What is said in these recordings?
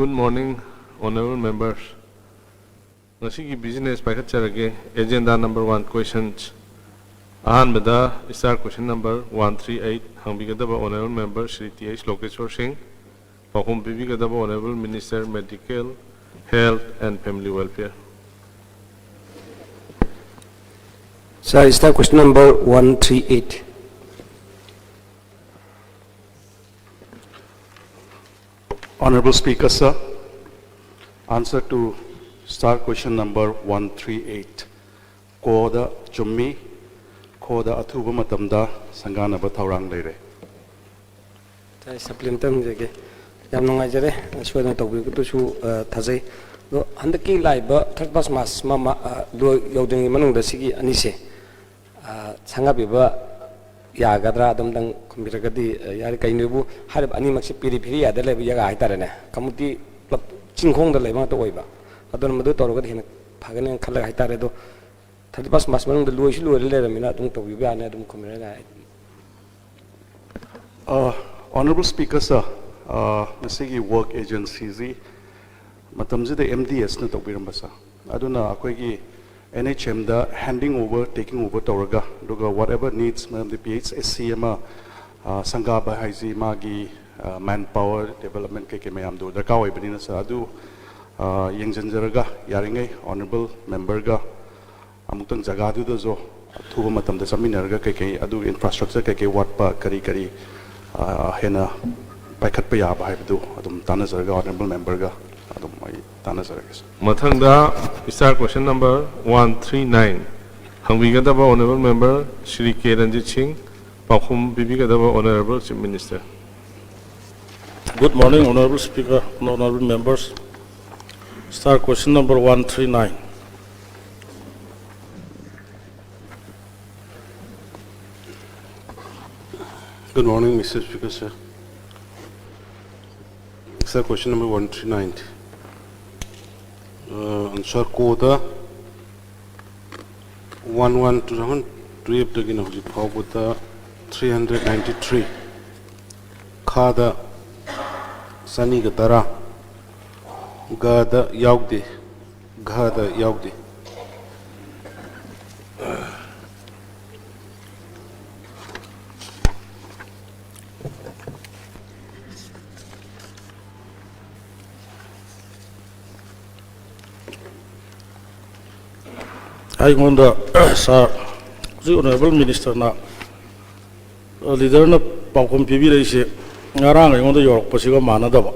Good morning, honorable members. Nasi business packet charage agenda number 1 questions. Ahan beda start question number 138 hangbigadaba honorable member Shri T.H. Lokeshwar Singh. Pahum bibigadaba honorable Minister Medical, Health and Family Welfare. Sir, start question number 138. Honorable Speaker, sir, answer to star question number 138. Koda Chummi, Koda Atuba Matamda, Sangana Bataurang Lere. Supplementum Jage. Yamnong Ajare, Sweden to Taze. And the key liber, Turpas Mas, Mama, Yoding Manung the Sigi Anise. Sangabiba. Yagadra Adam Dang Kumiragadi Yarikainu had Animaxi Piri the Levi Yaga Hitarene, Kamuti Chinghong the Levant Oiba. Adon Madutor in Pagan and Kala Hitaredo. Talipas Masman the Louis Lou Lemina to Vivian Adam Kumiraga. Honorable Speaker, sir, Nasigi work agencies, Matamzi the MDS not of Birambasa. I don't know, Akwegi. NHM the handing over, taking over Toraga, Duga whatever needs, the PHSCM, Sangaba Haisi, Magi, manpower development, KKM do, the Kawa Benina Sadu, Yang Zanjaraga, Yaringa, Honorable Memberga, Amutan Zagadu the Zo, Tumatam the Saminarga, KK, Adu infrastructure, KK, Watpa, Kari, Hena, Pakatpaya, Bahadu, Adum Tanazarga, Honorable Memberga. Mathangda start question number 139. Hangbigadaba honorable member Shri K. Ranjit Singh. Pakhum Bibigadaba honorable Chief Minister. Good morning, honorable Speaker, honorable members. Start question number 139. Good morning, Mr. Speaker, sir. Start question number 139. Answer quota 11 to begin of the quota 393. Kada Sani Gatara Gada Yaudi Gada Yaudi. I want the honorable minister na leader na Pakum PB Narang on the York Pasigo Manadaba.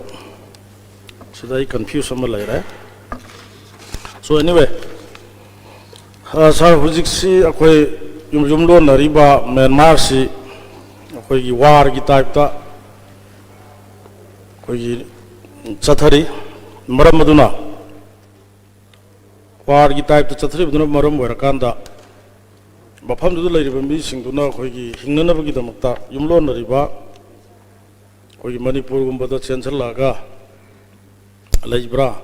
So they confuse some later. So anyway, Sir Huziksi, Akwe Yumlo Nariba, Manmarsi, Akwe War Gitaipta, Akwe Chatari, Maramaduna. War type to Chatrib Marum Warakanda Bapam to the lady of Missing to know Hogi, Hinanabagidamata, Yumlon Riba, Hogi Manipur, Umbata Chancellor, Lajbra,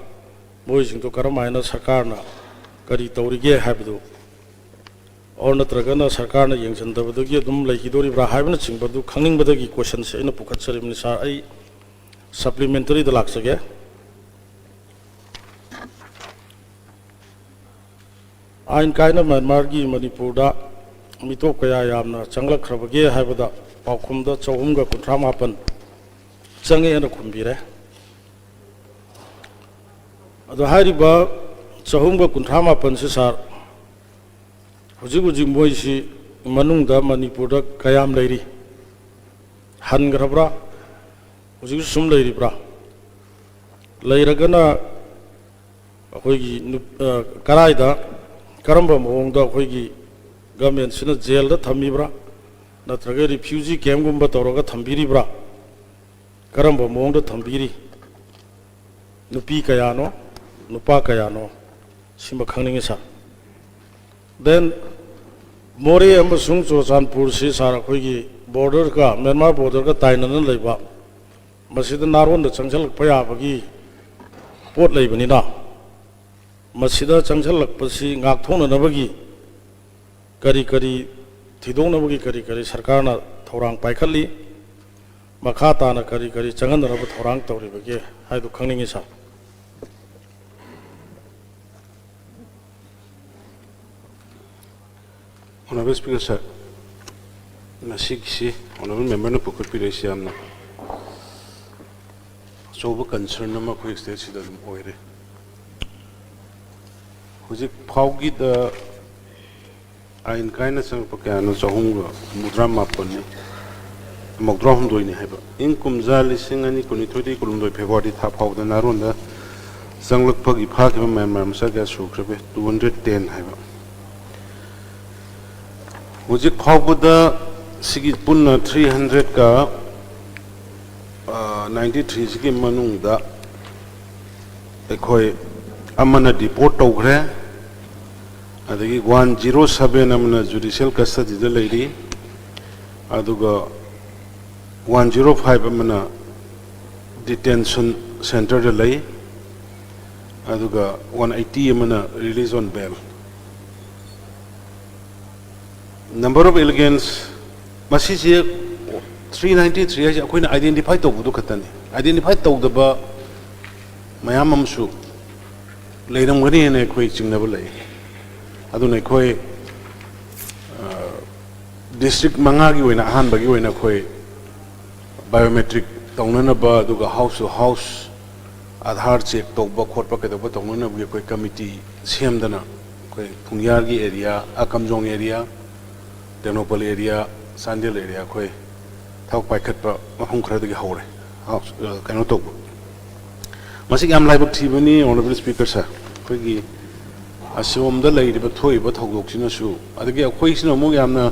boys into Karamina Sakarna, Kari Taurige Habidu, or Natragana Sakarna, Yanks and Davadugidum, like Hidori Brahavinaching, but do cunning Badagi questions in a Pukat supplementary the Laxage. Ain kaina Margi Manipur da mito kaya yamna changlak khrabage haibada paukhum da chawumga kuntramapan change ena khumbire ado hariba chawumga kuntramapan se sar huji moisi manung da Manipur da kayam leiri han grabra huji sum leiri bra leiragana hoigi karaida Karamba Monga Hogi government Sina jail the Tamibra, Natraga refugee camp Gumba Toroga Tambiri Bra, Karamba Monga Tambiri, Nupi Kayano, Nupa Kayano, Simakaningisa. Then Mori Ambasung Sosan Pursi Sarakogi, border ka, Myanmar border ka Tainan Leba, Masidan Narwan the Changsal Payabagi, Port Lebanina. Masida Changsal Pasi Ngakthon Nabagi Kari Thidong Nabagi Kari Sarkana Thorang Paikali makha tana kari kari changan rabu thorang tawri bage hai du khangningi sa Honorable Speaker sir, Nasik honorable member na pukul pilih siam na. Soba concern nama ko state sida dum oire. Hujik phaugi da ain kaina sang pakano chahung mudra mapon ni. Mokdra hum doi ni haiba. In kumzali singani kuni thodi kulum doi February tha phau da naron da sanglak phagi phagi member masa ga sukrabe 210 haiba. Hujik phaubuda sigi punna 300 ka 93 sigi manungda ekhoi amana deport tawgre adagi 107 amana judicial custody da leiri aduga 105 amana detention center da lei aduga 180 amana release on bail. Number of aliens, masih 393 aja aku nak identify tahu tu kata ni. Identify tahu dah mayam amsu. Leirang mana ni aku cing nak boleh. Adu ni aku district mangagi wena han bagi wena aku biometric tahu na ba tu house to house Aadhaar check tahu ba khot pa kita ba tahu na bagi aku committee siam dana. Aku pungyargi area, akamjong area. Tenopal area, Sandil area, koi thau pai khat pa mahung khara dagi haure kano to masih am lai bak thibani honorable speaker sir koi gi asom da lai ba thoi ba thogok sina su adagi koi sina mo yamna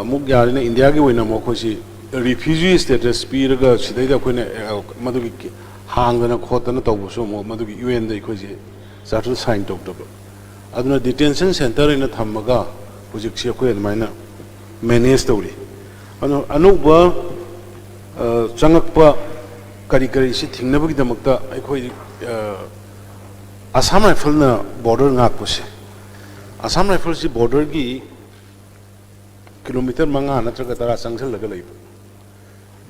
mo gyari na India gi wena mo koi si refugee status piraga sidai da koi na madugi hang na khota na to so mo madugi UN da koi si charter sign to aduna detention center ina thamaga Hujik siya ko yan mana manage tawri. Ano ba changak pa kari si tingna ba kita magta ay ko Assam Rifle na border ngak po siya. Assam Rifle si border gi kilometer mga na traga tara sangsal laga lay po.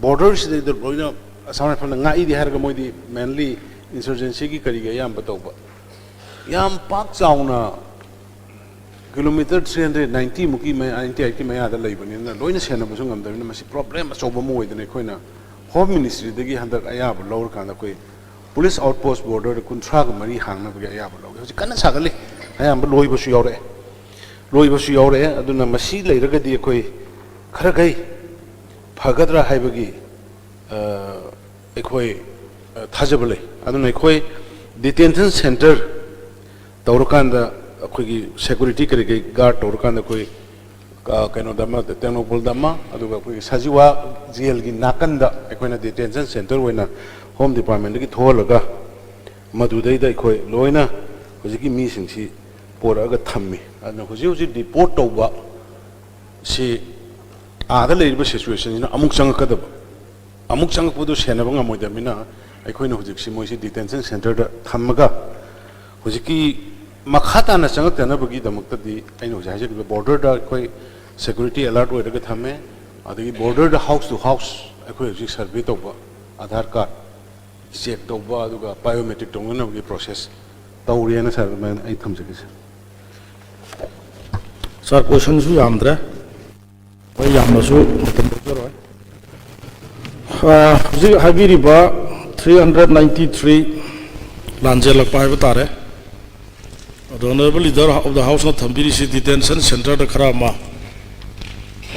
Border si dito na Assam Rifle na nga idi harga mo di mainly insurgency gi kari gaya ang bataw ba. Yang pak saw na kilometer 390 muki mai 98 ki mai ada lai bani na loina sena bu sungam da masi problem so ba mo idane koina home ministry dagi handak aya bu lor kan da koi police outpost border kuntra ga mari hangna ba aya bu lor hoji kana sagali aya ba loi ba su yore aduna masi lai raga di koi khara gai phagadra hai bagi ekoi thajabale aduna ekoi detention center tawrakan da अखोगी security करेगी guard और कांदा कोई कहनो दमा तेनो बोल दमा अदुगा कोई सजीवा jail की नाकंदा अखोना detention center वैना home department की थोलगा मधुदई दा अखोई लोइना होजिकी मी सिंसी पोरागा थम्मी अदना होजी deport तौबा सी आदा लेरिबा situation जिना अमुक संग पुदु सेना बंगा मोइदा मिना अखोइना होजिकी मोइसी detention center दा थम्मगा होजिकी Makata na sangat na bagi damak tadi, aino jahaj ke border da koi security alert way raga thame, adagi border da house to house, koi jik survey to ba, Aadhaar card check to ba, aduga biometric to na bagi process, tauriya na sir man ay tham jagi sir question su yamdra, koi yamna su matam bojor hai. Ji habiri ba 393 lanjel pa hai batare. The Honorable Leader of the House of Thambiri City Detention Center the Karama,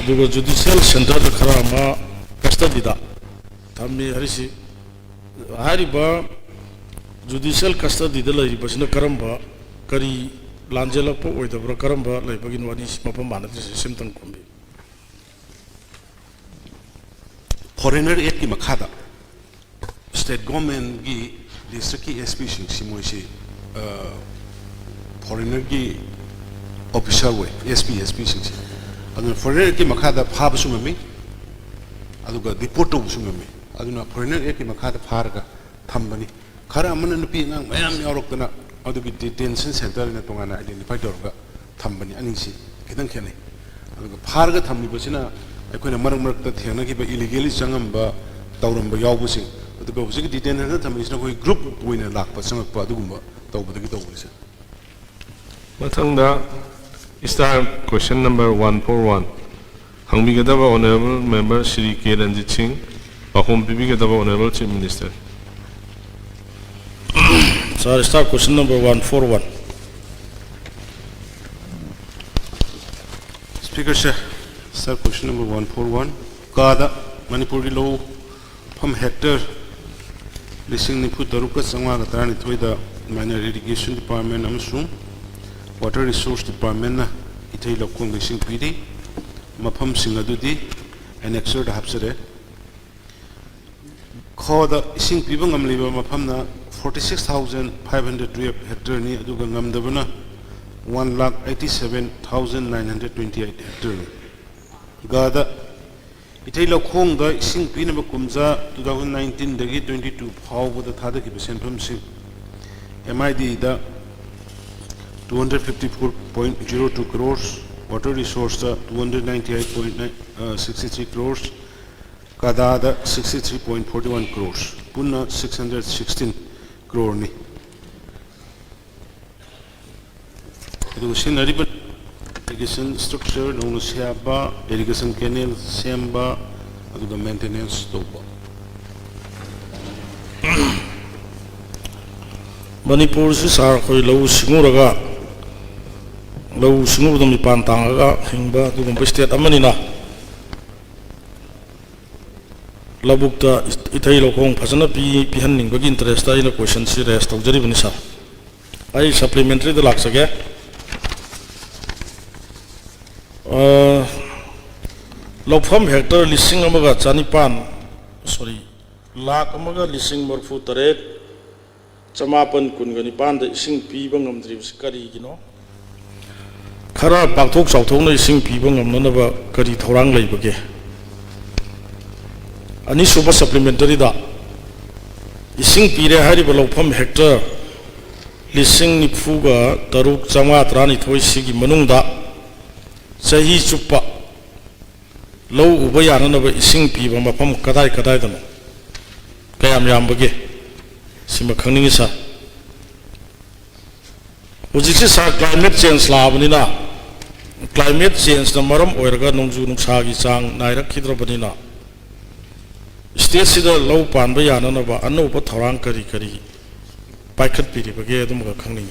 the Judicial Center the Karama, Custody da. Thambi Harisi Hariba Judicial Custody the Lady Basina Karamba, Kari Langela Po with the Karamba, like Bagin Wadis Mapamana, this is symptom combi. Foreigner eki makada state government gi district ki SP simoisi foreigner ki official way SP sing aduna foreigner ki makada phaba sumami aduga deport to sumami aduna foreigner ki makada pharga thambani khara amana nupi ngang mayam yaroktana adugi detention center na tongana identify dorga thambani anisi kitang khene aduga pharga thambi basina ꯑꯩꯈꯣꯏꯅ ꯃꯔꯛ ꯃꯔꯛꯇ ꯊꯦꯡꯅꯈꯤꯕ ꯏꯂꯤꯒꯦꯂꯤ ꯆꯪꯉꯝꯕ ꯇꯧꯔꯝꯕ ꯌꯥꯎꯕꯁꯤꯡ ꯑꯗꯨꯒ ꯍꯧꯖꯤꯛꯀꯤ ꯗꯤꯇꯦꯟꯁꯟꯗ ꯊꯝꯃꯤꯁꯤꯅ ꯑꯩꯈꯣꯏ group ꯑꯣꯏꯅ ꯂꯥꯛꯄ ꯆꯪꯉꯛꯄ ꯑꯗꯨꯒꯨꯝꯕ ꯇꯧꯕꯗꯒꯤ ꯇꯧꯕꯅꯤ ꯁꯥꯔ ꯃꯊꯪꯗ ꯁ꯭ꯇꯥꯔ ꯀ꯭ꯋꯦꯁꯟ ꯅꯝꯕꯔ 141 ꯍꯪꯕꯤꯒꯗꯕ honourable member Shri K Ranjit Singh ꯄꯥꯎꯈꯨꯝ ꯄꯤꯕꯤꯒꯗꯕ honourable chief minister Sir, start question number 141. Speaker sir, sir, question number 141. Kada Manipur law from hectare listing nipu taruka sangwa gatarani thoida minor irrigation department amsung water resource department na ithei lokong listing pidi mafam sing adudi annexure da hapsare khoda ising pibang amliba mafam na 46,500 hectare ni aduga ngamdabana 1,87,928 hectare gada ithei lokhong da ising pinaba kumja 2019 dagi 22 phawba da thada ki senfam si MID da 254.02 crores water resource da 298.63 crores kada da 63.41 crores punna 616 crore ni aduga sinariba irrigation structure no siaba irrigation canal semba aduga maintenance toba Manipur si sar khoi lo singuraga lo singur dum pan tangaga hingba dugum state amani na labukta ithai lokong phasana pi hanning bagi interest ai na question si rest tawjari bani sa ai supplementary da lak sage lokpham hectare lising amaga chanipan sorry lak amaga lising morfu taret chamapan kungani panda ising piba ngamdri kari gino khara pakthok chauthok na ising piba ngamna ba kari thorang leibage ani suba supplementary da ising pire hari lokpham hectare lising nifuga taruk chama trani thoi sigi manungda sahi chupa low uba yana ba ising piba mafam kadai kadai dano kayam yambage sima khangning sa hujiksi sa climate change labnina climate change na maram oiraga nongju nungsa gi chang nairak khidrabanina state sida low pan ba yana na ba anu ba thorang kari kari paikhat piri bage adum ga khangning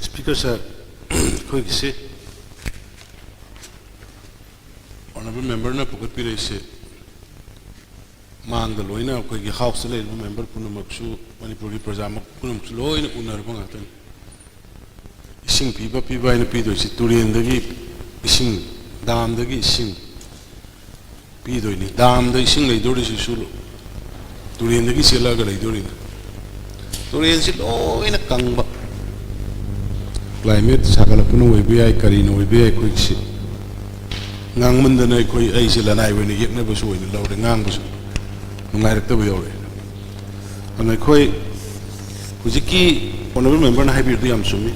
Speaker sir, koi kisi honorable member na pukat pi reise mang da loina koi ki house le member punu maksu Manipuri praja mak punu maksu loina unar bang atan ising piba ina pi do si turien dagi ising dam dagi ising pi do ni dam da ising le do ri si sulo turien dagi sela ga le do ri turien si loina kangba climate sakala puno webi kari no webi ko isi ngang mandana ko ai sila nai weni yekna ba so ni lawde ngang ba so ngai rakta ba yore ana ko hujiki honorable member na habi du yam sumi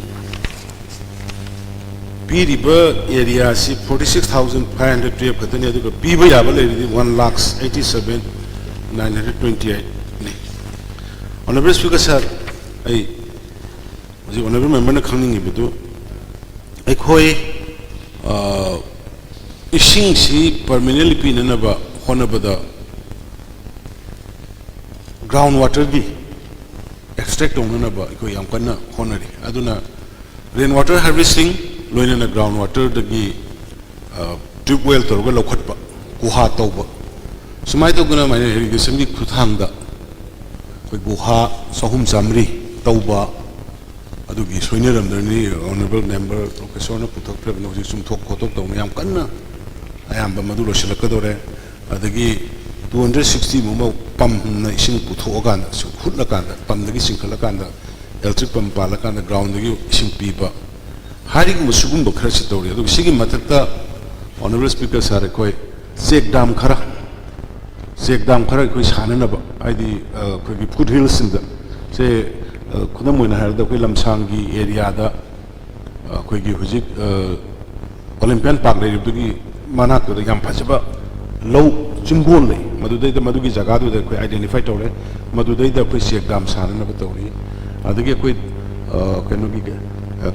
piri ba area si 46,500 trip katani adu ka pi ba ya ba le 1,87,928 ni honorable speaker sir ai honorable member na khangning ibudu ekhoi ising si permanently pinana ba honabada ground water gi extract onana ba ekhoi yam kana honari aduna rain water harvesting loina na ground water dagi tube well torga lokhat ba kuha tawba sumai to guna mine irrigation gi khuthang da koi buha sahum samri tawba adugi soineram dani honorable member professor na puthok prabno ji sum thok khotok taw yam kanna ayam ba madu lo silakadore adagi 260 mo pam na ising putho ga na su khutla kan pam dagi singkhala kan da electric pump pala kan ground dagi ising piba hari mu sugum bo khara si tawri adu sigi mathakta honorable speaker sare koi check dam khara koi sana na ba aidi koi food hills in da se khudam moina har da koi lamsang gi area da koi gi hujik Olympian Park le gi manak da yam phajaba low chimbol le madudai da madugi jaga du da koi identify tore madudai da koi sek dam sana na batori adagi koi kaino gi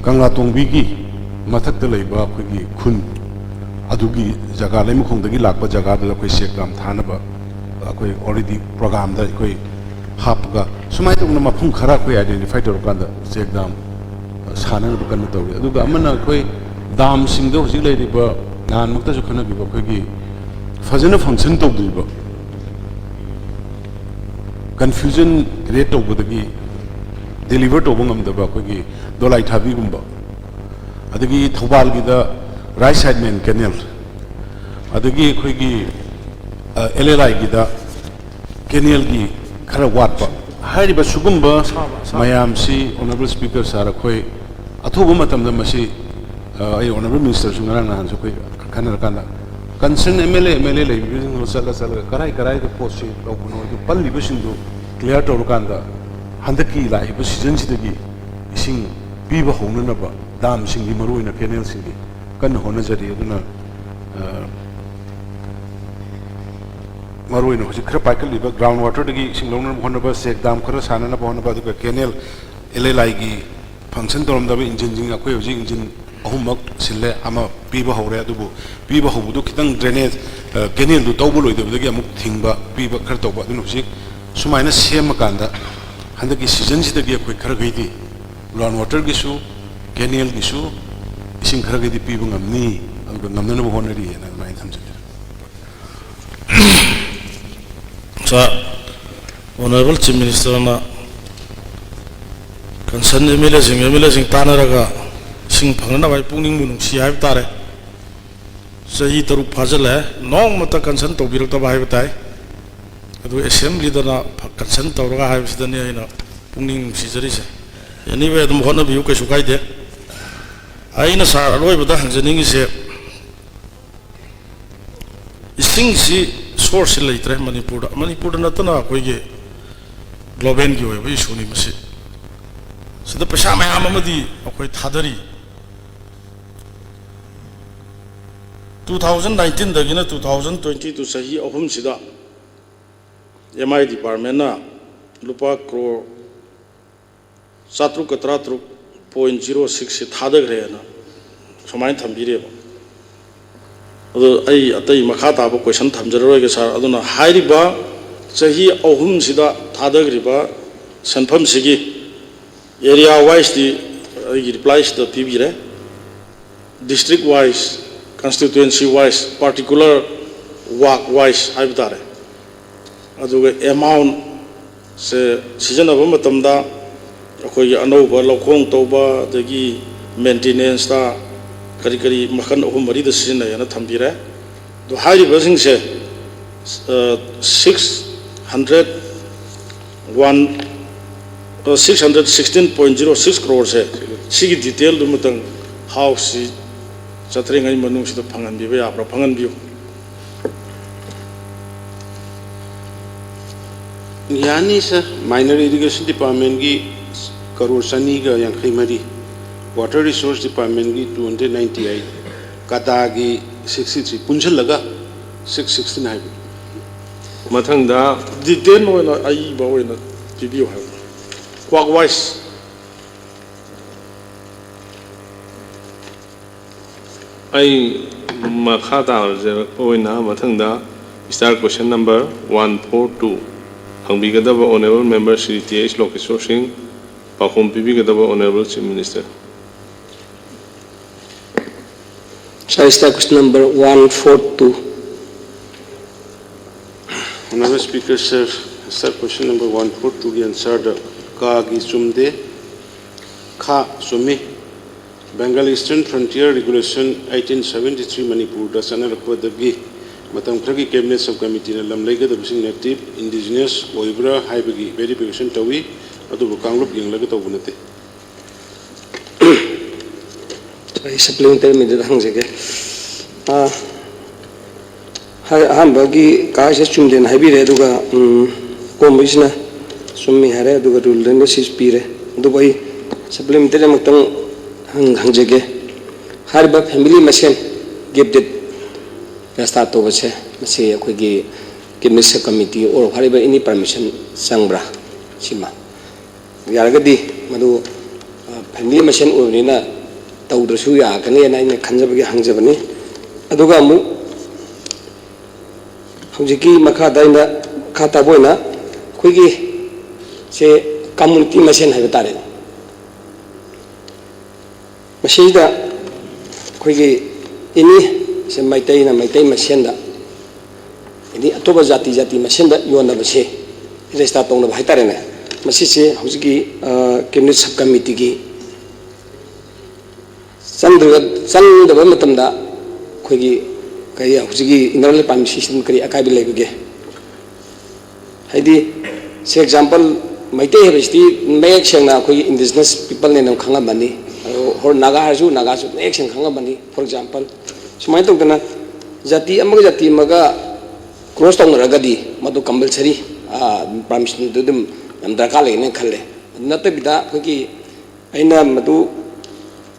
kangla tongbi gi mathak da leiba koi gi khun adugi jaga le mukhong da gi lakpa jaga da koi sek dam thana ba koi already program da koi hapga sumai to na mapung khara koi identify tore kan da sek dam sana ba kan tore aduga amana koi dam sing do hujik le ba nan mukta su khana bi ba koi gi fazana function to ba confusion create to budagi deliver to bangam da ba ko gi dolai thabi gumba adagi thobal gi da right side main canal adagi khoi gi LLI gi da canal gi khara wat ba hari ba sugumba mayam si honorable speaker sara khoi athobu matam da masi ai honorable minister sungara na han su khoi khana kana concern MLA le using sala karai the post of no palli bishindu clear to rukanda handaki la ibu season sidagi ising piba hona na ba dam singi maru ina canal singi kan hona jari aduna maru ina hosi khra paikal liba ground water dagi sing longna hona ba sek dam khra sana na hona ba du canal LLI gi function torom da engine jing akoi hosi engine ahumak sille ama piba hore adubu piba hobudu kitang drainage canal du tawbu loi debudagi amuk thingba piba khar tawba adun husik sumaina sema kanda handaki season sidagi akoi khar gaidi ground water gi su canal gi su ising khar gaidi piba ngamni aduga ngamna na honari na mai thamje sa honorable chief minister na concern MLA sing tanaraga sing phangna bai pungning munung si hai tare sahi taru phajale nong mata concern to birak ta bai batai adu assembly da na concern to raga hai sidani aina pungning si jari se anyway dum hona biu ka sukai de aina sa roi bada hanjaning se ising si source leitre Manipur na tana koi ge global gi oi bai suni masi sida pesa mayam amadi akoi thadari 2019 dagina 2022 sahi ahum sida MI department na lupa crore 7.06 se thadagre na somai thambire adu ai atai makha ta ba question thamjaroi ge sar aduna hairiba sahi ahum sida thadagriba sanpham sigi area wise the replies the pbire district wise constituency wise particular work wise haibtare aduga amount se season of matamda akoi anova lokong toba dagi maintenance ta kari makan ohum mari da season yana thambire do hairi basing se 616.06 crore se sigi detail du matang house Satring ay manung sito pangan biyo ya pra pangan biyo. Yani sa minor irrigation department gi karor sani ga yang khimari water resource department gi 298 kata gi 63 punjal laga 669 hai mathang da detail no na ai ba we na biyo ha clockwise ai makha ta oina mathangda star question number 142 hangbigadaba honorable member Shri TH Lokeshwar Singh pakhom pibigadaba honorable chief minister star question number 142 honorable speaker sir star question number 142 gi answer da ka gi chumde kha sumi Bengal Eastern Frontier Regulation 1873 Manipur da sanarappa dagi matam khragi cabinet subcommittee na lamlaiga da bising native indigenous oibra haibagi verification tawi adu kanglup yenglaga tawbunate supplementary me da hangjege hambagi ka se chumden haibire duga kombisna summi hare aduga rule den sis pire adu bai supplementary maktang hangjege harba family machine gifted rasta to bache masi akhoi gi kimisa committee or harba any permission sangbra sima yaragadi madu family machine obrina tawdrasu ya kani na ina khanjabagi hangjabani aduga mu hojiki makha daina khata boina khoi se community machine hai batare masida khoi ini se maitai na maitai machine da ini atoba jati jati machine da yona base resta tongna bhai tare na masi se hojiki cabinet sub committee gi sandra matamda khoi kai hujigi internal payment system kari akai bi lebege haidi for example maite hebesti mek sengna khoi indigenous people ne nam khanga bani hor naga harju mek seng khanga bani for example sumai to kana jati amaga cross tong ragadi madu compulsory permission dum nam darka le ne khalle natte bida khoi aina madu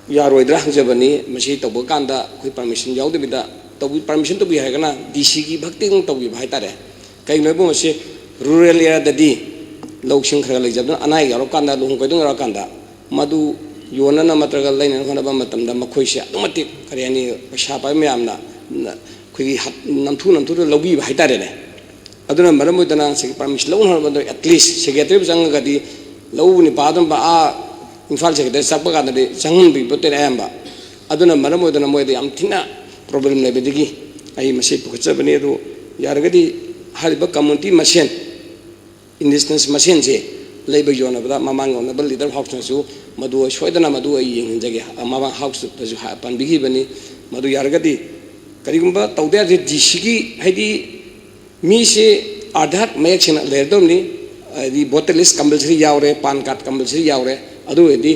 yaroidra hangjabani masi tobo kanda khoi permission yaud bida tobi permission to bi haigana dc gi bhakti ng tobi bhai tare kai noi bo se rural area dadi loksing khara le jabna anai yaro kanda lung ko dung ra kanda madu yona na matragal lain khona ba matam da makhoi se automatic kare ani pasha pa myam na khoi namthu lobi bhai tare ne aduna maram modana se permission laun hor bando at least secretary jang ga di lau ni padam ba a infal secretary sakba ga de jang bi bote ayamba aduna maram modana moide am thina problem ne bedigi ai masi pukcha bani do yaragadi hariba community machine indigenous machine je leiba yona bada mamang on bal leader house na su madu shoidana madu ai yeng jage mama house to ju pan bigi bani madu yaragadi karigumba tawde je dcg haidi mi se adhar mek chena lerdom ni di voter list compulsory yaure pan card compulsory yaure adu edi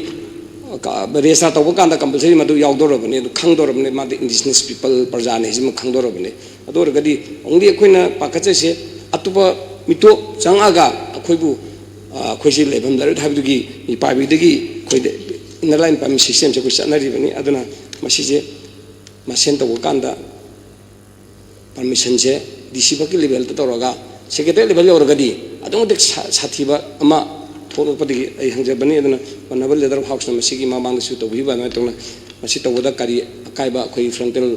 resa to kanda compulsory madu yaudorabani khangdorabani madu indigenous people parjane jim khangdorabani adorgadi only akoina pakache se atuba mito changaga akoibu akoisi lebam dar thabidugi mi pabidagi koide inline pam system se ko sanari bani aduna masije masen to kanda permission se dc baki level to roga secretary level orgadi adung tek sathiba ama thoro padi ai hangjabani aduna honorable leader of house na masigi mamang su to biba na tongna masi to boda kari akaiba khoi frontal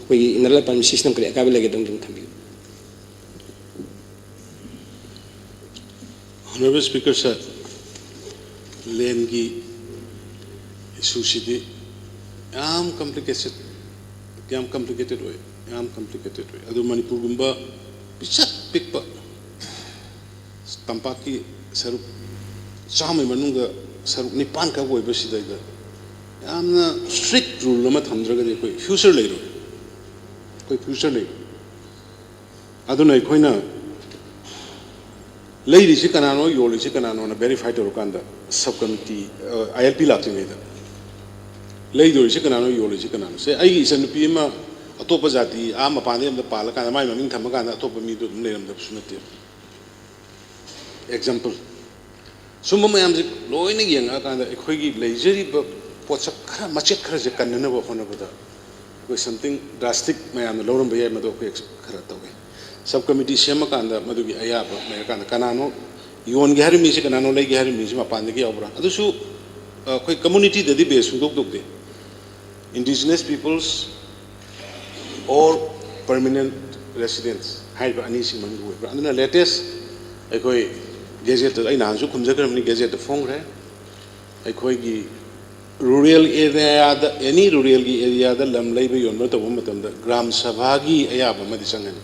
khoi inner permission system kari akaiba lege dum thambi. Honorable Speaker sir, land ki issue sidi yam complicated way adu Manipur gumba pisat pikpa tampaki saruk Sami manunga saruk nipan ka boy basi daida amna strict rule lama thamdraga de koi future leiro aduna koina leiri si kanano yoli si kanano na verify to kanda sub committee ILP latinga da leidori si kanano yoli si kanano se ai isan pima atopa jati ama pande am da pala kana mai maming thamaga na atopa mi do leram da sunate example summa mayam je loina yang akanda ekhoi gi leisure ba pochak khara machet khara je kanna ba phone ba da ko something drastic mayam loram ba yai ma do ko khara tawe sub committee sema kanda madu gi aya ba me kanda kanano yon gi hari mi se kanano lei gi hari mi se ma pande gi obra adu su koi community da di be su dok de indigenous peoples or permanent residents hai ba ani sing man go ba anduna latest ekoi gazette ai nan su khumja kram ni gazette phong re ai khoi gi rural area da any rural gi area da lam lai ba yon to matam da gram sabha gi aya ba ma di sangan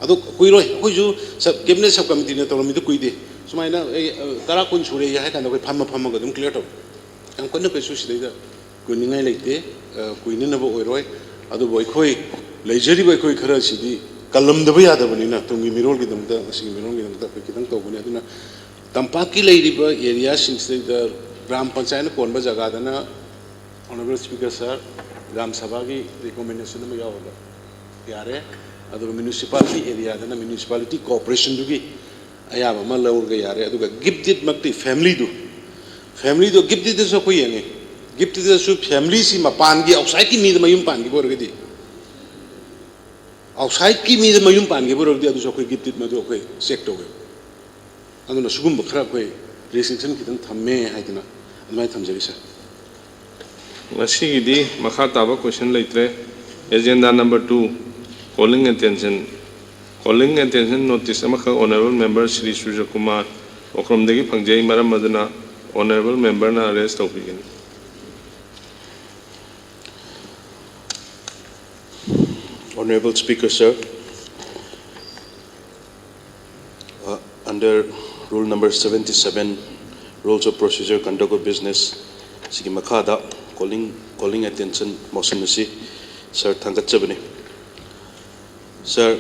adu kuiroi koi ju sub cabinet sub committee ne to mi du kuide sumaina tara kun sure ya kan koi pham ga dum clear to am kon pe su sidai da kuningai leite kuinin na bo oiroi adu boi khoi leijeri boi khoi khara sidi kalam da ya da bani na tungi mirol gi dum da sing mirol gi dum da pe kitang to bani aduna tampaki leiri ba area sing da gram panchayat kon ba jaga da na honorable speaker sir gram sabha gi recommendation ma ya hola yare adu municipality area da na municipality corporation du gi ayaba ma lawurga yare aduga gifted makti family do gifted so ko yenge gifted so family si mapan gi outside ki mi mayum pan gi borga di outside ki mi mayum pan gi borga di adu so ko gifted ma do ko check to we aduna sugum khara ko restriction kidan thamme haidina admai thamjari sir Ngasi makha taba question laitre agenda number 2 calling attention notice amaka honorable member Shri Surya Kumar okrom degi phangjai maram madana honorable member na arrest tawbigin. Honorable Speaker, sir, under rule number 77, rules of procedure, conduct of business, sigi makada calling attention motion nasi, sir thangat chabani. Sir,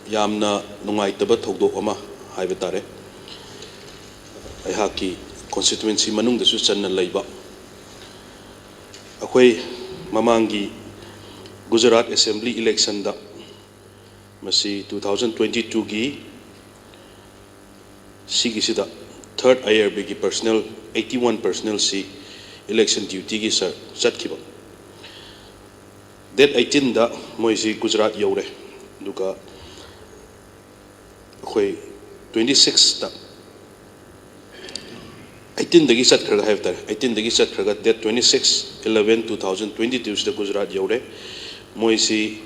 yamna nungai taba thogdok ama haiba tare. Aihaki constituency manung dasu channa laiba. Akhoi mamangi Gujarat Assembly election da masi 2022 gi sigi sida third IRB gi personnel 81 personnel si election duty gi sir chatkiba date 18 da moi si Gujarat yaure duka khoi 26 da 18 dagi chat khraga haiftar 18 dagi chat khraga date 26 11 2022 sida Gujarat yaure moi si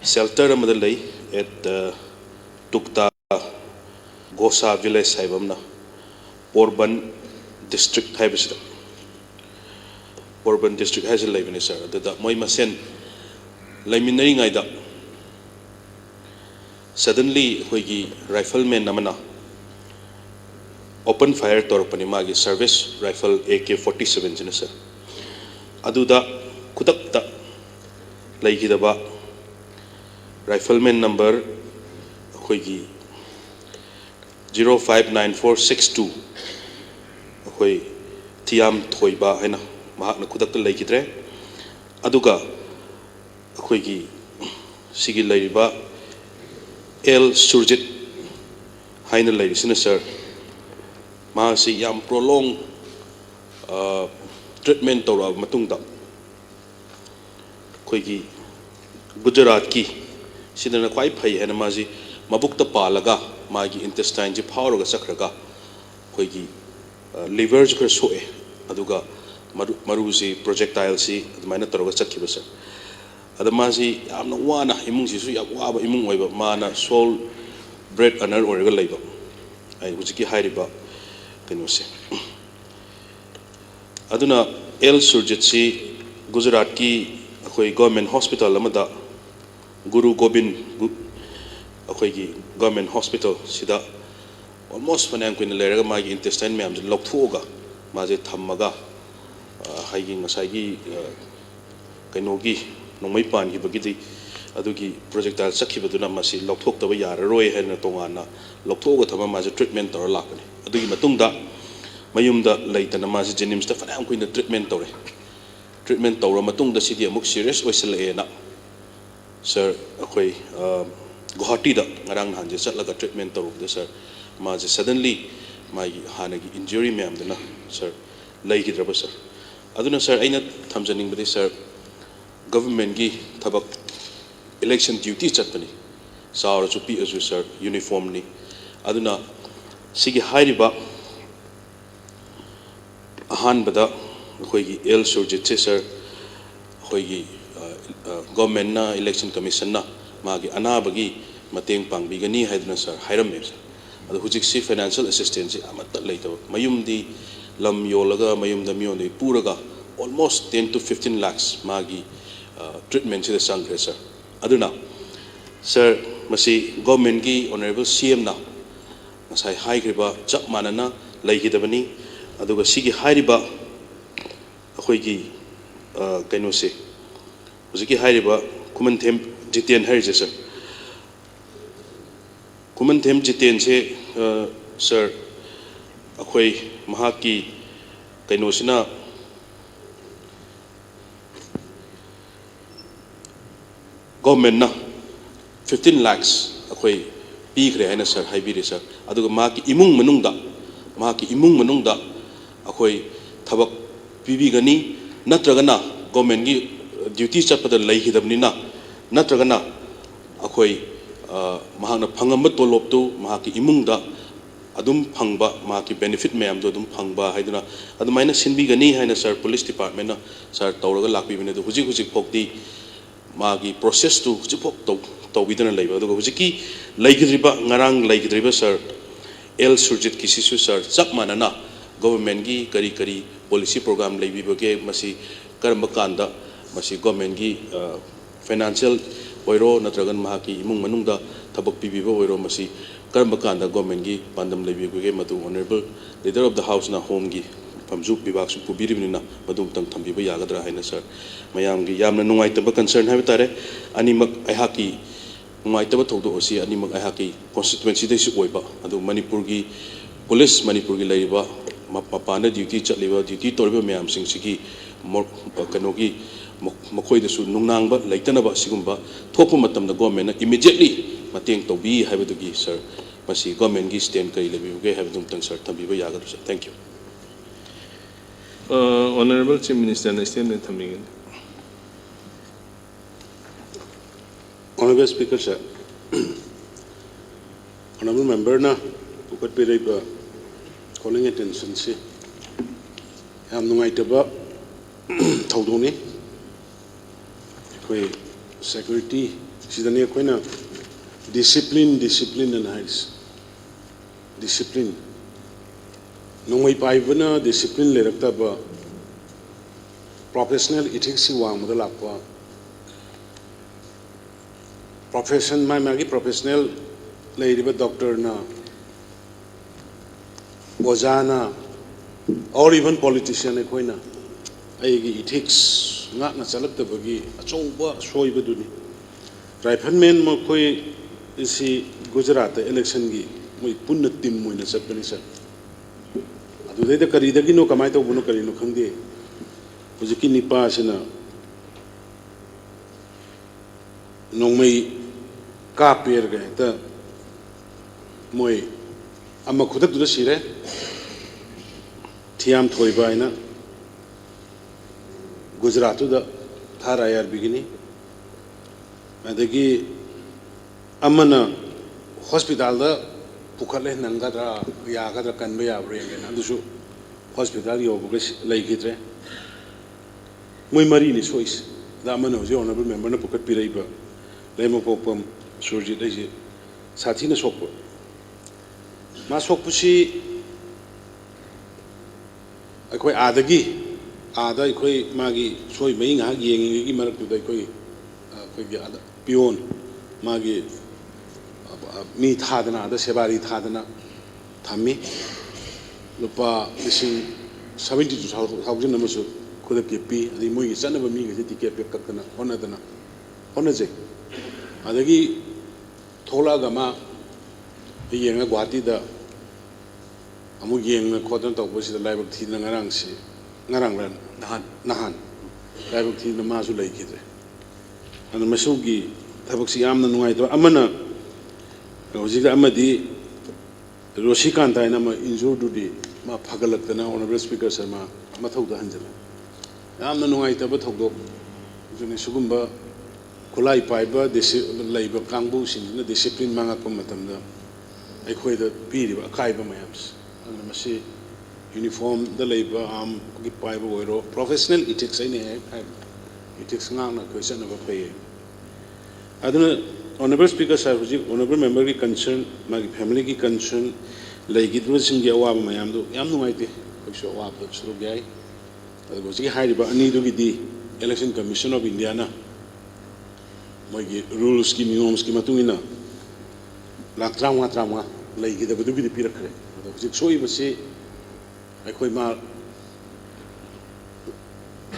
shelter amadal lay at Tukta Gosa village haibamna Porban district haibasida Porban district hasil laibani sir da moi masen laiminai ngai da suddenly hoigi rifleman namana open fire torpani magi service rifle AK-47 jina sir aduda kudakta laigidaba rifleman number hoigi 059462 hoi tiam thoiba haina mahakna kudakta laigidre aduga hoigi sigi laiba L Surjit haina lairisina sir ma si yam prolong treatment tora matungda koigi Gujarat ki sidana kwai phai hena maji mabukta palaga magi intestine ji phawraga sakhraga koigi liver ji khar soe aduga maru si projectile si admaina toroga chakhiba sir adamaji amna wana imung si su ya waba imung oiba mana soul bread anar orega leiba ai hujiki hairiba kenu se aduna L Surjit si Gujarat ki akhoi government hospital amada Guru Gobind akhoi ki government hospital sida almost fanang kuin leraga magi intestine me amje lokthuga maje thammaga haigi ngasai kainogi nongmai pan gi bagidi adugi projectile sakhibaduna masi lokthok taba yararoi hena tongana lokthoga thama maje treatment tor lakani adugi matungda mayumda leitana maje jenims ta fanang kuin treatment tore treatment tawra matungda sidi amuk serious oisalae na sir akhoi Guwahati da ngarang hanje chatlaga treatment tawrubda sir maje suddenly magi hanagi injury me amdana sir laigidraba sir aduna sir aina thamjaning badi sir government gi thabak election duty chatpani sawra chupi azu sir uniform ni aduna sigi hairiba ahan bada akhoi L Surjit sir akhoi government na election commission na magi anabagi mateng pangbigani haiduna sir hairam me adu hujik si financial assistance amatta leito mayumdi lam yolaga mayumda miyoni puraga almost 10 to 15 lakhs magi treatment si the sangre sir aduna sir masi government gi honorable CM na masai high griba chap manana laigidabani aduga sigi hairiba akhoi gi kaino se hujiki hairiba kumanthem jiten harise sir kumanthem jiten se sir akhoi mahaki kaino sina government na 15 lakhs akhoi ꯄꯤꯈ꯭ꯔꯦ ꯍꯥꯏꯅ sir ꯍꯥꯏꯕꯤꯔꯤ sir ꯑꯗꯨꯒ ꯃꯍꯥꯛꯀꯤ ꯏꯃꯨꯡ ꯃꯅꯨꯡꯗ ꯑꯩꯈꯣꯏ ꯊꯕꯛ ꯄꯤꯕꯤꯒꯅꯤ ꯅꯠꯇ꯭ꯔꯒꯅ ꯒꯣꯔꯃꯦꯟꯒꯤ ꯗ꯭ꯌꯨꯇꯤ ꯆꯠꯄꯗ ꯂꯩꯈꯤꯗꯕꯅꯤꯅ ꯅꯠꯇ꯭ꯔꯒꯅ ꯑꯩꯈꯣꯏ ꯃꯍꯥꯛꯅ ꯐꯪꯉꯝꯕ ꯇꯣꯂꯣꯞꯇꯨ ꯃꯍꯥꯛꯀꯤ ꯏꯃꯨꯡꯗ ꯑꯗꯨꯝ ꯐꯪꯕ ꯃꯍꯥꯛꯀꯤ ꯕꯦꯅꯤꯐꯤꯠ ꯃꯌꯥꯝꯗꯨ ꯑꯗꯨꯝ ꯐꯪꯕ ꯍꯥꯏꯗꯨꯅ ꯑꯗꯨꯃꯥꯏꯅ ꯁꯤꯟꯕꯤꯒꯅꯤ ꯍꯥꯏꯅ ꯁꯔ ꯄꯨꯂꯤꯁ ꯗꯤꯄꯥꯔꯠꯃꯦꯟꯅ ꯁꯔ ꯇꯧꯔꯒ ꯂꯥꯛꯄꯤꯕꯅꯤ ꯑꯗꯨ ꯍꯧꯖꯤꯛ ꯐꯥꯎꯗꯤ ꯃꯥꯒꯤ ꯄ꯭ꯔꯣꯁꯦꯁꯇꯨ ꯍꯧꯖꯤꯛꯐꯥꯎ ꯇꯧꯕꯤꯗꯅ ꯂꯩꯕ ꯑꯗꯨꯒ ꯍꯧꯖꯤꯛꯀꯤ ꯉꯔꯥꯡ ꯂꯩꯈꯤꯗ꯭ꯔꯤꯕ ꯁꯔ ꯑꯦꯜ ꯁꯨꯔꯖꯤꯠꯀꯤꯁꯤꯁꯨ ꯁꯔ ꯆꯞ ꯃꯥꯟꯅꯅ ꯒꯣꯚꯔꯟꯃꯦꯟꯠꯒꯤ ꯀꯔꯤ ꯄꯣꯂꯤꯁꯤ ꯄ꯭रोग्राम ꯂꯩꯕꯤꯕꯒꯦ ꯃꯁꯤ ꯀꯔꯝꯕ ꯀꯥꯟꯗ ꯃꯁꯤ ꯒꯣꯚꯔꯟꯃꯦꯟꯠꯒꯤ ꯐꯥꯏꯅꯥꯟꯁꯤꯌꯦꯜ ꯑꯣꯏꯔꯣ ꯅꯠꯇ꯭ꯔꯒꯅ ꯃꯍꯥꯛꯀꯤ ꯏꯃꯨꯡ ꯃꯅꯨꯡꯗ ꯊꯕꯛ ꯄꯤꯕꯤꯕ ꯑꯣꯏꯔꯣ ꯃꯁꯤ ꯀꯔꯝꯕ ꯀꯥꯟꯗ ꯒꯣꯚꯔꯟꯃꯦꯟꯠꯒꯤ ꯄꯥꯟꯗꯝ ꯂꯩꯕꯤꯕꯒꯦ ꯃꯗꯨ ꯑꯣꯅꯔꯦꯕꯜ ꯂꯤꯗꯔ ꯑꯣꯐ ꯗ ꯍꯥꯎꯁꯅ ꯍꯣꯝꯒꯤ ꯐꯝꯖꯨ ꯕꯤꯚꯥꯒꯁꯨ ꯄꯨꯕꯤꯔꯤꯕꯅꯤꯅ ꯃꯗꯨꯝꯇꯪ ꯊꯝꯕꯤꯕ ꯌꯥꯒꯗ꯭ꯔꯥ ꯍꯥꯏꯅ ꯁꯔ ꯃꯌꯥꯝꯒꯤ ꯌꯥꯝꯅ ꯅꯨꯡꯉꯥꯏꯇꯕ ꯀꯟꯁꯔꯟ ꯍꯥꯏꯕ ꯇꯥꯔꯦ ꯑꯅꯤꯃꯛ ꯑꯩꯍꯥꯛꯀꯤ ꯅꯨꯡꯉꯥꯏꯇꯕ ꯊꯧꯗꯣꯛ ꯑꯁꯤ ꯑꯅꯤꯃꯛ ꯑꯩꯍꯥꯛꯀꯤ ꯀꯣꯟꯁꯇꯤꯇꯨꯋꯦꯟꯁꯤꯗꯩꯁꯨ ꯑꯣꯏꯕ ꯑꯗꯨ ꯃꯅꯤꯄꯨꯔꯒꯤ ꯄꯨꯂꯤꯁ ꯃꯅꯤꯄꯨꯔꯒꯤ ꯂꯩꯔꯤꯕ ꯃꯄꯥꯟꯗ ꯗ꯭ꯌꯨꯇꯤ ꯆꯠꯂꯤꯕ ꯗ꯭ꯌꯨꯇꯤ ꯇꯧꯔꯤꯕ ꯃꯌꯥꯝꯁꯤꯡꯁꯤꯒꯤ ꯀꯩꯅꯣꯒꯤ ꯃꯈꯣꯏꯗꯁꯨ ꯅꯨꯡꯅꯥꯡꯕ ꯂꯩꯇꯅꯕ ꯑꯁꯤꯒꯨꯝꯕ ꯊꯣꯛꯄ ꯃꯇꯝꯗ ꯒꯣꯔꯃꯦꯟꯠꯅ ꯏꯃꯤꯗꯤꯌꯦꯠꯂꯤ ꯃꯇꯦꯡ ꯇꯧꯕꯤ ꯍꯥꯏꯕꯗꯨꯒꯤ ꯁꯔ ꯃꯁꯤ ꯒꯣꯔꯃꯦꯟꯠꯒꯤ ꯁ꯭ꯇꯦꯟ ꯀꯔꯤ ꯂꯩꯕꯤꯕꯒꯦ ꯍꯥꯏꯕꯗꯨꯃꯇꯪ ꯁꯔ ꯊꯝꯕꯤꯕ ꯌꯥꯒꯗ꯭ꯔꯥ sir thank you Honorable Chief Minister, statement tamigin. Honorable Speaker, sir. Honorable Member na ukat piray ba calling attention si yam nungai taba thawdong ni koi security sidani koi na discipline and heights discipline nungai pai bana discipline le rakta ba professional ethics si wang modal akwa profession magi professional leiriba doctor na ozana or even politician ekoina aigi ethics ngak na chalak ta bagi achongba soiba duni rifleman mo koi isi Gujarat election gi moi punna team moina chapani sa adu de kari da gino kamai to bunu kari no khangde hujiki nipa sina nongmai ka per ga ta moi amma khudak du sire thiam thoi baina Gujarat da thara yar bigini adagi amana hospital da pukhale nangadra yagadra kanba yabre ngen andusu hospital yo bugas leigidre moi mari ni sois da amana hoje honorable member na pukat piraiba lemo popam surji dai sathi na sokpo ma sokpusi akoi adagi ada akoi magi soi mai nga yengi gi marak tu dai koi gi ada pion magi mi thadana ada sebari thadana thami lupa lising 72,000 namasu kuda kepi adi moi sana ba mi gi ticket pe kakana honadana honaje adagi thola gama yenga Guwahati da amu yenga khodan tawbosi da laibak thi na ngarang si ngarang ran nahan laibak thi na masu lai kidre an masugi thabak si yamna nungai to amana hojika amadi Roshikanta ina ma injured di ma phagalak na honorable speaker sir ma mathau da hanjala yamna nungai ta ba thogdo juni sugumba khulai paiba desi laiba kangbu sin na discipline manga ko matamda akhoi da piri ba khaiba mayams ana masi uniform da laiba am gi paiba oiro professional ethics ai ne hai ethics nga na question ba pay aduna honorable speaker sir honorable member ki concern magi family ki concern laigi dru sing gi awa mayam do yam nungai te ko so wa ba suru gai adu gi hai ba ani du gi di election commission of India na mogi rules ki norms ki matungina lak trama laigi da budu gi pirakre adu gi soi basi akhoi ma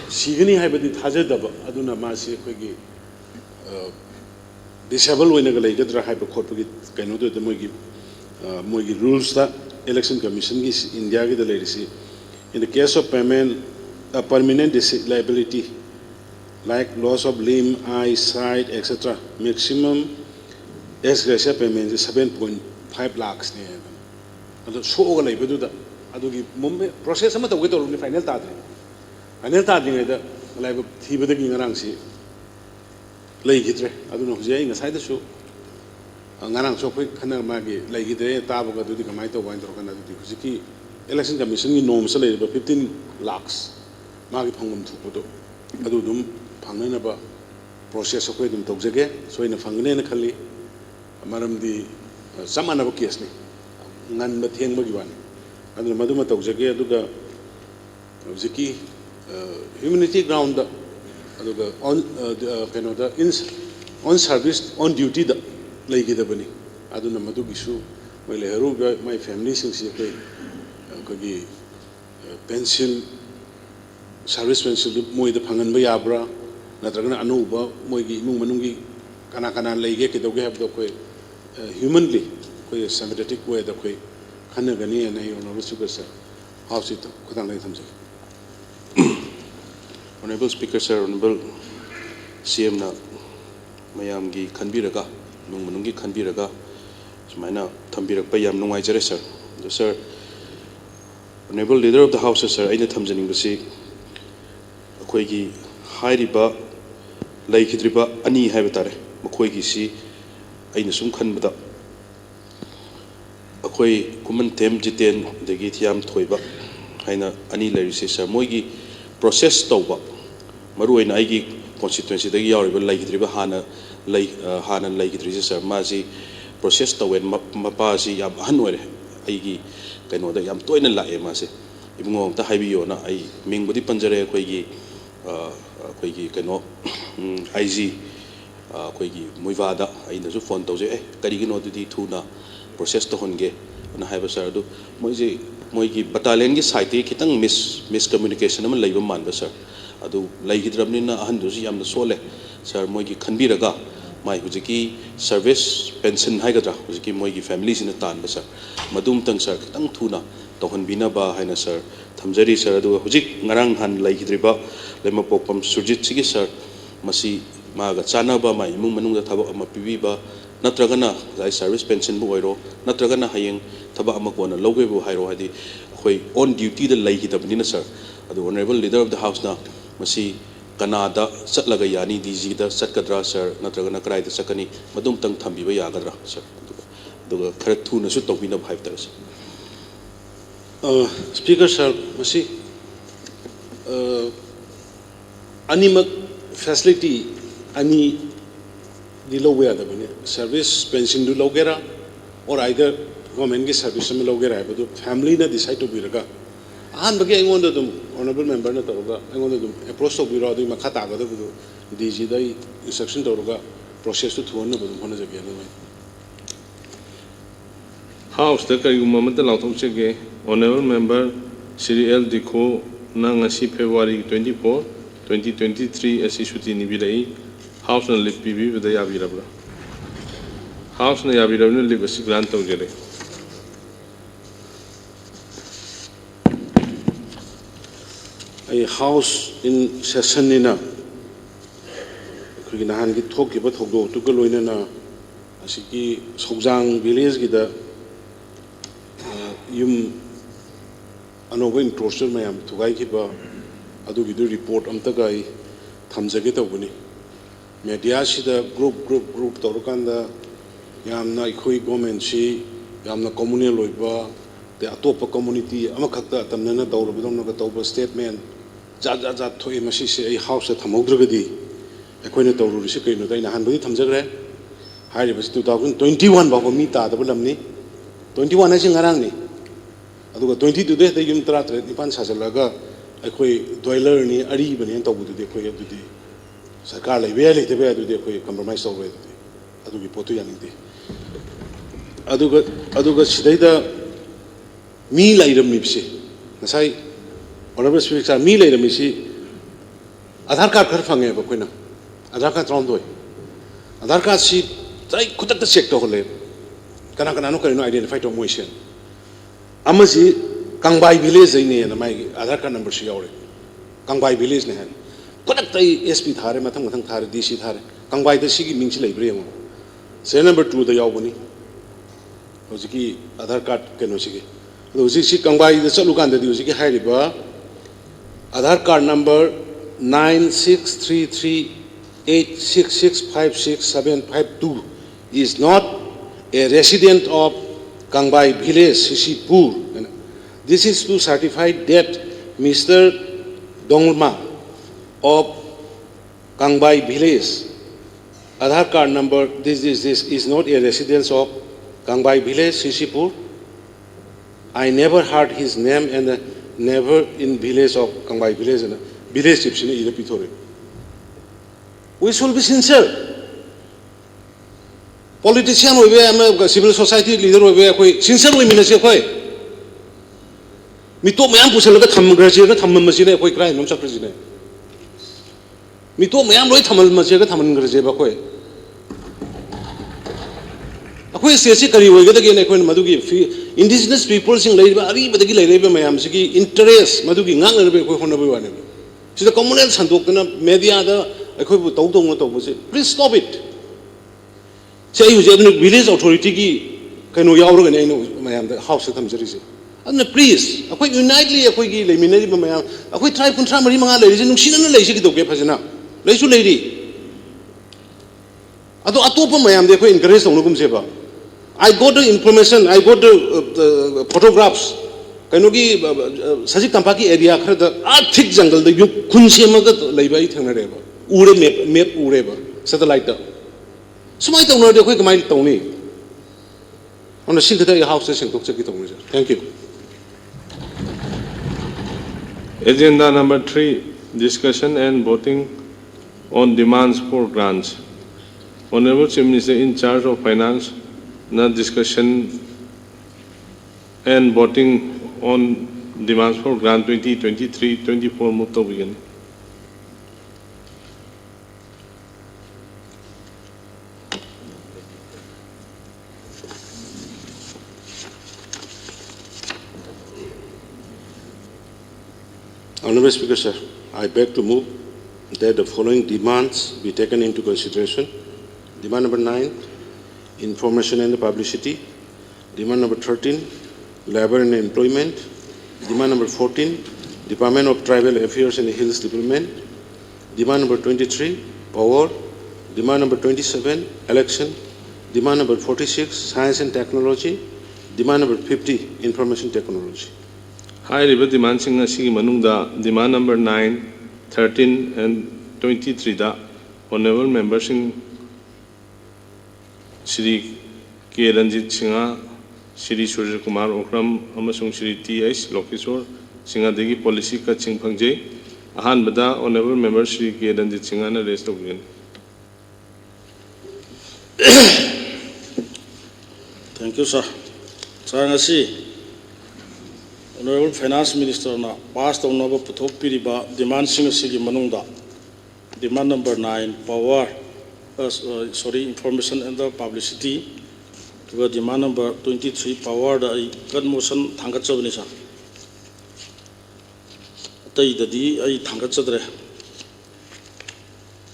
sigani hai badi thaja da aduna ma si akhoi gi disable wena ga laigadra hai ba khotpu gi kaino do da mogi rules da election commission gi India gi da lairisi in the case of payment a permanent disability like loss of limb, eye, sight, etc. Maximum ex gratia payment 7.5 lakhs ne adu so ga leibedu da adugi mumbai process ama tawge to final ta dri da laiba thibada gi ngarang si lei gitre adu no je nga sai da su ngarang so khoi khana ma gi lei gitre ta ba ga du di kamai to bain to kana du di ki election commission gi norms le ba 15 lakhs ma gi phangum thu do adu dum phangna ba process ko dum tawjage so ina phangne na khali maram di samana ba case ni ngan ba theng ba gi wan adu madu ma tawjage adu ga ziki humanity ground da adu ga on keno da on service on duty da lei gi da bani adu na madu gi su mai le heru ga my family sing si ko gi pension service pension moi da phangan ba yabra natragana anuba moi gi imung manung gi kana leige ke doge have do koi humanly koi sympathetic way da koi khana gani na yo no su sa house it khudang lai thamse Honorable Speaker sir, Honorable CM na mayam gi khanbiraga nung manung gi khanbiraga sumaina thambirak pa yam nungai jare sir. Sir, Honorable Leader of the House sir, aina thamjaning basi akhoi gi hairiba laikidriba ani haiba tare makhoi gi si aina sum khanbada akhoi kuman tem jiten degi thiam thoiba haina ani lairisi sir moi gi process tawba maru aina aigi constituency dagi yawriba laikidriba hana laikidri sir ma si process tawen mapa si yam hanore aigi kaino da yam toina lae ma se ibungo ta haibiyo na ai mingbudi panjare akhoi gi kaino IG akhoi muivada aina su phone tawje kari gi no dudi thuna process to honge na haiba sir du moi gi battalion gi site kitang miscommunication am leiba man ba sir adu laigidramni na ahan du si yamna sole sir moi gi khanbiraga mai hujiki service pension haigadra hujiki moi gi family sina tan ba sir madum tang sir kitang thuna tohon bina ba haina sir thamjari sir adu hujik ngarang han laigidriba lema pokpam surjit sigi sir masi maga chana ba mai imung manung da thaba ama pibi ba natragana lai service pension bu oiro natragana hayeng thaba ama ko na loge bu hairo hadi khoi on duty da lai hidabni na sir adu Honorable Leader of the House na masi kanada satlaga yani DG da satkadra sir natragana krai da sakani madum tang thambi ba yagadra sir adu khara thu na su tawbina bhai tar sir Speaker sir masi animak facility ani di lowe ada bani service pension du logera or either government ki service me logera hai badu family na decide to biraga ahan bagi engon da dum honorable member na toga engon da dum approach to biro adu makha ta ga da badu DG dai instruction to roga process to thon na badu hona jage na House da kari gumamata lauthok chege Honorable Member Sri L Dikho na ngasi February 24 2023 asi suti ni bilai House na lip PB with the Yabirabra. House na Yabirabra lip asi grant of Jere. A house in Sessanina Kriginahan gi talk about Hogo to Galoina na Asiki Sogzang village gida yum anogo enclosure mayam tugai kiba adu gidu report amtagai thamjage tawbuni media sida group torukanda yamna ikhoi government si yamna communal loiba te atopa community amakhakta tamnana tawrabidom na tawba statement ja thoi masi se ai house thamogdragadi ekhoina tawruri se kaino daina hanbudi thamjagre hairi bas 2021 ba mi ta dabulamni 21 ai ngarang ni aduga 22 de te yum tra nipan sajalaga akhoi dweller ni ari bani tawbudu de khoi adudi sarkar lai be te be adudi khoi compromise over adugi potu yaninde aduga sidaida mi lairam ni bise nasai honorable speaker mi lairam si aadhar card khar phange ba koina aadhar card tron doi aadhar card si tai khutak ta check to hole kana no karino identify to motion amasi kangbai village ne na mai aadhar card number si yaure kangbai village ne han khutak tai SP thare mathang thare DC thare kangbai da si gi ming si leibre mo serial number 2 da yaubani hojiki Aadhaar card keno sige ado hojik si Kangbai da chalu kan da di hojiki hairiba Aadhaar card number 963386656752 is not a resident of Kangbai village Sisipur. This is to certify that Mr. Dongma of Kangbai village Aadhaar card number this is not a residence of Kangbai village Sisipur. I never heard his name and never in village of Kangbai village and village chips in either Pitore. We should be sincere. Politician we civil society leader we sincerely minasi we. Mito mayam pusalaga thamgraji ga thammamasi we cry nom sakraji ne. Mito mayam loi thammalmasi ga thammangraji ba we. Akoi sesi kari we ga dagi ne koi madugi indigenous people sing leiba ari badagi leiba mayam sigi interest madugi ngang le koi hona ba ne. Sida communal sandok na media da akoi bu tau tau to bu please stop it. Say you village authority ki kano yauro ga ne mayam da house tham jari se. And please akoi unitely akoi gi leminari ba mayam akoi tribe kuntra mari manga le nung sinana le se ki to ke phajana. Le su le ri. Ado atopa mayam de akoi encourage tong gum se ba. I got the information, I got the photographs. Kanogi Sajik Tampaki area khada arthik jungle the kunsemaga leibai thangareba. Ure map ureba satellite. So my tongue the quick mind Tony. On the Shinta house and took Thank you. Agenda number 3, discussion and voting on demands for grants. Honorable Chief Minister in charge of finance, na discussion and voting on demands for grant 2023-24 Mutto begin. Honorable Speaker, sir, I beg to move that the following demands be taken into consideration. Demand number 9, information and publicity. Demand number 13, labor and employment. Demand number 14, Department of Tribal Affairs and Hills Development. Demand number 23, power. Demand number 27, election. Demand number 46, science and technology. Demand number 50, information technology. High river demand sing manungda demand number 9, 13 and 23 da honorable members sing Shri K. Ranjit Singha, Shri Surya Kumar Okram, Amasung Shri T.S. Lokishore, Singha Degi Policy Kaching Pangje, Ahan Bada, Honorable Member Shri K. Ranjit Singha, and the rest of the Thank you, sir. Sir, Honorable Finance Minister na passed on over Puthok Piriba, demand Singasigi Manunda, demand number 9, power. Information and the publicity to demand number 23 power the gun motion Tangatsavanisa. Tay the D I Tangatsadre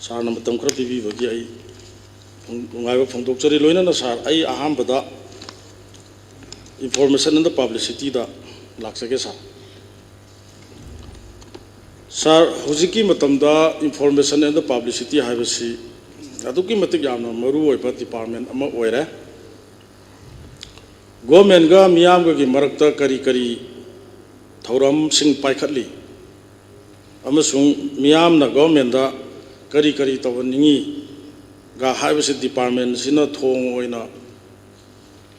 Sarnamatam Krapi Vagi from Dr. Loina Sar I Ahambada information and the publicity the Laksakesa. Sir Huziki Matamda information and the publicity have a see. Aduki matik yamna maru oiba department ama oire government ga miyam ga gi marakta kari kari thoram sing paikhatli amasung miyam na government da kari kari tawaningi ga haibase department sina thong oina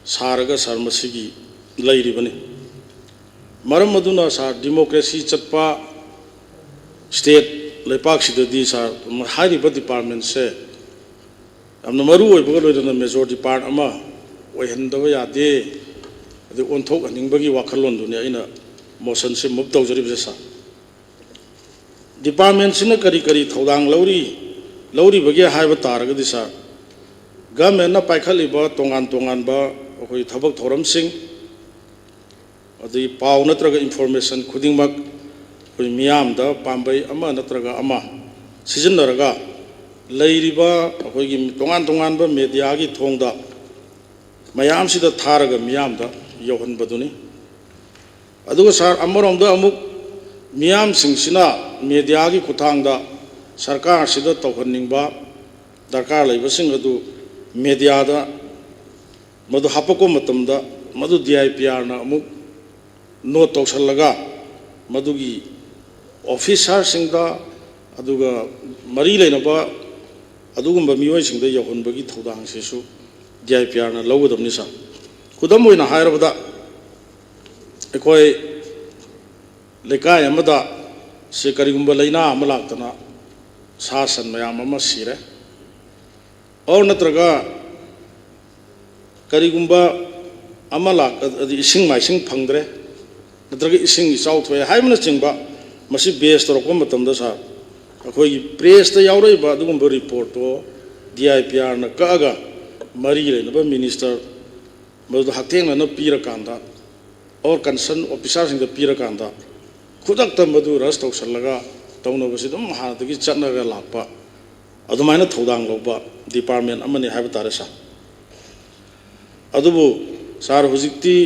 saraga sarmasigi lairibani maram maduna sar democracy chatpa state lepak sidadi sar hairiba department se amna maru oiba loidana majority part ama oihandaba yade adu onthok aningbagi wakhalon duni aina motion se move tawjari sa department sina kari kari thodang lauri bagi haiba taraga disa government na paikhaliba tongan ba okoi thabak thoram sing adi pau natraga information khudingmak koi miyam da pambai ama natraga ama season naraga ꯂꯩꯔꯤꯕ ꯑꯩꯈꯣꯏꯒꯤ ꯇꯣꯉꯥꯟ ꯇꯣꯉꯥꯟꯕ ꯃꯦꯗꯤꯌꯥꯒꯤ ꯊꯣꯡꯗ ꯃꯌꯥꯝꯁꯤꯗ ꯊꯥꯔꯒ ꯃꯤꯌꯥꯝꯗ ꯌꯧꯍꯟꯕꯗꯨꯅꯤ ꯑꯗꯨꯒ ꯁꯥꯔ ꯑꯃꯔꯣꯝꯗ ꯑꯃꯨꯛ ꯃꯤꯌꯥꯝꯁꯤꯡꯁꯤꯅ ꯃꯦꯗꯤꯌꯥꯒꯤ ꯈꯨꯠꯊꯥꯡꯗ ꯁꯔꯀꯥꯔꯁꯤꯗ ꯇꯧꯍꯟꯅꯤꯡꯕ ꯗꯔꯀꯥꯔ ꯂꯩꯕꯁꯤꯡ ꯑꯗꯨ ꯃꯦꯗꯤꯌꯥꯗ ꯃꯗꯨ ꯍꯥꯞꯄꯛꯄ ꯃꯇꯝꯗ ꯃꯗꯨ DIPRꯅ ꯑꯃꯨꯛ ꯅꯣꯠ ꯇꯧꯁꯜꯂꯒ ꯃꯗꯨꯒꯤ ꯑꯣꯐꯤꯁꯥꯔꯁꯤꯡꯗ ꯑꯗꯨꯒ ꯃꯔꯤ ꯂꯩꯅꯕ ꯑꯗꯨꯒꯨꯝꯕ ꯃꯤꯑꯣꯏꯁꯤꯡꯗ ꯌꯧꯍꯟꯕꯒꯤ ꯊꯧꯗꯥꯡꯁꯤꯁꯨ DIPRꯅ ꯂꯧꯒꯗꯕꯅꯤ ꯁꯥꯔ ꯈꯨꯗꯝ ꯑꯣꯏꯅ ꯍꯥꯏꯔꯕꯗ ꯑꯩꯈꯣꯏ ꯂꯩꯀꯥꯏ ꯑꯃꯗ ꯁꯤ ꯀꯔꯤꯒꯨꯝꯕ ꯂꯩꯅꯥ ꯑꯃ ꯂꯥꯛꯇꯅ ꯁꯥ ꯁꯟ ꯃꯌꯥꯝ ꯑꯃ ꯁꯤꯔꯦ ꯑꯣꯔ ꯅꯠꯇ꯭ꯔꯒ ꯀꯔꯤꯒꯨꯝꯕ ꯑꯃ ꯂꯥꯛꯑꯗꯤ ꯏꯁꯤꯡ ꯃꯥꯏꯁꯤꯡ ꯐꯪꯗ꯭ꯔꯦ ꯅꯠꯇ꯭ꯔꯒ ꯏꯁꯤꯡ ꯏꯆꯥꯎ ꯊꯣꯛꯑꯦ ꯍꯥꯏꯕꯅꯆꯤꯡꯕ ꯃꯁꯤ ꯕꯦꯁ ꯇꯧꯔꯛꯄ ꯃꯇꯝꯗ ꯁꯥꯔ ꯑꯩꯈꯣꯏꯒꯤ ꯄ꯭ꯔꯦꯁꯇ ꯌꯥꯎꯔꯛꯏꯕ ꯑꯗꯨꯒꯨꯝꯕ ꯔꯤꯄꯣꯔꯠꯇꯣ DIPRꯅ ꯀꯛꯑꯒ ꯃꯔꯤ ꯂꯩꯅꯕ ꯃꯤꯅꯤꯁꯇꯔ ꯃꯗꯨꯗ ꯍꯛꯊꯦꯡꯅꯅ ꯄꯤꯔꯀꯥꯟꯗ ꯑꯣꯔ ꯀꯟꯁꯔꯟ ꯑꯣꯐꯤꯁꯥꯔꯁꯤꯡꯗ ꯄꯤꯔꯀꯥꯟꯗ ꯈꯨꯗꯛꯇ ꯃꯗꯨ ꯔꯁ ꯇꯧꯁꯜꯂꯒ ꯇꯧꯅꯕꯁꯤ ꯑꯗꯨꯝ ꯍꯥꯟꯅꯗꯒꯤ ꯆꯠꯅꯔꯒ ꯂꯥꯛꯄ ꯑꯗꯨꯃꯥꯏꯅ ꯊꯧꯗꯥꯡ ꯂꯧꯕ ꯗꯤꯄꯥꯔꯠꯃꯦꯟ ꯑꯃꯅꯤ ꯍꯥꯏꯕ ꯇꯥꯔꯦ ꯁꯥꯔ ꯑꯗꯨꯕꯨ ꯁꯥꯔ ꯍꯧꯖꯤꯛꯇꯤ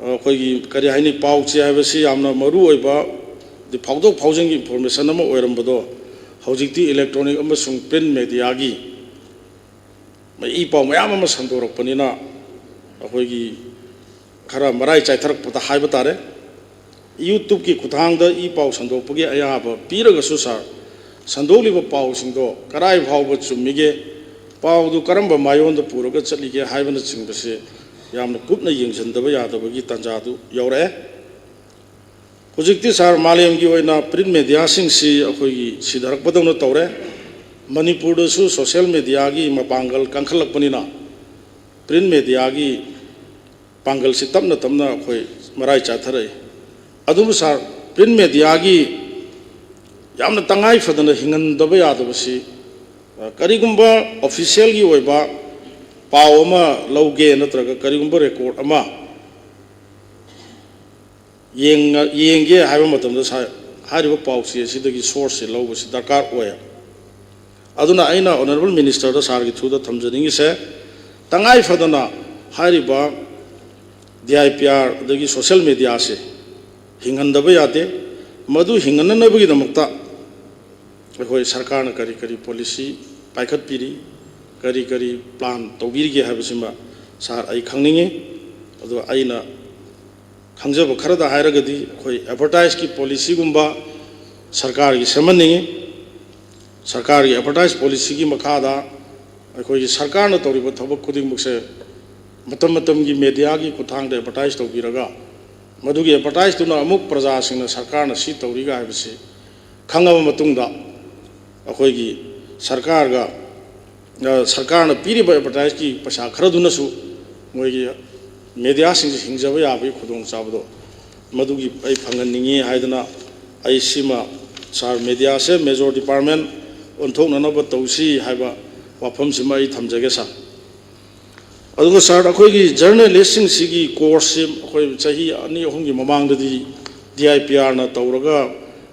ꯑꯩꯈꯣꯏꯒꯤ ꯀꯔꯤ ꯍꯥꯏꯅꯤ ꯄꯥꯎ ꯆꯦ ꯍꯥꯏꯕꯁꯤ ꯌꯥꯝꯅ ꯃꯔꯨ ꯑꯣꯏꯕ ꯐꯥꯎꯗꯣꯛ ꯐꯥꯎꯖꯤꯟꯒꯤ ꯏꯟꯐꯣꯔꯃꯦꯁꯟ ꯑꯃ ꯑꯣꯏꯔꯝꯕꯗꯣ ꯍꯧꯖꯤꯛꯇꯤ ꯏꯂꯦꯛꯇ꯭ꯔꯣꯅꯤꯛ ꯑꯃꯁꯨꯡ ꯄ꯭ꯔꯤꯟ ꯃꯦꯗꯤꯌꯥꯒꯤ ꯏ ꯄꯥꯎ ꯃꯌꯥꯝ ꯑꯃ ꯁꯟꯗꯣꯔꯛꯄꯅꯤꯅ ꯑꯩꯈꯣꯏꯒꯤ ꯈꯔ ꯃꯔꯥꯏ ꯆꯥꯏꯊꯔꯛꯄꯗ ꯍꯥꯏꯕ ꯇꯥꯔꯦ ꯌꯨꯇ꯭ꯌꯨꯕꯀꯤ ꯈꯨꯠꯊꯥꯡꯗ ꯏ ꯄꯥꯎ ꯁꯟꯗꯣꯛꯄꯒꯤ ꯑꯌꯥꯕ ꯄꯤꯔꯒꯁꯨ ꯁꯥꯔ ꯁꯟꯗꯣꯛꯂꯤꯕ ꯄꯥꯎꯁꯤꯡꯗꯣ ꯀꯔꯥꯏ ꯐꯥꯎꯕ ꯆꯨꯝꯃꯤꯒꯦ ꯄꯥꯎꯗꯨ ꯀꯔꯝꯕ ꯃꯥꯏꯌꯣꯟꯗ ꯄꯨꯔꯒ ꯆꯠꯂꯤꯒꯦ ꯍꯥꯏꯕꯅꯆꯤꯡꯕꯁꯦ ꯌꯥꯝꯅ ꯀꯨꯞꯅ ꯌꯦꯡꯁꯤꯟꯗꯕ ꯌꯥꯗꯕꯒꯤ ꯇꯥꯟꯖꯥꯗꯨ ꯌꯧꯔꯛꯑꯦ ꯍꯧꯖꯤꯛꯇꯤ ꯁꯥꯔ ꯃꯥꯂꯦꯝꯒꯤ ꯑꯣꯏꯅ ꯄ꯭ꯔꯤꯟ ꯃꯦꯗꯤꯌꯥꯁꯤꯡꯁꯤ ꯑꯩꯈꯣꯏꯒꯤ ꯁꯤꯙꯔꯛꯄꯗꯧꯅ ꯇꯧꯔꯦ ꯃꯅꯤꯄꯨꯔꯗꯁꯨ ꯁꯣꯁꯤꯌꯦꯜ ꯃꯦꯗꯤꯌꯥꯒꯤ ꯃꯄꯥꯡꯒꯜ ꯀꯟꯈꯠꯂꯛꯄꯅꯤꯅ ꯄ꯭ꯔꯤꯟ ꯃꯦꯗꯤꯌꯥꯒꯤ ꯄꯥꯡꯒꯜꯁꯤ ꯇꯞꯅ ꯇꯞꯅ ꯑꯩꯈꯣꯏ ꯃꯔꯥꯏ ꯆꯥꯊꯔꯛꯏ ꯑꯗꯨꯕꯨ ꯁꯥꯔ ꯄ꯭ꯔꯤꯟ ꯃꯦꯗꯤꯌꯥꯒꯤ ꯌꯥꯝꯅ ꯇꯉꯥꯏ ꯐꯗꯅ ꯍꯤꯡꯍꯟꯗꯕ ꯌꯥꯗꯕꯁꯤ ꯀꯔꯤꯒꯨꯝꯕ ꯑꯣꯐꯤꯁꯤꯌꯦꯜꯒꯤ ꯑꯣꯏꯕ ꯄꯥꯎ ꯑꯃ ꯂꯧꯒꯦ ꯅꯠꯇ꯭ꯔꯒ ꯀꯔꯤꯒꯨꯝꯕ ꯔꯦꯀꯣꯔꯠ ꯑꯃ ꯌꯦꯡꯒꯦ ꯍꯥꯏꯕ ꯃꯇꯝꯗ ꯍꯥꯏꯔꯤꯕ ꯄꯥꯎ ꯆꯦ ꯑꯁꯤꯗꯒꯤ ꯁꯣꯔꯁꯁꯤ ꯂꯧꯕꯁꯤ ꯗꯔꯀꯥꯔ ꯑꯣꯏ ꯑꯗꯨꯅ ꯑꯩꯅ ꯑꯣꯅꯔꯦꯕꯜ ꯃꯤꯅꯤꯁꯇꯔꯗ ꯁꯥꯔꯒꯤ ꯊ꯭ꯔꯨꯗ ꯊꯝꯖꯅꯤꯡꯉꯤꯁꯦ ꯇꯉꯥꯏ ꯐꯗꯅ ꯍꯥꯏꯔꯤꯕ DIPR ꯑꯗꯒꯤ ꯁꯣꯁꯤꯌꯦꯜ ꯃꯦꯗꯤꯌꯥꯁꯦ ꯍꯤꯡꯍꯟꯗꯕ ꯌꯥꯗꯦ ꯃꯗꯨ ꯍꯤꯡꯍꯟꯅꯅꯕꯒꯤꯗꯃꯛꯇ ꯑꯩꯈꯣꯏ ꯁꯔꯀꯥꯔꯅ ꯀꯔꯤ ꯀꯔꯤ ꯄꯣꯂꯤꯁꯤ ꯄꯥꯏꯈꯠꯄꯤꯔꯤ ꯀꯔꯤ ꯀꯔꯤ ꯄ꯭ꯂꯥꯟ ꯇꯧꯕꯤꯔꯤꯒꯦ ꯍꯥꯏꯕꯁꯤꯃ ꯁꯥꯔ ꯑꯩ ꯈꯪꯅꯤꯡꯉꯤ ꯑꯗꯨꯒ ꯑꯩꯅ ꯈꯪꯖꯕ ꯈꯔꯗ ꯍꯥꯏꯔꯒꯗꯤ ꯑꯩꯈꯣꯏ ꯑꯦꯗꯚꯔꯇꯥꯏꯖꯀꯤ ꯄꯣꯂꯤꯁꯤꯒꯨꯝꯕ ꯁꯔꯀꯥꯔꯒꯤ ꯁꯦꯝꯍꯟꯅꯤꯡꯉꯤ ꯁꯔꯀꯥꯔꯒꯤ ꯑꯦꯗꯚꯔꯇꯥꯏꯖ ꯄꯣꯂꯤꯁꯤꯒꯤ ꯃꯈꯥꯗ ꯑꯩꯈꯣꯏꯒꯤ ꯁꯔꯀꯥꯔꯅ ꯇꯧꯔꯤꯕ ꯊꯕꯛ ꯈꯨꯗꯤꯡꯃꯛꯁꯦ ꯃꯇꯝ ꯃꯇꯝꯒꯤ ꯃꯦꯗꯤꯌꯥꯒꯤ ꯈꯨꯠꯊꯥꯡꯗ ꯑꯦꯗꯚꯔꯇꯥꯏꯖ ꯇꯧꯕꯤꯔꯒ ꯃꯗꯨꯒꯤ ꯑꯦꯗꯚꯔꯇꯥꯏꯖꯇꯨꯅ ꯑꯃꯨꯛ ꯄ꯭ꯔꯖꯥꯁꯤꯡꯅ ꯁꯔꯀꯥꯔꯅ ꯁꯤ ꯇꯧꯔꯤꯒ ꯍꯥꯏꯕꯁꯤ ꯈꯪꯉꯕ ꯃꯇꯨꯡꯗ ꯑꯩꯈꯣꯏꯒꯤ ꯁꯔꯀꯥꯔꯅ ꯄꯤꯔꯤꯕ ꯑꯦꯗꯚꯔꯇꯥꯏꯖꯀꯤ ꯄꯩꯁꯥ ꯈꯔꯗꯨꯅꯁꯨ ꯃꯣꯏꯒꯤ ꯃꯦꯗꯤꯌꯥꯁꯤꯡꯁꯤ ꯍꯤꯡꯖꯕ ꯌꯥꯕꯒꯤ ꯈꯨꯗꯣꯡꯆꯥꯕꯗꯣ ꯃꯗꯨꯒꯤ ꯑꯩ ꯐꯪꯍꯟꯅꯤꯡꯉꯤ ꯍꯥꯏꯗꯅ ꯑꯩ ꯁꯤꯃ ꯁꯥꯔ ꯃꯦꯗꯤꯌꯥꯁꯦ ꯃꯦꯖꯣꯔ ꯗꯤꯄꯥꯔꯠꯃꯦꯟ ꯑꯣꯟꯊꯣꯛꯅꯅꯕ ꯇꯧꯁꯤ ꯍꯥꯏꯕ ꯋꯥꯐꯝꯁꯤꯃ ꯑꯩ ꯊꯝꯖꯒꯦ ꯁꯥꯔ ꯑꯗꯨꯒ ꯁꯥꯔ ꯑꯩꯈꯣꯏꯒꯤ ꯖꯔꯅꯦꯂꯤꯁꯁꯤꯡꯁꯤꯒꯤ ꯀꯣꯔꯁꯁꯤ ꯑꯩꯈꯣꯏ ꯆꯍꯤ 2-3ꯒꯤ ꯃꯃꯥꯡꯗꯗꯤ DIPRꯅ ꯇꯧꯔꯒ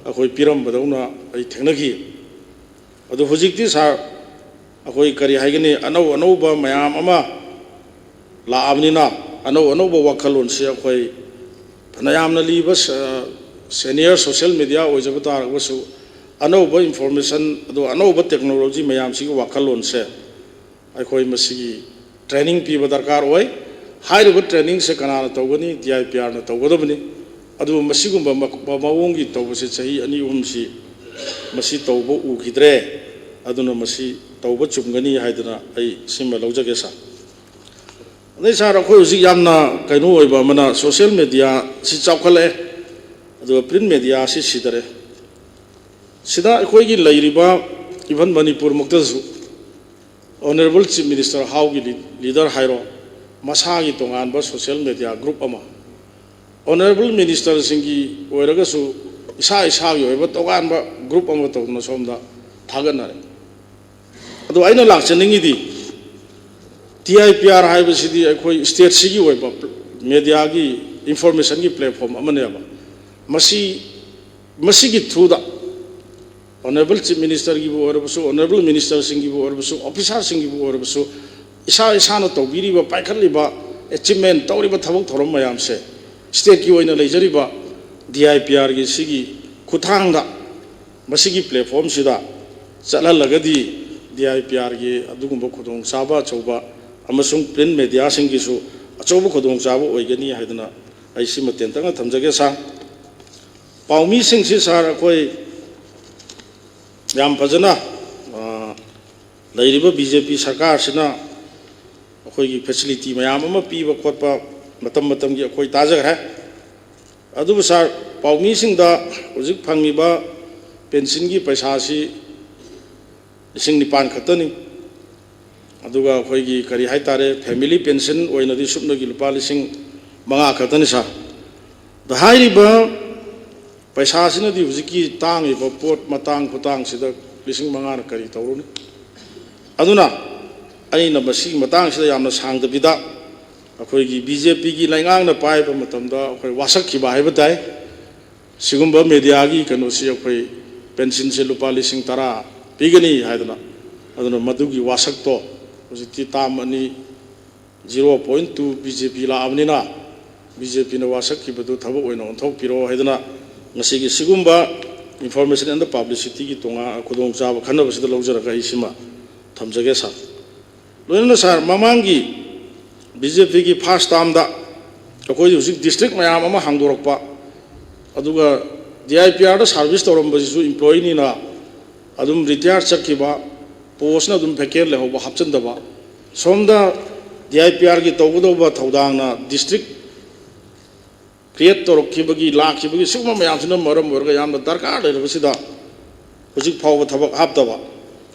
ꯑꯩꯈꯣꯏ ꯄꯤꯔꯝꯕꯗꯧꯅ ꯑꯩ ꯊꯦꯡꯅꯈꯤ ꯑꯗꯨ ꯍꯧꯖꯤꯛꯇꯤ ꯁꯥꯔ ꯑꯩꯈꯣꯏ ꯀꯔꯤ ꯍꯥꯏꯒꯅꯤ ꯑꯅꯧ ꯑꯅꯧꯕ ꯃꯌꯥꯝ ꯑꯃ ꯂꯥꯛꯑꯕꯅꯤꯅ ꯑꯅꯧ ꯑꯅꯧꯕ ꯋꯥꯈꯜꯂꯣꯟꯁꯤ ꯑꯩꯈꯣꯏ ꯐꯅꯌꯥꯝꯅ ꯂꯤꯕ ꯁꯦꯅꯤꯌꯔ ꯁꯣꯁꯤꯌꯦꯜ ꯃꯦꯗꯤꯌꯥ ꯑꯣꯏꯖꯕ ꯇꯥꯔꯒꯁꯨ ꯑꯅꯧꯕ ꯏꯟꯐꯣꯔꯃꯦꯁꯟ ꯑꯗꯨꯒ ꯑꯅꯧꯕ ꯇꯦꯛꯅꯣꯂꯣꯖꯤ ꯃꯌꯥꯝꯁꯤꯒꯤ ꯋꯥꯈꯜꯂꯣꯟꯁꯦ ꯑꯩꯈꯣꯏ ꯃꯁꯤꯒꯤ ꯇ꯭ꯔꯦꯅꯤꯡ ꯄꯤꯕ ꯗꯔꯀꯥꯔ ꯑꯣꯏ ꯍꯥꯏꯔꯤꯕ ꯇ꯭ꯔꯦꯅꯤꯡꯁꯦ ꯀꯅꯥꯅ ꯇꯧꯒꯅꯤ DIPRꯅ ꯇꯧꯒꯗꯕꯅꯤ ꯑꯗꯨꯕꯨ ꯃꯁꯤꯒꯨꯝꯕ ꯃꯑꯣꯡꯒꯤ ꯇꯧꯕꯁꯦ ꯆꯍꯤ 2-3ꯁꯤ ꯃꯁꯤ ꯇꯧꯕ ꯎꯈꯤꯗ꯭ꯔꯦ ꯑꯗꯨꯅ ꯃꯁꯤ ꯇꯧꯕ ꯆꯨꯝꯒꯅꯤ ꯍꯥꯏꯗꯅ ꯑꯩ ꯁꯤꯃ ꯂꯧꯖꯒꯦ ꯁꯥꯔ ꯑꯗꯩ ꯁꯥꯔ ꯑꯩꯈꯣꯏ ꯍꯧꯖꯤꯛ ꯌꯥꯝꯅ ꯀꯩꯅꯣ ꯑꯣꯏꯕ ꯑꯃꯅ ꯁꯣꯁꯤꯌꯦꯜ ꯃꯦꯗꯤꯌꯥꯁꯤ ꯆꯥꯎꯈꯠꯂꯛꯑꯦ ꯑꯗꯨꯒ ꯄ꯭ꯔꯤꯟ ꯃꯦꯗꯤꯌꯥꯁꯤ ꯁꯤꯗꯔꯦ ꯁꯤꯗ ꯑꯩꯈꯣꯏꯒꯤ ꯂꯩꯔꯤꯕ ꯏꯚꯟ ꯃꯅꯤꯄꯨꯔꯃꯛꯇꯁꯨ ꯑꯣꯅꯔꯦꯕꯜ ꯆꯤꯐ ꯃꯤꯅꯤꯁꯇꯔ ꯍꯥꯎꯒꯤ ꯂꯤꯗꯔ ꯍꯥꯏꯔꯣ ꯃꯁꯥꯒꯤ ꯇꯣꯉꯥꯟꯕ ꯁꯣꯁꯤꯌꯦꯜ ꯃꯦꯗꯤꯌꯥ ꯒ꯭ꯔꯨꯞ ꯑꯃ ꯑꯣꯅꯔꯦꯕꯜ ꯃꯤꯅꯤꯁꯇꯔꯁꯤꯡꯒꯤ ꯑꯣꯏꯔꯒꯁꯨ ꯏꯁꯥꯒꯤ ꯑꯣꯏꯕ ꯇꯣꯉꯥꯟꯕ ꯒ꯭ꯔꯨꯞ ꯑꯃ ꯇꯧꯗꯨꯅ ꯁꯣꯝꯗ ꯊꯥꯒꯠꯅꯔꯦ ꯑꯗꯣ ꯑꯩꯅ ꯂꯥꯛꯆꯅꯤꯡꯉꯤꯗꯤ DIPR ꯍꯥꯏꯕꯁꯤꯗꯤ ꯑꯩꯈꯣꯏ ꯁ꯭ꯇꯦꯠꯁꯤꯒꯤ ꯑꯣꯏꯕ ꯃꯦꯗꯤꯌꯥꯒꯤ ꯏꯟꯐꯣꯔꯃꯦꯁꯟꯒꯤ ꯄ꯭ꯂꯦꯠꯐꯣꯝ ꯑꯃꯅꯦꯕ ꯃꯁꯤꯒꯤ ꯊ꯭ꯔꯨꯗ Honorable Chief Minister gibu orabasu, Honorable Minister singibu orabasu, Officer singibu orabasu, isa na tawbiri ba paikali ba achievement tawri ba thabak thorom mayam se state ki oina leijari ba DIPR gi sigi kuthang da masigi platform sida chala lagadi DIPR gi adugumba khudong saba chauba amasung print media singi su achauba khudong saba oigani haidana aisi maten tanga thamjage sa paumi sing si sar koi yam phajana lairiba BJP sarkar sina koi gi facility mayam ama piba khotpa matam gi koi tajagre adu sar paumi sing da hojik phangiba pension gi paisa si Sing Nipan Katani Aduga Hoigi Kari Haitare, family pension, or in the Subnagi Lupalising Manga Katanisa. The high river Paisasina di Uziki Tang, if a port Matang Kutang, Sida, Lissing Manga Kari Taurun. Aduna Aina Basi Matang Sidayam Sang the Vida, a Hoigi BJP, Langang the pipe, Matamda, Wasaki Bahabatai, Sigumba Mediagi, Kanosi of pension Lupalising Tara. Pigani haidana aduna madugi wasak to hojiti tam ani 0.2 BJP la amnina BJP na wasak ki badu thabo oina onthok piro haidana ngasi gi sigumba information and the publicity gi tonga khudong chaba khanaba sida lojara ga isima thamjage sa loina sar mamangi BJP gi first time da akoi hojik district mayam ama hangdorokpa aduga DIPR da service toromba jisu employee ni na adum retire chakkiba post na adum vacant le hoba hapchandaba somda DIPR gi tawdoba thaudangna district create torokibagi lakhibagi sugma mayamsina maram orga yamna darkar le basida hojik phawba thabak haptaba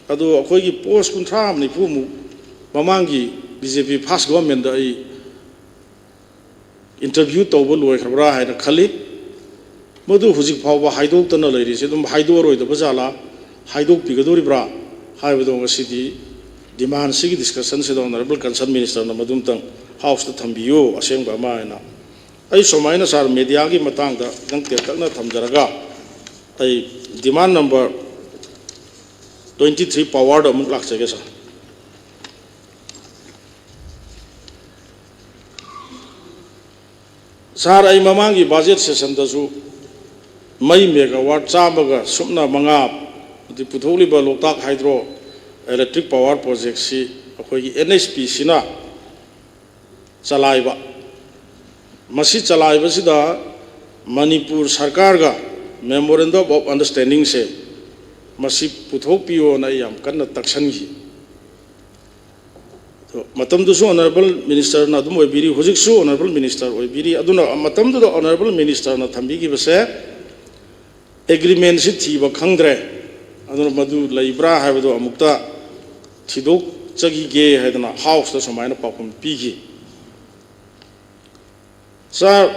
adu akoi gi post kunthra amni pumu mamangi BJP first government da ai interview tawba loi khabra haina khali modu hojik phawba haidok tana leiri se dum haidoroi da bajala Haidok Pigadoribra, Haibadong City, demand Sigi discussions with Honorable Concerned Minister Namadumtang, House to Tambio, Aseng Bamaina. I Sominas are Mediagi Matanga, Dankana Tamjaraga, a demand number 23 powered of Mutlaksagasa. Sara Mamangi budget session dozu May megawatt Sabaga, Sumna Mangap. The Putoliba Lotak Hydro Electric Power Project si NSP Sina Chalaiba Masi Chalaiba Sida Manipur Sarkarga Memorandum of Understanding se Masi Putopio Nayam Kana Taksangi Matam Dusu Honorable Minister Nadum Webiri Hojiksu Honorable Minister Webiri Aduna Matam to the Honorable Minister Natambigi Vase Agreement City Bakangre Madu Laibra have a Mukta Tidok Chagi Gay had a house that's a minor popum pigi. Sir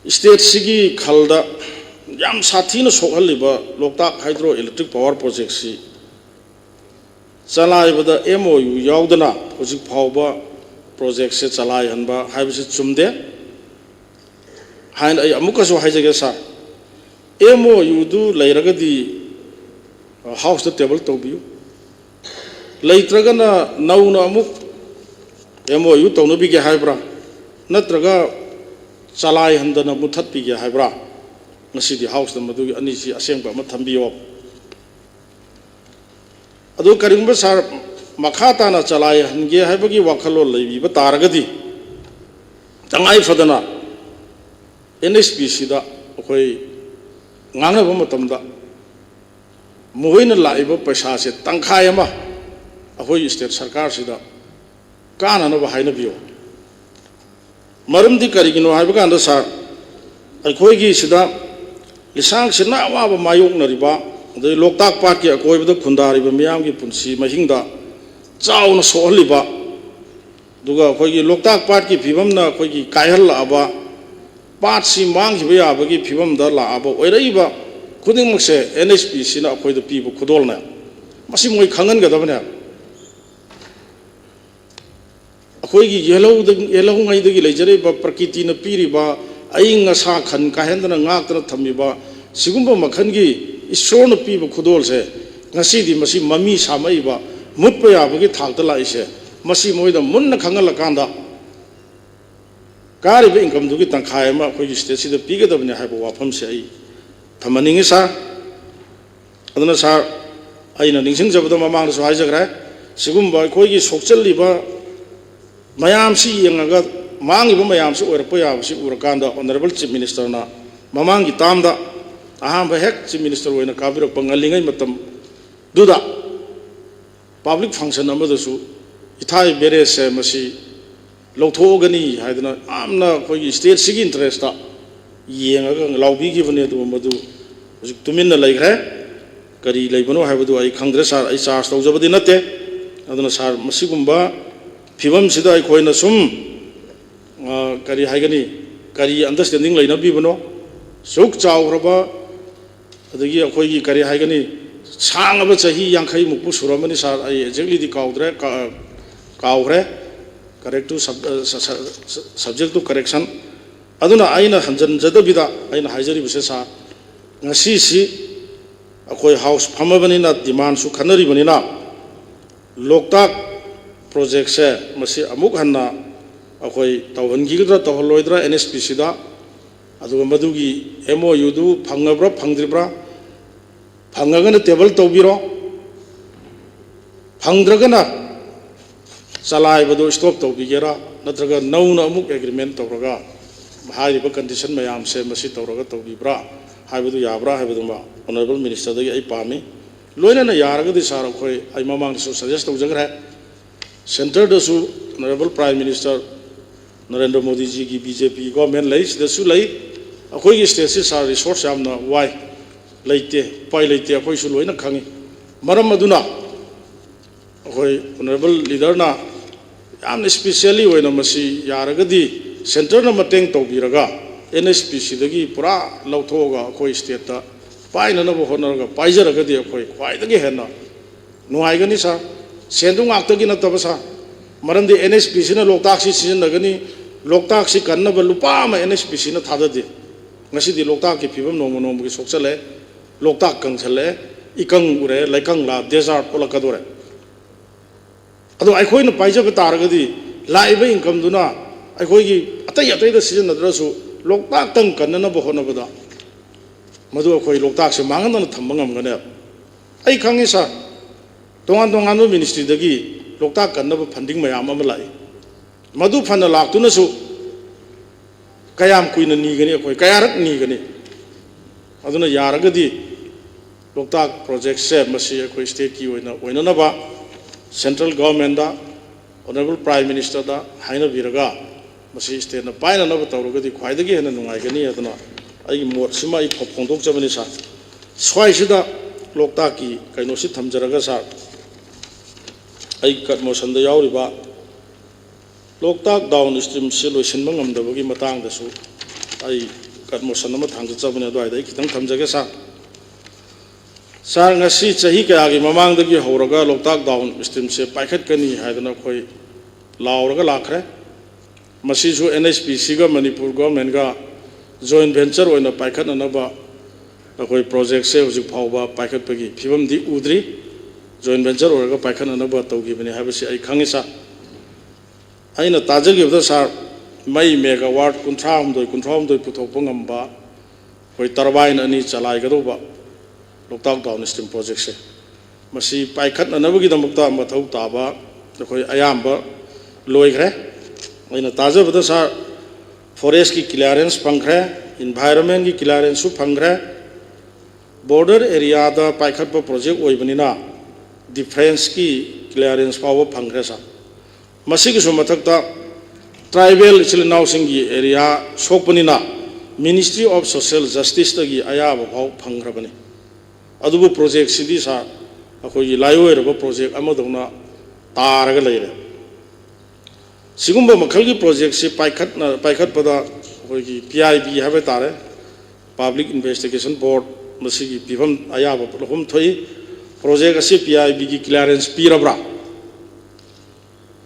State Sigi Kalda Yam Satina Sohaliba Lokta Hydroelectric Power Project C. Salai with the MOU Yaudana, Hojik Pauba Project sets Salai and Ba Habit Sumde. Hand a Mukaso Hajagasa MOU do Lairagadi. House the table to be later gonna now no move MOU to no big hybra Natraga Salai and the Mutat big hybra Nasi the house the Madu Anisi Asemba Matambio Adu Karimbas are Makata na Salai and Gay Habagi Wakalo Levi but Targadi Tangai Fadana NSP Sida okay Nana Matamda Muhina Laiba Pasha Tankayama, a Hoy State Sarkar Sida, Kana no behind a view. Marum di Karigino Habaganda Sar, a Koigi Sida, Lisang Sina Waba Mayok Nariba, the Loktak Party, a Koi with the Kundari, Miyangi Punsi, Mahinda, Zaun Soliba, Duga Koigi Loktak Party, Pivamna, Koigi Kayal Aba, Patsi Mangi Abagi, Pivam Dala Aba, Wherever. Couldn't much say NSP Sina for the people could all now. Massimo Kangan Gadavana. A Koigi yellow the yellow Legere, but Prakitina Piriba, Aing a Sakan, Kahendan and Ngatan Tamiba, Sigumba Makangi, ꯏꯁꯣꯔꯅ ꯄꯤꯕ ꯈꯨꯗꯣꯜꯁꯦ ꯉꯁꯤꯗꯤ ꯃꯁꯤ ꯃꯃꯤ ꯁꯥꯃꯛꯏꯕ ꯃꯨꯠꯄ ꯌꯥꯕꯒꯤ ꯊꯥꯛꯇ ꯂꯥꯛꯏꯁꯦ ꯃꯁꯤ ꯃꯣꯏꯗ ꯃꯨꯟꯅ ꯈꯪꯍꯜꯂꯀꯥꯟꯗ ꯀꯥꯔꯤꯕ ꯏꯟꯀꯝꯗꯨꯒꯤ ꯇꯪꯈꯥꯏ ꯑꯃ ꯑꯩꯈꯣꯏꯒꯤ ꯁ꯭ꯇꯦꯠꯁꯤꯗ ꯄꯤꯒꯗꯕꯅꯤ ꯍꯥꯏꯕ ꯋꯥꯐꯝꯁꯦ ꯑꯩ ꯊꯝꯍꯟꯅꯤꯡꯉꯤ ꯁꯥꯔ ꯑꯗꯨꯅ ꯁꯥꯔ ꯑꯩꯅ ꯅꯤꯡꯁꯤꯡꯖꯕꯗ ꯃꯃꯥꯡꯗꯁꯨ ꯍꯥꯏꯖꯈ꯭ꯔꯦ ꯁꯤꯒꯨꯝꯕ ꯑꯩꯈꯣꯏꯒꯤ ꯁꯣꯛꯆꯜꯂꯤꯕ ꯃꯌꯥꯝꯁꯤ ꯌꯦꯡꯉꯒ ꯃꯥꯡꯉꯤꯕ ꯃꯌꯥꯝꯁꯤ ꯑꯣꯏꯔꯛꯄ ꯌꯥꯕꯁꯤ ꯎꯔꯀꯥꯟꯗ ꯑꯣꯅꯔꯦꯕꯜ ꯆꯤꯐ ꯃꯤꯅꯤꯁꯇꯔꯅ ꯃꯃꯥꯡꯒꯤ ꯇꯥꯝꯗ ꯑꯍꯥꯟꯕ ꯍꯦꯛ ꯆꯤꯐ ꯃꯤꯅꯤꯁꯇꯔ ꯑꯣꯏꯅ ꯀꯥꯕꯤꯔꯛꯄ ꯉꯜꯂꯤꯉꯩ ꯃꯇꯝꯗꯨꯗ ꯄꯥꯕ꯭ꯂꯤꯛ ꯐꯪꯁꯟ ꯑꯃꯗꯁꯨ ꯏꯊꯥꯏ ꯕꯦꯔꯦꯖꯁꯦ ꯃꯁꯤ ꯂꯧꯊꯣꯛꯑꯒꯅꯤ ꯍꯥꯏꯗꯅ ꯌꯥꯝꯅ ꯑꯩꯈꯣꯏꯒꯤ ꯁ꯭ꯇꯦꯠꯁꯤꯒꯤ ꯏꯟꯇꯔꯦꯁꯇ ꯌꯦꯡꯉꯒ ꯂꯥꯎꯕꯤꯈꯤꯕꯅꯤ ꯑꯗꯨꯒ ꯃꯗꯨ ꯍꯧꯖꯤꯛ ꯇꯨꯃꯤꯟꯅ ꯂꯩꯈ꯭ꯔꯦ ꯀꯔꯤ ꯂꯩꯕꯅꯣ ꯍꯥꯏꯕꯗꯨ ꯑꯩ ꯈꯪꯗ꯭ꯔꯦ ꯁꯥꯔ ꯑꯩ ꯆꯥꯔꯖ ꯇꯧꯖꯕꯗꯤ ꯅꯠꯇꯦ ꯑꯗꯨꯅ ꯁꯥꯔ ꯃꯁꯤꯒꯨꯝꯕ ꯐꯤꯕꯝꯁꯤꯗ ꯑꯩꯈꯣꯏꯅ ꯁꯨꯝ ꯀꯔꯤ ꯍꯥꯏꯒꯅꯤ ꯀꯔꯤ ꯑꯟꯗꯔꯁꯇꯦꯟꯗꯤꯡ ꯂꯩꯅꯕꯤꯕꯅꯣ ꯁꯨꯛ ꯆꯥꯎꯈ꯭ꯔꯕ ꯑꯗꯒꯤ ꯑꯩꯈꯣꯏꯒꯤ ꯀꯔꯤ ꯍꯥꯏꯒꯅꯤ ꯁꯥꯡꯉꯕ ꯆꯍꯤ 50ꯃꯨꯛꯄꯨ ꯁꯨꯔꯝꯃꯅꯤ ꯁꯥꯔ ꯑꯩ ꯑꯦꯛꯖꯦꯛꯂꯤꯗꯤ ꯀꯥꯎꯈ꯭ꯔꯦ ꯀꯔꯦꯛ ꯇꯨ ꯁꯕꯖꯦꯛ ꯇꯨ ꯀꯔꯦꯛꯁꯟ ꯑꯗꯨꯅ ꯑꯩꯅ ꯍꯟꯖꯤꯟꯖꯗꯕꯤꯗ ꯑꯩꯅ ꯍꯥꯏꯖꯔꯤꯕꯁꯦ ꯁꯥꯔ ꯉꯁꯤꯁꯤ ꯑꯩꯈꯣꯏ ꯍꯥꯎꯁ ꯐꯝꯃꯕꯅꯤꯅ ꯗꯤꯃꯥꯟꯁꯨ ꯈꯟꯅꯔꯤꯕꯅꯤꯅ ꯂꯣꯛꯇꯥꯛ ꯄ꯭ꯔꯣꯖꯦꯛꯁꯦ ꯃꯁꯤ ꯑꯃꯨꯛ ꯍꯟꯅ ꯑꯩꯈꯣꯏ ꯇꯧꯍꯟꯈꯤꯒꯗ꯭ꯔꯥ ꯇꯧꯍꯜꯂꯣꯏꯗ꯭ꯔꯥ NSPCꯗ ꯑꯗꯨꯒ ꯃꯗꯨꯒꯤ MOUꯗꯨ ꯐꯪꯉꯕ꯭ꯔꯥ ꯐꯪꯗ꯭ꯔꯤꯕ꯭ꯔꯥ ꯐꯪꯉꯒꯅ ꯇꯦꯕꯜ ꯇꯧꯕꯤꯔꯣ ꯐꯪꯗ꯭ꯔꯒꯅ ꯆꯂꯥꯏꯕꯗꯨ ꯁ꯭ꯇꯣꯞ ꯇꯧꯕꯤꯒꯦꯔꯥ ꯅꯠꯇ꯭ꯔꯒ ꯅꯧꯅ ꯑꯃꯨꯛ ꯑꯦꯒ꯭ꯔꯤꯃꯦꯟ ꯇꯧꯔꯒ ꯍꯥꯏꯔꯤꯕ ꯀꯟꯗꯤꯁꯟ ꯃꯌꯥꯝꯁꯦ ꯃꯁꯤ ꯇꯧꯔꯒ ꯇꯧꯕꯤꯕ꯭ꯔꯥ ꯍꯥꯏꯕꯗꯨ ꯌꯥꯕ꯭ꯔꯥ ꯍꯥꯏꯕꯗꯨꯃ ꯑꯣꯅꯔꯦꯕꯜ ꯃꯤꯅꯤꯁꯇꯔꯗꯒꯤ ꯑꯩ ꯄꯥꯝꯃꯤ ꯂꯣꯏꯅꯅ ꯌꯥꯔꯒꯗꯤ ꯁꯥꯔ ꯑꯩ ꯃꯃꯥꯡꯗꯁꯨ ꯁꯖꯦꯁ ꯇꯧꯖꯈ꯭ꯔꯦ ꯁꯦꯟꯇꯔꯗꯁꯨ ꯑꯣꯅꯔꯦꯕꯜ ꯄ꯭ꯔꯥꯏꯝ ꯃꯤꯅꯤꯁꯇꯔ ꯅꯔꯦꯟꯗ꯭ꯔ ꯃꯣꯗꯤꯖꯤꯒꯤ BJP ꯒꯣꯔꯃꯦꯟ ꯂꯩ ꯁꯤꯗꯁꯨ ꯂꯩ ꯑꯩꯈꯣꯏꯒꯤ ꯁ꯭ꯇꯦꯠꯁꯤ ꯁꯥꯔ ꯔꯤꯁꯣꯔꯁ ꯌꯥꯝꯅ ꯋꯥꯏ ꯂꯩꯇꯦ ꯎꯄꯥꯏ ꯂꯩꯇꯦ ꯑꯩꯈꯣꯏꯁꯨ ꯂꯣꯏꯅ ꯈꯪꯉꯤ ꯃꯔꯝ ꯑꯗꯨꯅ ꯑꯩꯈꯣꯏ ꯑꯣꯅꯔꯦꯕꯜ ꯂꯤꯗꯔꯅ ꯌꯥꯝꯅ ꯁ꯭ꯄꯦꯁꯤꯌꯦꯜꯂꯤ ꯑꯣꯏꯅ ꯃꯁꯤ ꯌꯥꯔꯒꯗꯤ ꯁꯦꯟꯇꯔꯅ ꯃꯇꯦꯡ ꯇꯧꯕꯤꯔꯒ NSPCꯗꯒꯤ ꯄꯨꯔꯥ ꯂꯧꯊꯣꯛꯑꯒ ꯑꯩꯈꯣꯏ ꯁ꯭ꯇꯦꯠꯇ ꯄꯥꯏꯅꯅꯕ ꯍꯣꯠꯅꯔꯒ ꯄꯥꯏꯖꯔꯒꯗꯤ ꯑꯩꯈꯣꯏ ꯈ꯭ꯋꯥꯏꯗꯒꯤ ꯍꯦꯟꯅ ꯅꯨꯡꯉꯥꯏꯒꯅꯤ ꯁꯥꯔ ꯁꯦꯟꯗꯨ ꯉꯥꯛꯇꯒꯤ ꯅꯠꯇꯕ ꯁꯥꯔ ꯃꯔꯝꯗꯤ NSPCꯅ ꯂꯣꯛꯇꯥꯛꯁꯤ ꯁꯤꯖꯤꯟꯅꯒꯅꯤ ꯂꯣꯛꯇꯥꯛꯁꯤ ꯀꯟꯅꯕ ꯂꯨꯄꯥ ꯑꯃ NSPCꯅ ꯊꯥꯗꯗꯦ ꯉꯁꯤꯗꯤ ꯂꯣꯛꯇꯥꯛꯀꯤ ꯐꯤꯕꯝ ꯅꯣꯡꯃ ꯅꯣꯡꯃꯒꯤ ꯁꯣꯛꯆꯜꯂꯛꯑꯦ ꯂꯣꯛꯇꯥꯛ ꯀꯪꯁꯜꯂꯛꯑꯦ ꯏꯀꯪ ꯎꯔꯦ ꯂꯩꯀꯪꯂꯥ ꯗꯦꯖꯥꯔꯠ ꯑꯣꯜꯂꯛꯀꯗꯣꯔꯦ ꯑꯗꯣ ꯑꯩꯈꯣꯏꯅ ꯄꯥꯏꯖꯕ ꯇꯥꯔꯒꯗꯤ ꯂꯥꯛꯏꯕ ꯏꯟꯀꯝꯗꯨꯅ ꯑꯩꯈꯣꯏꯒꯤ ꯑꯇꯩꯗ ꯁꯤꯖꯤꯟꯅꯗ꯭ꯔꯁꯨ ꯂꯣꯛꯇꯥꯛꯇꯪ ꯀꯟꯅꯅꯕ ꯍꯣꯠꯅꯕꯗ ꯃꯗꯨ ꯑꯩꯈꯣꯏ ꯂꯣꯛꯇꯥꯛꯁꯦ ꯃꯥꯡꯍꯟꯗꯅ ꯊꯝꯕ ꯉꯝꯒꯅꯦꯕ ꯑꯩ ꯈꯪꯉꯤ ꯁꯥꯔ ꯇꯣꯉꯥꯟ ꯇꯣꯉꯥꯟꯕ ꯃꯤꯅꯤꯁꯇ꯭ꯔꯤꯗꯒꯤ ꯂꯣꯛꯇꯥꯛ ꯀꯟꯅꯕ ꯐꯟꯗꯤꯡ ꯃꯌꯥꯝ ꯑꯃ ꯂꯥꯛꯏ ꯃꯗꯨ ꯐꯅ ꯂꯥꯛꯇꯨꯅꯁꯨ ꯀꯌꯥꯝ ꯀꯨꯏꯅ ꯅꯤꯒꯅꯤ ꯑꯩꯈꯣꯏ ꯀꯌꯥꯔꯛ ꯅꯤꯒꯅꯤ ꯑꯗꯨꯅ ꯌꯥꯔꯒꯗꯤ ꯂꯣꯛꯇꯥꯛ ꯄ꯭ꯔꯣꯖꯦꯛꯁꯦ ꯃꯁꯤ ꯑꯩꯈꯣই ꯁ꯭ꯇꯦꯠꯀꯤ ꯑꯣꯏꯅꯅꯕ ꯁꯦꯟꯇ꯭ꯔꯦꯜ ꯒꯚꯔꯟꯃꯦꯟꯇꯗ ꯑꯣꯅꯔꯦꯕꯜ ꯄ꯭ꯔꯥꯏꯝ ꯃꯤꯅꯤꯁꯇꯔꯗ ꯍꯥꯏꯅꯕꯤꯔꯒ ꯃꯁꯤ ꯁ꯭ꯇꯦꯠꯅ ꯄꯥꯏꯅꯅꯕ ꯇꯧꯔꯒꯗꯤ ꯈ꯭ꯋꯥꯏꯗꯒꯤ ꯍꯦꯟꯅ ꯅꯨꯡꯉꯥꯏꯒꯅꯤ ꯑꯗꯨꯅ ꯑꯩꯒꯤ ꯃꯣꯠꯁꯤꯃ ꯑꯩ ꯐꯣꯡꯗꯣꯛꯆꯕꯅꯤ ꯁꯥꯔ ꯁ꯭ꯋꯥꯏꯁꯤꯗ ꯂꯣꯛꯇꯥꯛꯀꯤ ꯀꯩꯅꯣꯁꯤ ꯊꯝꯖꯔꯒ ꯁꯥꯔ ꯑꯩ ꯀꯠ ꯃꯣꯁꯟꯗ ꯌꯥꯎꯔꯤꯕ ꯂꯣꯛꯇꯥꯛ ꯗꯥꯎꯟ ꯁ꯭ꯇ꯭ꯔꯤꯝꯁꯤ ꯂꯣꯏꯁꯤꯟꯕ ꯉꯝꯗꯕꯒꯤ ꯃꯇꯥꯡꯗꯁꯨ ꯑꯩ ꯀꯠ ꯃꯣꯁꯟ ꯑꯃ ꯊꯥꯡꯒꯠꯆꯕꯅꯤ ꯑꯗꯨꯋꯥꯏꯗ ꯑꯩ ꯈꯤꯇꯪ ꯊꯝꯖꯒꯦ ꯁꯥꯔ ꯉꯁꯤ ꯆꯍꯤ ꯀꯌꯥꯒꯤ ꯃꯃꯥꯡꯗꯒꯤ ꯍꯧꯔꯒ ꯂꯣꯛꯇꯥꯛ ꯗꯥꯎꯟ ꯁ꯭ꯇ꯭ꯔꯤꯝꯁꯦ ꯄꯥꯏꯈꯠꯀꯅꯤ ꯍꯥꯏꯗꯅ ꯑꯩꯈꯣꯏ ꯂꯥꯎꯔꯒ ꯂꯥꯛꯈ꯭ꯔꯦ ꯃꯁꯤꯁꯨ NSPCꯒ ꯃꯅꯤꯄꯨꯔ ꯒꯣꯔꯃꯦꯟꯒ ꯖꯣꯏꯟ ꯚꯦꯟꯆꯔ ꯑꯣꯏꯅ ꯄꯥꯏꯈꯠꯅꯅꯕ ꯑꯩꯈꯣꯏ ꯄ꯭ꯔꯣꯖꯦꯛꯁꯦ ꯍꯧꯖꯤꯛ ꯐꯥꯎꯕ ꯄꯥꯏꯈꯠꯄꯒꯤ ꯐꯤꯕꯝꯗꯤ ꯎꯗ꯭ꯔꯤ ꯖꯣꯏꯟ ꯚꯦꯟꯆꯔ ꯑꯣꯏꯔꯒ ꯄꯥꯏꯈꯠꯅꯅꯕ ꯇꯧꯈꯤꯕꯅꯤ ꯍꯥꯏꯕꯁꯤ ꯑꯩ ꯈꯪꯉꯤ ꯁꯥꯔ ꯑꯩꯅ ꯇꯥꯖꯈꯤꯕꯗ ꯁꯥꯔ ꯃꯩ ꯃꯦꯒꯥꯋꯥꯠ 63 ꯄꯨꯊꯣꯛꯄ ꯉꯝꯕ ꯑꯩꯈꯣꯏ ꯇꯔꯕꯥꯏꯟ 2 ꯆꯂꯥꯏꯒꯗꯧꯕ ꯂꯣꯛꯇꯥꯛ ꯗꯥꯎꯟ ꯁ꯭ꯇ꯭ꯔꯤꯝ ꯄ꯭ꯔꯣꯖꯦꯛꯁꯦ ꯃꯁꯤ ꯄꯥꯏꯈꯠꯅꯅꯕꯒꯤꯗꯃꯛꯇ ꯃꯊꯧ ꯇꯥꯕ ꯑꯩꯈꯣꯏ ꯑꯌꯥꯝꯕ ꯂꯣꯏꯈ꯭ꯔꯦ ꯑꯩꯅ ꯇꯥꯖꯕꯗ ꯁꯥꯔ ꯐꯣꯔꯦꯁꯀꯤ ꯀ꯭ꯂꯤꯌꯥꯔꯦꯟꯁ ꯐꯪꯈ꯭ꯔꯦ ꯏꯟꯚꯥꯏꯔꯟꯃꯦꯟꯒꯤ ꯀ꯭ꯂꯤꯌꯥꯔꯦꯟꯁꯁꯨ ꯐꯪꯈ꯭ꯔꯦ ꯕꯣꯔꯗꯔ ꯑꯦꯔꯤꯌꯥꯗ ꯄꯥꯏꯈꯠꯄ ꯄ꯭ꯔꯣꯖꯦꯛ ꯑꯣꯏꯕꯅꯤꯅ ꯗꯤꯐꯦꯟꯁꯀꯤ ꯀ꯭ꯂꯤꯌꯥꯔꯦꯟꯁ ꯐꯥꯎꯕ ꯐꯪꯈ꯭ꯔꯦ ꯁꯥꯔ ꯃꯁꯤꯒꯤꯁꯨ ꯃꯊꯛꯇ ꯇ꯭ꯔꯥꯏꯕꯦꯜ ꯏꯆꯤꯜ ꯏꯅꯥꯎꯁꯤꯡꯒꯤ ꯑꯦꯔꯤꯌꯥ ꯁꯣꯛꯄꯅꯤꯅ ꯃꯤꯅꯤꯁꯇ꯭ꯔꯤ ꯑꯣꯐ ꯁꯣꯁꯤꯌꯦꯜ ꯖꯁꯇꯤꯁꯇꯒꯤ ꯑꯌꯥꯕ ꯐꯥꯎ ꯐꯪꯈ꯭ꯔꯕꯅꯤ ꯑꯗꯨꯕꯨ ꯄ꯭ꯔꯣꯖꯦꯛꯁꯤꯗꯤ ꯁꯥꯔ ꯑꯩꯈꯣꯏꯒꯤ ꯂꯥꯏꯑꯣꯏꯔꯕ ꯄ꯭ꯔꯣꯖꯦꯛ ꯑꯃꯗꯧꯅ ꯇꯥꯔꯒ ꯂꯩꯔꯦ ꯁꯤꯒꯨꯝꯕ ꯃꯈꯜꯒꯤ ꯄ꯭ꯔꯣꯖꯦꯛꯁꯤ ꯄꯥꯏꯈꯠꯄꯗ ꯑꯩꯈꯣꯏꯒꯤ PIB ꯍꯥꯏꯕ ꯇꯥꯔꯦ ꯄꯥꯕ꯭ꯂꯤꯛ ꯏꯟꯚꯦꯁꯇꯤꯒꯦꯁꯟ ꯕꯣꯔꯗ ꯃꯁꯤꯒꯤ ꯐꯤꯕꯝ ꯑꯌꯥꯕ ꯂꯧꯐꯝ ꯊꯣꯛꯏ ꯄ꯭ꯔꯣꯖꯦꯛ ꯑꯁꯤ PIBꯒꯤ ꯀ꯭ꯂꯤꯌꯥꯔꯦꯟꯁ ꯄꯤꯔꯕ꯭ꯔꯥ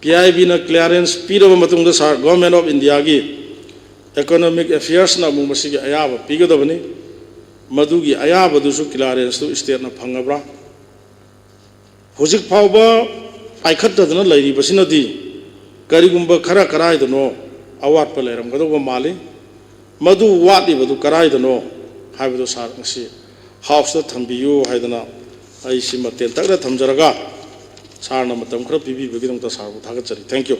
PIBꯅ ꯀ꯭ꯂꯤꯌꯥꯔꯦꯟꯁ ꯄꯤꯔꯕ ꯃꯇꯨꯡꯗ ꯁꯥꯔ ꯒꯚꯔꯟꯃꯦꯟꯠ ꯑꯣꯐ ꯏꯟꯗꯤꯌꯥꯒꯤ economic affairs na among masigi ayaba pigadabani मधुगी अयाबदुसु क्लियरेंस तो स्टेट ना फंगब्रा होजिक फावबा पाइखतदना लैरिबसिनदी करिगुंबा खरा कराइदनो अवाट पर लेरमगदोबा माली मधु वाटलिबदु कराइदनो हाइबदो सार ngsi हाउस दा थंबियु हाइदना आई सि मतेन तकदा थमजरगा सारना मतम खरा पिबिबगिदंता सारबु थागतचरी thank you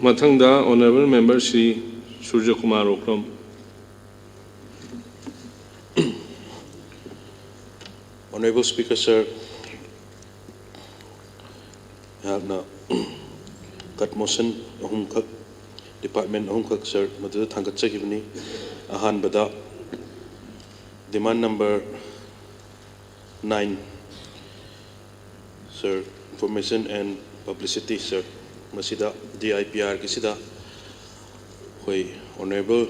Mathangda Honorable Member Shri Surya Kumar Okram. Honorable Speaker, sir, na cut motion ahumkhak department ahumkhak sir madu thangat chagibni ahan bada demand number 9 sir, information and publicity sir, masida DIPR kisida hoi honorable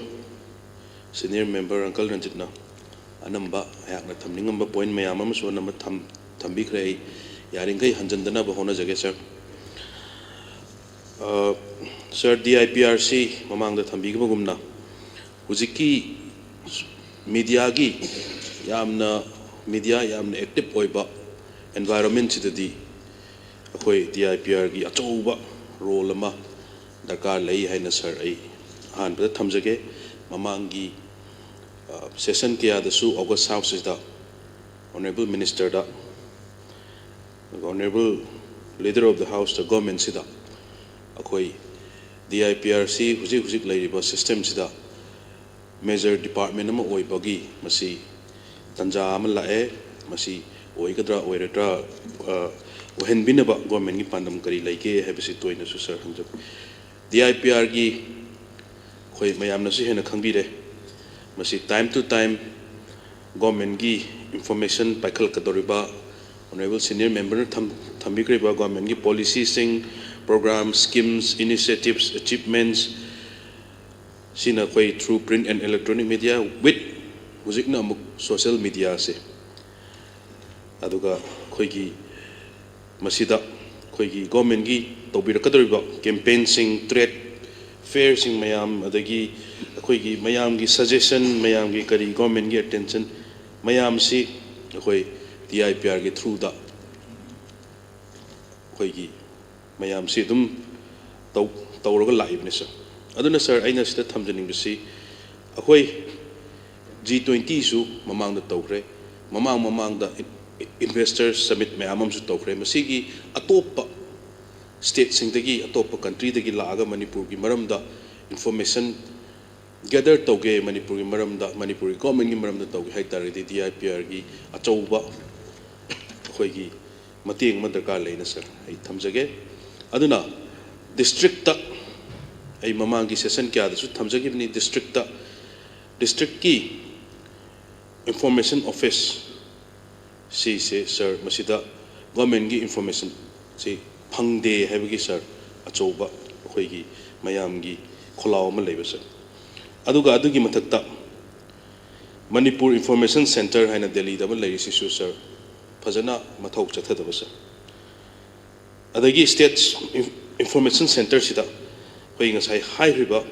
senior member uncle Ranjitna anamba ayakna thamningamba point mayam amasu anamba thambikre yaringai hanjandana ba hona jage sir. Sir, DIPRC mamangda thambigumna hujiki media gi yamna active oiba environment chidadi akoi DIPR gi achouba role ama darkar lei haina sir ai han bada thamjage mamangi session kya dasu August House is da honorable minister da honorable leader of the house the government sida akoi DIPRC hujik laiba system sida major department ama oibagi masi tanja ama lae masi oigadra oiradra ohen binaba government gi pandam kari laike habisi toina su sir hanjak DIPR gi khoi mayam na su hena khangbire masi time to time government gi information paikal kadoriba honorable senior member thambikriba government gi policy sing programs, schemes, initiatives, achievements, sina koi through print and electronic media with music na social media se. Aduga koi ki masida koi ki government gi tobira kadoriba campaign sing trade fair sing mayam adagi koi ki mayam gi suggestion mayam gi kari government gi attention mayam si koi DIPR gi through da koi ki mayam si dum tawraga laibne sir aduna sir aina sida thamjaning bisi akoi G20 su mamang da tawre mamang da investors summit mayamam su tawre masigi atopa state singdagi atopa country dagi laaga Manipur gi maramda information gather tawge Manipur gi maramda Manipur government gi maramda tawge haitare di DIPR gi achouba akoi gi mateng madarka leina sir ai thamjage aduna district ta ai mamangi session kya da su thamjagibni district ki information office si se sir masida government gi information si phangde habigi sir achouba khoi gi mayam gi kholaw ma leiba sir aduga adugi mathakta Manipur Information Center haina Delhi da leiri si su sir fajana mathau chathadaba sir adagi state information center sida hoi ngasai high riba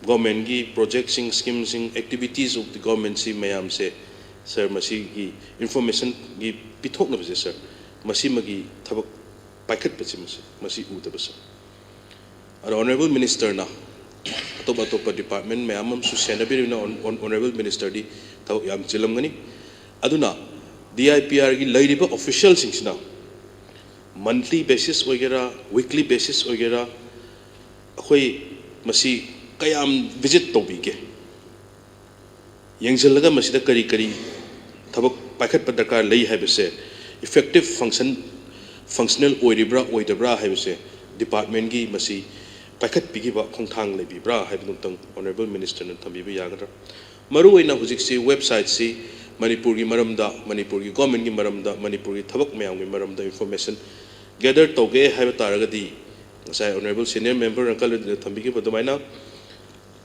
government gi projects schemes activities of the government si mayam se sir masi gi information gi pithok na base sir masi magi thabak paikhat pe masi u da base honorable minister na atopa department mayam su senabir na honorable minister di thaw yam chilam gani aduna DIPR gi lairiba official singsina monthly basis वगैरह weekly basis वगैरह अखोई मसी कयाम visit तो भी के यंगजल लगा मसी दा करी थबक पाखत पत्रकार लई है बसे effective functional ओइदब्रा है बसे department की मसी पाखत पिगी बा खोंथांग ले बिब्रा है बिनुतंग honorable minister ने थंबी भी यागरा मरु वइना हुजिक सी website सी Manipur की मरमदा Manipur की government की मरमदा Manipur की थबक मयाम की मरमदा information gather toge have taragadi sai honorable senior member uncle thambi ki badamaina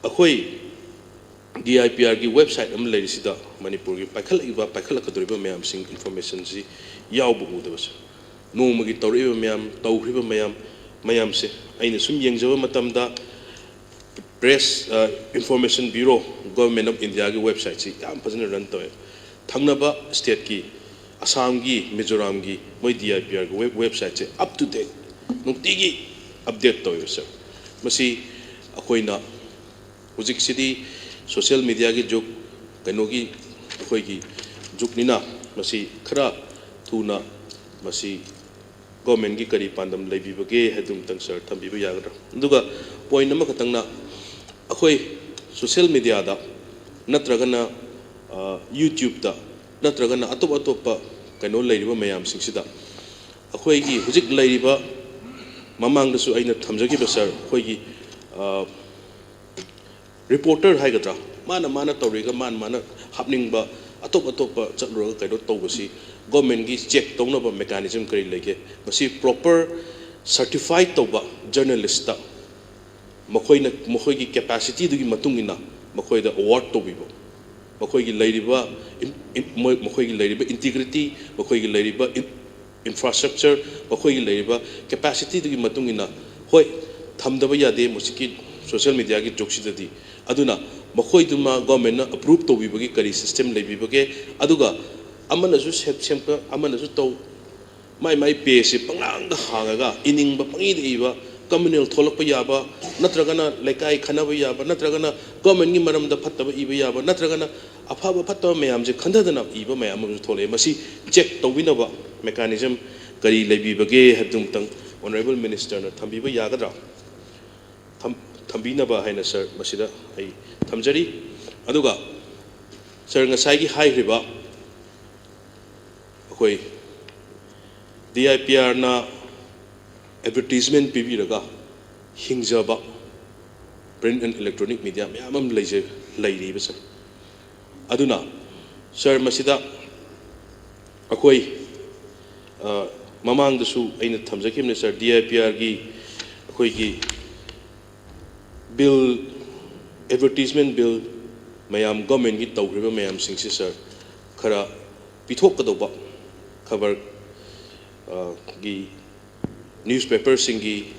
akhoi DIPR ki website am leiri sida Manipur ki paikhala kadoriba mayam sing information si yawbu udabas no magi tawriba mayam tawriba mayam se aina sum yengjaba matamda Press Information Bureau Government of India ki website si yam phajana run toy thangnaba state ki Assam ki Mizoram ki moi DIPR ki website se up to date nungti gi update toy sir masi akoina hujik sidi social media ki juk kaino ki akoi ki juk nina masi khara thuna masi government ki kari pandam leibi bage hedum tang sir thambi ba yagra duga point nama khatang na akoi social media da natragana YouTube da natragana atop atop kaino leiriba mayam singsida akoi gi hujik leiriba mamang da su aina thamjagi ba sir akoi gi reporter haigadra mana tawriga mana happening ba atop chatro kaino tawbasi government gi check tawna ba mechanism kari lege masi proper certified tawba journalist ta makhoi gi capacity dugi matungina makhoi da award tawbibo makhoi gi leiriba integrity makhoi gi leiriba infrastructure makhoi gi leiriba capacity dugi matungina hoi thamdaba yade musiki social media ki joksidadi aduna makhoi duma government na approve tawbibagi kari system leibibage aduga amana su sempa amana su taw mai page panglang da hangaga ining ba pangi iba communal tholak pa yaba natragana lekai khana ba yaba natragana government ni maram da phatta ba iba yaba natragana apha ba phatta mayam je khandadana iba mayam su thole masi check tawbina ba mechanism kari leibibage hadum tang honorable minister na thambi ba yagadra thambina ba haina sir masida ai thamjari aduga sir ngasai gi hai riba akoi DIPR na advertisement pibi raga hingjaba print and electronic media mayamam leije leiri ba sir aduna sir masida akoi mamang da su aina thamjakim ne sir DIPR gi akoi gi bill advertisement bill mayam government gi tawriba mayam singsi sir khara pithok kadoba cover gi newspaper singi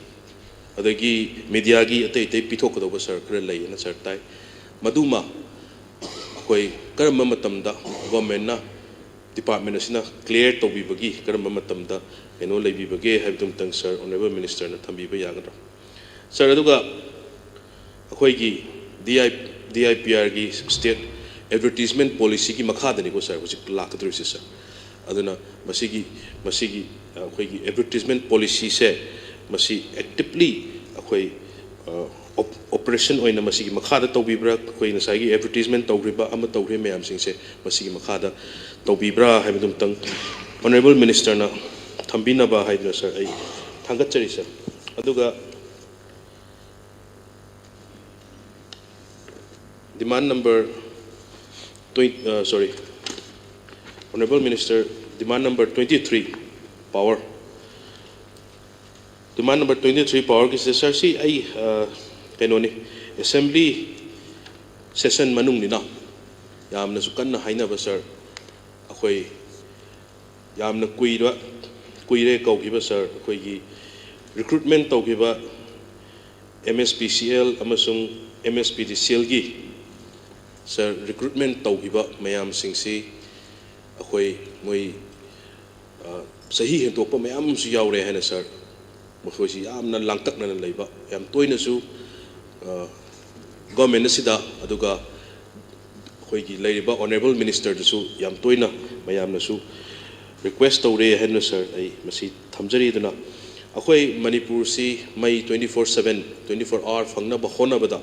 adagi media gi atei pithok kadoba sir khara lei na sir tai maduma koi karamba matamda government na department asina clear tobi bagi karamba matamda eno leibi bagi habdum tang sir honorable minister na thambi ba yagadra sir aduga akhoigi DIPR gi state advertisement policy ki makhadani ko sir hujik lakadru sir aduna masigi akhoigi advertisement policy se masi actively akhoi operation oina masigi makhada tawbibra akhoi nasai gi advertisement tawriba ama tawre mayam sing se masigi makhada tawbibra haibadum tang honorable minister na thambina ba haidna sir ai thangat chari sir aduga demand number 20, Honorable Minister, demand number 23, power. Demand number 23, power, is the sir, see, assembly session manung nina. Yam na sukan na haina ba sir. Ako'y yam na kuire kau kiba sir. Ako'y recruitment tau kiba MSPCL amasung MSPDCL gi. Sir, recruitment tawhiba mayam singsi akoi moi sahi hentokpa mayam su yaure hena sir makhoi si yamna langtak na leiba yam toina su government sida aduga akoi gi leiba honorable minister su yam toina mayam na su request tawre hena sir ai masi thamjari duna akoi Manipur si mai 24/7 24 hour phangna ba hona bada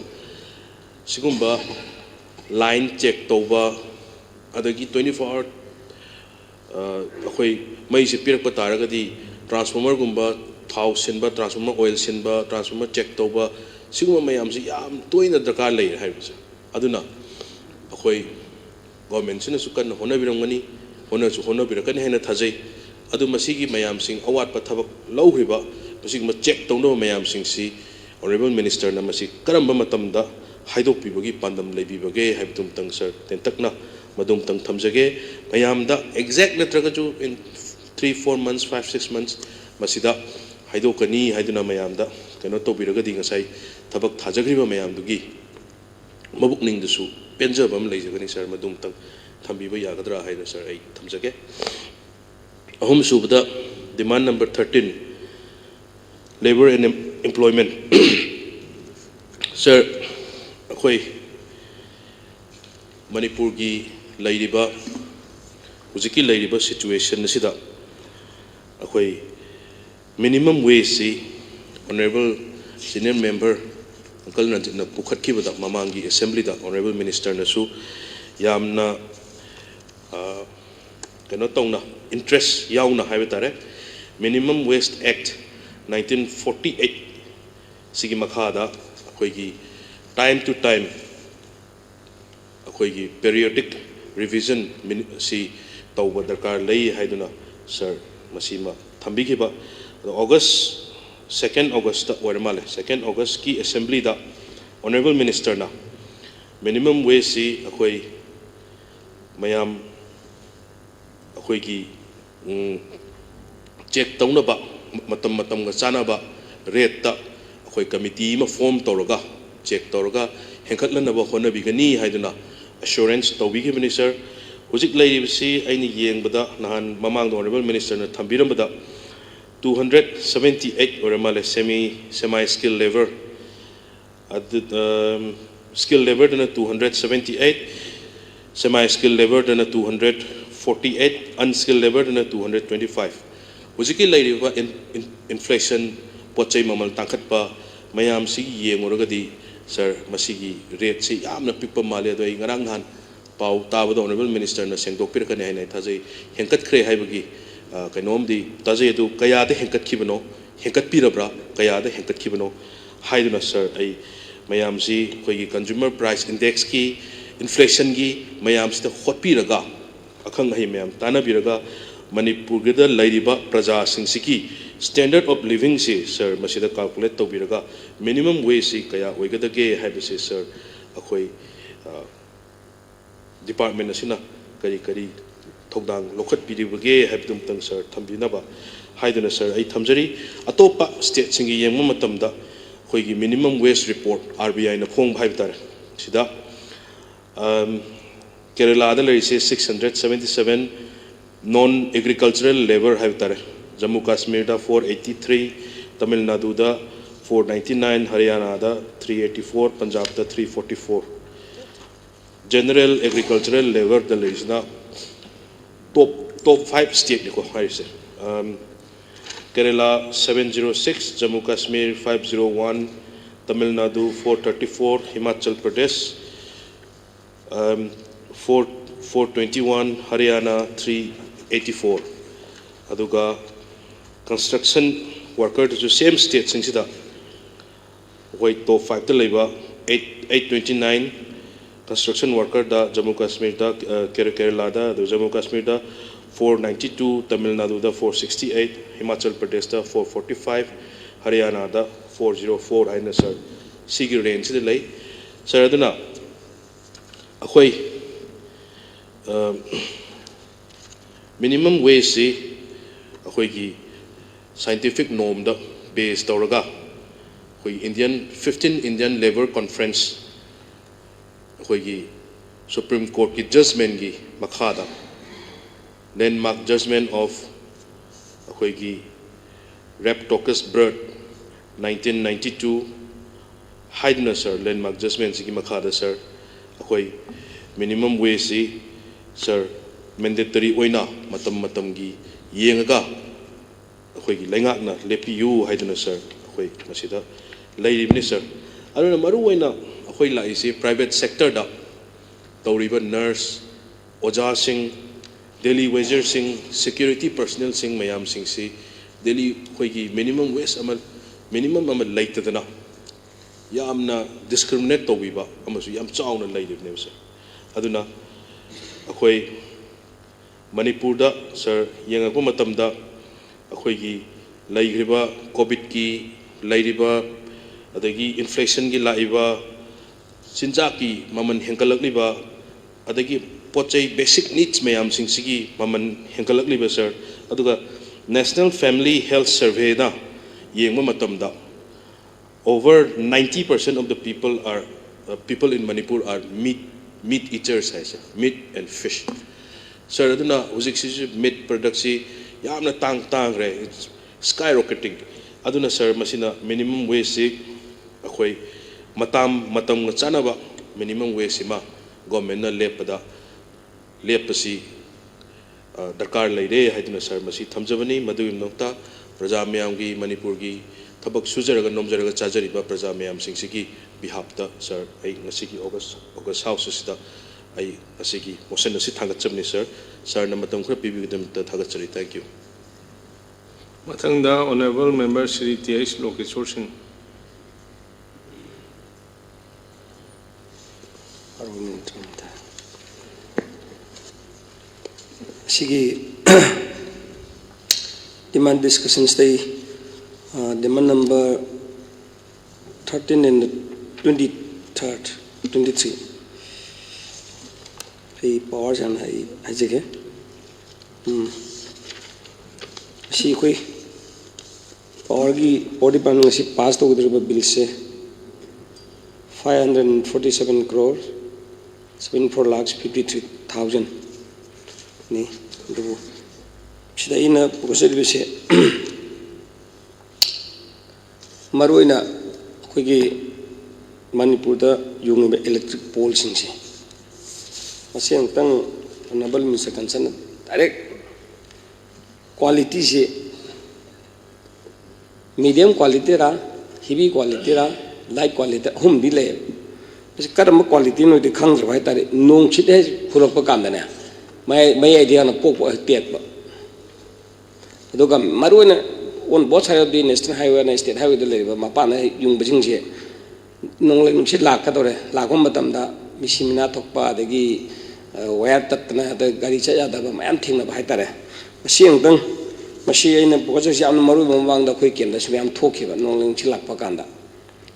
sigumba line check toba adagi 24 hour akoi mai se pirak patara di transformer gumba thau sinba transformer oil sinba transformer check toba siguma mayam si yam toina darkar lei haibsa aduna akoi government sina sukan hona birangani hona birakani hena thajai adu masigi mayam sing awat pa thabak lauhriba masigi ma check tawno mayam sing si honorable minister na masi karamba matamda haidok bibagi pandam lei bibage haibtum tang sir tentakna madum tang thamjage mayam da exact natraga ju in 3-4 months 5-6 months masida haidokani haiduna mayam da kano to biraga di ngasai thabak thajagriba mayam dugi ꯃꯕꯨꯛꯅꯤꯡꯗꯁꯨ ꯄꯦꯟꯖꯕ ꯑꯃ ꯂꯩꯖꯒꯅꯤ ꯁꯥꯔ ꯃꯗꯨꯝꯇꯪ ꯊꯝꯕꯤꯕ ꯌꯥꯒꯗ꯭ꯔꯥ ꯍꯥꯏꯅ ꯁꯥꯔ ꯑꯩ ꯊꯝꯖꯒꯦ ꯑꯍꯨꯝꯁꯨꯕꯗ ꯗꯤꯃꯥꯟ number 13 labour and employment ꯁꯥꯔ ꯑꯩꯈꯣꯏ ꯃꯅꯤꯄꯨꯔꯒꯤ ꯂꯩꯔꯤꯕ ꯍꯧꯖꯤꯛꯀꯤ ꯂꯩꯔꯤꯕ ꯁꯤꯆꯨꯋꯦꯁꯟ ꯑꯁꯤꯗ ꯑꯩꯈꯣꯏ ꯃꯤꯅꯤꯃꯝ ꯋꯦꯖꯁꯤ ꯑꯣꯅꯔꯦꯕꯜ ꯁꯤꯅꯤꯌꯔ ꯃꯦꯝꯕꯔ ꯑꯪꯀꯜ ꯔꯟꯖꯤꯠꯅ ꯄꯨꯈꯠꯈꯤꯕꯗ ꯃꯃꯥꯡꯒꯤ ꯑꯦꯁꯦꯝꯕ꯭ꯂꯤꯗ ꯑꯣꯅꯔꯦꯕꯜ ꯃꯤꯅꯤꯁꯇꯔꯅꯁꯨ ꯌꯥꯝꯅ ꯀꯩꯅꯣ ꯇꯧꯅ ꯏꯟꯇꯔꯦꯁ ꯌꯥꯎꯅ ꯍꯥꯏꯕ ꯇꯥꯔꯦ ꯃꯤꯅꯤꯃꯝ ꯋꯦꯖ ꯑꯦꯛट 1948 ꯁꯤꯒꯤ ꯃꯈꯥꯗ ꯑꯩꯈꯣꯏꯒꯤ टाइम टू टाइम अखोई पेरियोडिक रिविजन सी तौब दरकार लई हाइदुना सर मसीमा थंबिखिबा अगस्त 2 अगस्त ओरमाले 2 अगस्त की असेंबली दा ऑनरेबल मिनिस्टर ना मिनिमम वेज सी अखोई मयाम अखोई की चेक तौनबा मतम मतम गा चानाबा रेट ता अखोई कमिटी मा फॉर्म तौरगा चेक तौरगा हेंखटलनबा होनबिगनी हाइदुना assurance tawbigibani sir hujik lairibsi aini yengbada nahan mamang honorable minister na thambirambada 278 oramale semi skill level skill level dana 278 semi skill level dana 248 unskilled level dana 225 hujiki lairiba inflation pochai mamal tangkhatpa mayam si yengoragadi sir मसीगी rate से यामना पिक्पा माले दो इंगरांग हान पाव ताबद honourable minister न सेंगदोकपिरकने हाइनै थाजै हेंकतख्रे हाइबगी कैनोमदी ताजै दु कयादे हेंकतखिबनो हेंकतपिरब्रा कयादे हेंकतखिबनो हाइदुना sir ऐ मयामसी खोगी consumer price index की inflation की मयामसिदा होटपिरगा अखंग high मयाम तानाबिरगा मणिपुरगदा लैरिबा प्रजा सिंसिकी स्टैंडर्ड ऑफ लिविंग से सर मसीदा कैलकुलेट तौबिरगा मिनिमम वेज से कया ओइगदगे हाइबसे सर अखोई डिपार्टमेंट असिना करी करी थौदांग लोखत पिरिबगे हाइबदुमतंग सर थंबिनबा हाइदुना सर आई थमजरी अतोपा स्टेट सिंगी येंगम मतमदा खोगी मिनिमम वेज रिपोर्ट आरबीआई न फोंग हाइबतारे सिदा केरला दा लरिसे 677 नॉन एग्रीकल्चरल लेबर हाइबतारे जम्मू कश्मीर दा 483 तमिलनाडु दा 499 हरियाणा दा 384 पंजाब दा 344 जनरल एग्रीकल्चरल लेबर दा लेजना टॉप 5 स्टेट निको हाइसे केरला 706 जम्मू कश्मीर 501 तमिलनाडु 434 हिमाचल प्रदेश 421 हरियाणा 384 अदुगा कंस्ट्रक्शन वर्कर जो सेम स्टेट सिंगसिदा वही टॉप 5 दा लेबा 829 कंस्ट्रक्शन वर्कर दा जम्मू कश्मीर दा केरला दा जम्मू कश्मीर दा 492 तमिलनाडु दा 468 हिमाचल प्रदेश दा 445 हरियाणा दा 404 हाइना सर सिगी रेंज से लई सर अदुना अखोई मिनिमम वेज से अखोई की साइंटिफिक नॉर्म दा बेस तौरगा अखोई 15 इंडियन लेबर कॉन्फ्रेंस अखोई की सुप्रीम कोर्ट की जजमेंट की मखादा लैंडमार्क जजमेंट ऑफ अखोई की रेप्टोकस बर्ड 1992 हाइडना सर लैंडमार्क जजमेंट की मखादा सर अखोई मिनिमम वेज से सर मैंडेटरी ओइना मतम मतम की येंगा अखोई की लैंगाकना लेपियू हाइदना सर अखोई मसिदा लैरिबनि सर अरुना मरु ओइना अखोई लाइसे प्राइवेट सेक्टर दा तौरिबा नर्स ओजा सिंह डेली वेजर सिंह सिक्योरिटी पर्सनल सिंह मयाम सिंह से डेली अखोई की मिनिमम वेज मिनिमम लैतदना यामना डिस्क्रिमिनेट तौबिबा अमसु याम चावना लैरिबने सर अदुना अखोई मणिपुर दा सर येंगको मतमदा अखोई की लैग्रिबा कोविड की लैरिबा अदगी इन्फ्लेशन की लाइबा चिंजा की ममन हेंकलकलिबा अदगी पोचै बेसिक नीड्स मयाम सिंसिगी ममन हेंकलकलिबा सर अदुगा नेशनल फैमिली हेल्थ सर्वे दा येंगमा मतमदा over 90% of the people are people in Manipur are meat eaters, meat and fish. Sir, aduna hujik meat product si yamna tang re, it's skyrocketing. Aduna sir masina minimum wage si akhoi matam nga chanaba minimum wage si ma government na lepasi darkar leire haiduna sir masi thamjabani madugim nokta praja mayam gi Manipur gi thabak sujaraga nomjaraga chajariba praja mayam singsigi behalf ta sir ai ngasigi August house sida ai asigi motion asi thangatchamni sir na matam khra pibigdam ta thagachari. Thank you. Mathangda honorable member Shri T.H. Lokeshwar Singh. Sigi demand discussion stay demand number 13 and 23 hey powers and hey ajege si koi power gi body pan si pass to udhar bill se 547 crore 74 lakhs 53,000 ni do sida ina procedure se maroina koi gi Manipur da yung electric pole sing se masing tang honorable minister concern direct quality se medium quality ra heavy quality ra light quality hum di le karam quality no de khang rai tare nong chit he phurok pa kam da ne mai idea na pok pek ba aduga maruina on both side of the national highway and state highway de le ba ma pa na yung bajing se nong le nong chit lak ka dore lakom matam da misimina thokpa adagi wire tatna da gari cha ya da ba mayam thingna ba haitare masing tang masi aina project yam maru bang da khoi ken da syam thoki ba nong ling chilak pa kanda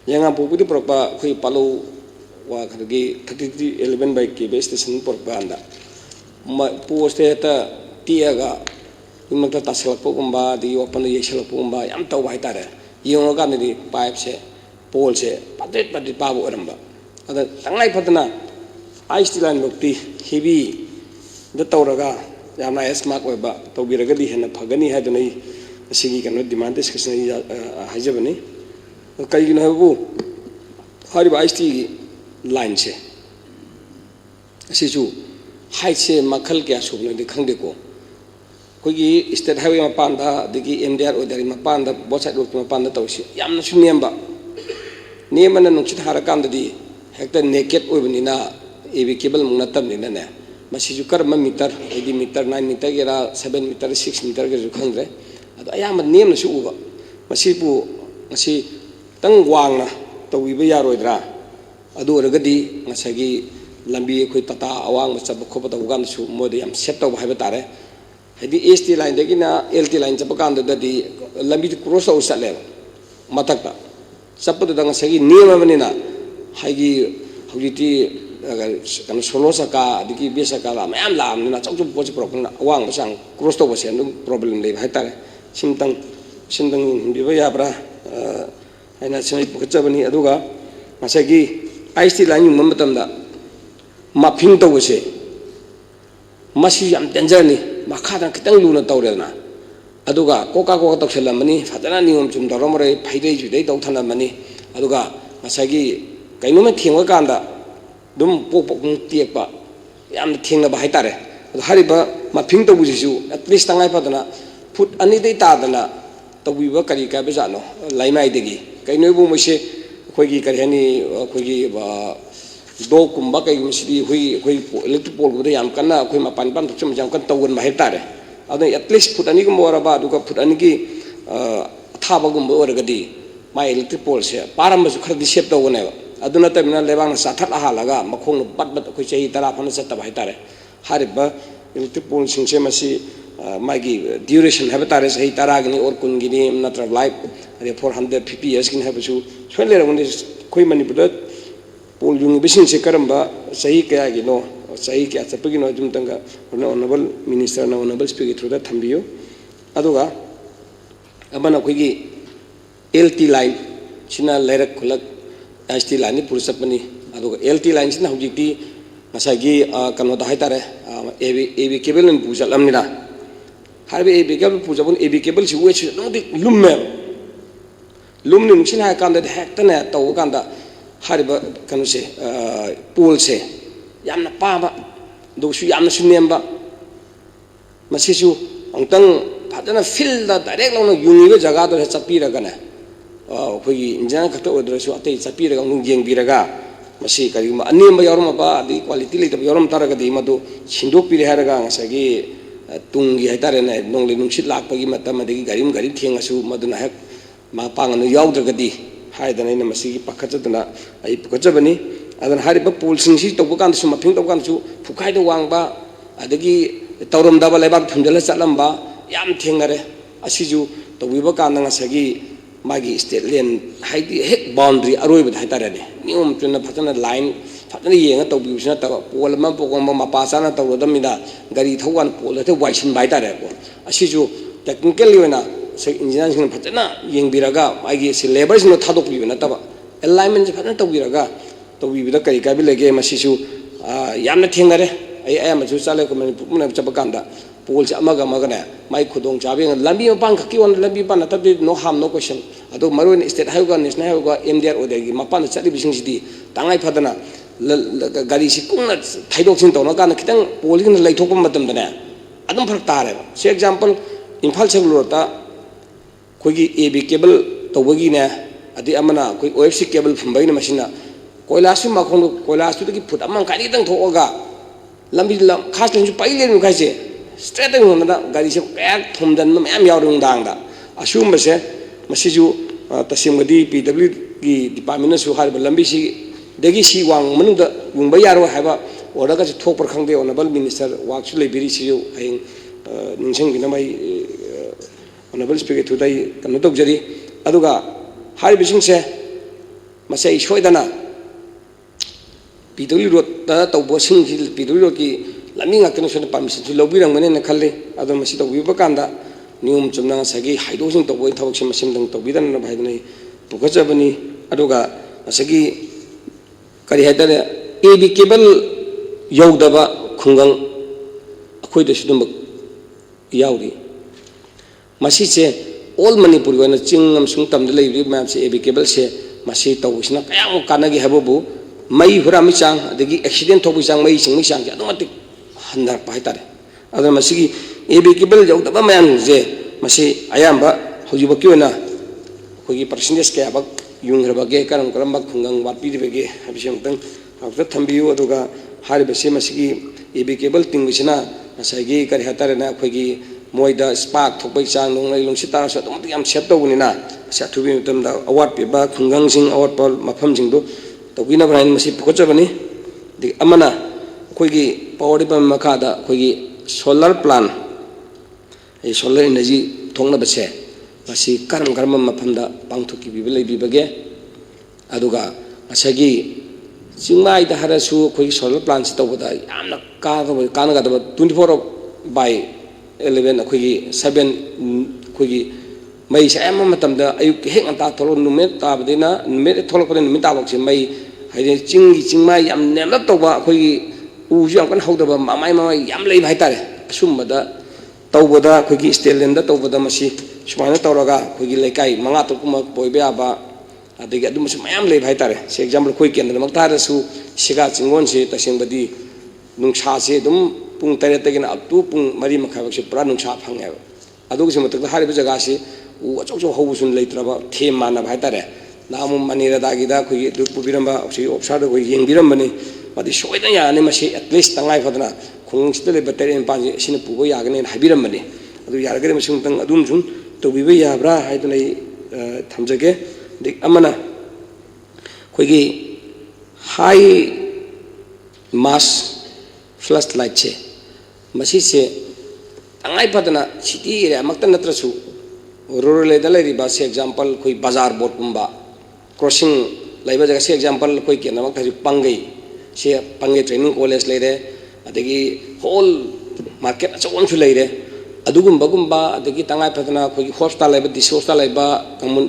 yanga bubudi prokpa khoi palo wa khagi 3311 by kb station prokpa anda ma post eta tiaga imakta tasalak pogumba di open the yeshalak pogumba yam taw haitare yong ga ni pipe se pole se padet babu aramba ada tangai patna ice line lokti heavy da tawraga yamna smart oiba tawbiraga di hena phagani hadunai asigi kanu demand discussion hajabani kaigina habu hariba ice line se asiju height se makhal kya subna de khangde ko kogi state highway mapanda digi mdr odari mapanda bocha rok mapanda tawsi yamna sunyamba nemana nungchit harakam di hekta naked oibnina ebi cable mungna tamnina ne masiju karma meter 80 meter 9 meter gera 7 meter 6 meter ge khangre ado ayama nemna su uba masibu masi tang wangna tawiba yaroidra adu oragadi ngasagi lambi khoi tata awang ma chab khoba ta ugam su modi am set to haiba tare hedi st line degi na lt line chap kan da di lambi cross out sale matakta sapadu da ngasagi niyama manina haigi hujiti kan solo saka digi besaka la mayam lam na chau chu poch problem awang sang cross to bose no problem le hai tare simtang bi ba ya bra aina chai pukchabani aduga ngasagi ice line yum matamda maping to bose masi yam danger ni makhadan kitang luna tawrena aduga koka to selamani fadana nium chum doromre phaidei judei to thanamani aduga ngasagi kainoma thingwa kanda dum pok tiekpa yam thingna ba haitare hariba maping to bujisu at least tangai padana put ani dei ta dana tawiba kari ka bezano laimai degi kainoi bu moise khoigi kari hani khoigi ba do kumba kai misidi hui electric pole bu yam kana khoi mapan pan chum jam kan tawon ma haitare ado at least put ani gum ora ba duga put ani ki thaba gum ora gadi mai electric pole se param su khar di shape to ne aduna tamina lebang sa that ha laga makhong bat khoi chei tara phana sa ta bai tare hariba electric pole sing se masi magi duration have tare sei tara gni or kun gini natra life 450 years kin have su chwele ron khoi Manipur pole yung bising se karamba sei kaya gino sei kya chapagi no jum tanga honorable minister na honorable speaker through the thambiyo aduga abana khoigi lt line china lerak khulak st line purusapani aduga LT line sin hujikti ngasagi kanoda haitare AB cable n pujalamnina harbe AB cable pujabun AB cable si uech nodi lumme lumni nungsin ha kanda hektane taw kanda harba kanuse pool se yamna paba dosu yamna sunemba masisu angtang padana field da direct launa unique jaga do chapiraga na khoi injana khata odresu atei chapiraga nung yengbiraga masi kari anemba yorma ba di quality le yorom taraga di madu sindok pire haraga ngasagi tungi haitare na nongli nungsit lakpagi matam adigi garim gari thengasu maduna hak ma panganu yaudragadi haidana ina masi pakhachaduna ai pukhachabani adan hariba pool singsi tobukan su maping tobukan su phukai do wangba adagi tauram daba lebak thundala chalamba yam thengare asiju tobiba kana ngasagi magi state land haidi hek boundary aroi bad haitare ne nium tuna phatana line phatana yenga tobibusna ta pol ma pokoma mapasana tawrodamida gari thowan pol te waisin baitare ko asiju technically wena se engineer sing phatana yengbiraga magi se labor sing thadok bibna taba alignment phatana tobiraga tobibida kai kai bilege masiju yamna thengare ai amachu chale ko Manipur chabakanda polls amaga magana mai khudong chabe lambi mapang khaki on lambi pan tabi no harm no question ado maroin state highway national highway MDR odegi mapan chali bising sidi tangai phadana gari si kungna thaidok sin tawna kana kitang polling lai thokpa matam dana adum phak tare se example imphal chenglo ta khogi AB cable tawagi ne adi amana khoi OFC cable phumbai na masina koilasu makhong koilasu ki phut amang kani tang thoga lambi lam khas lenju paile nu kaise straight away na gari se kayak thumdan ma mayam yaurung dangda asum base masiju tasimgadi PW gi department su harba lambi si degi si wang manungda wungba yaro haba odaga se thok par khangde honorable minister waksu lebiri si aing ningseng bina mai honorable speaker thudai kanu tokjari aduga hari bising se masai shoidana PW road da tawbo sing PW road ki lami ngakna sona permission tu lobirang mane na khalle ado masi tawbiba kanda nium chumna sagi haido sing tawbo thawak sim sim dang tawbidan na bhaidani pukachabani aduga sagi kari haidare AB cable yaudaba khungang akhoi da sudum yauri masi se all Manipur wana chingam sung tam de lei mam se AB cable se masi tawsina kayam kanagi habobu mai hurami chang adagi accident thobu chang mai sing chang ya automatic handar pai tare adha masigi AB cable yaudaba mayan je masi ayamba hojibaki wana khogi percentage kaya bak yungrabage karam karam bak khungang watpi debege habisem tang hawta thambiu aduga haribe se masigi AB cable tingwisina masagi kari hatare na khogi moida spark thokbai chang nonglai lungsi tar sa automatic am set tawuni na sa thubi mutam da award pe ba khungang sing award pal mafam sing do tawina brain masi pukochabani di amana khogi power dip makada khogi solar plant ei solar energy thongna base masi karam karam mafamda pangthoki bibelai bibage aduga asagi singmai da harasu khogi solar plant tawda yamna kana ga 24/11 khogi 7 khogi mai sa am matamda ayuk hek anta tholo numet tabdina numet tholo pare numet tabok se mai haide chingmai yam nemla toba khogi uju am kan hodaba mamai yam lei bhai tare sumbada tawboda khogi stelenda tawboda masi sumana tawraga khogi lekai manga to kuma poibe aba adegi adum su mayam lei bhai tare se example khoi kendra makta su siga chingon se tasengbadi nungsa se dum pung tare tagina up to pung mari makha se pra nungsa phangya adugi se matak hariba jaga se u achau hausun leitraba them mana bhai tare namu manira dagida khoi dupu biramba si opsar khoi yengbiram bani madi soida ya ne masi at least tangai fadana khung sitale battery panji sine pugo yagane habiram bani adu yaragare masung tang adum sun to bibe yabra haidunai thamjage dik amana khoi high mass flashlight che masi se tangai fadana city area makta natrasu rural area ba se example khoi bazar board kumba crossing laiba jaga se example khoi ke namak thari pangai se pangai training college leire adagi whole market achon chu leire adugumba adagi tangai phatana khoi hospital laiba dis hospital laiba kamun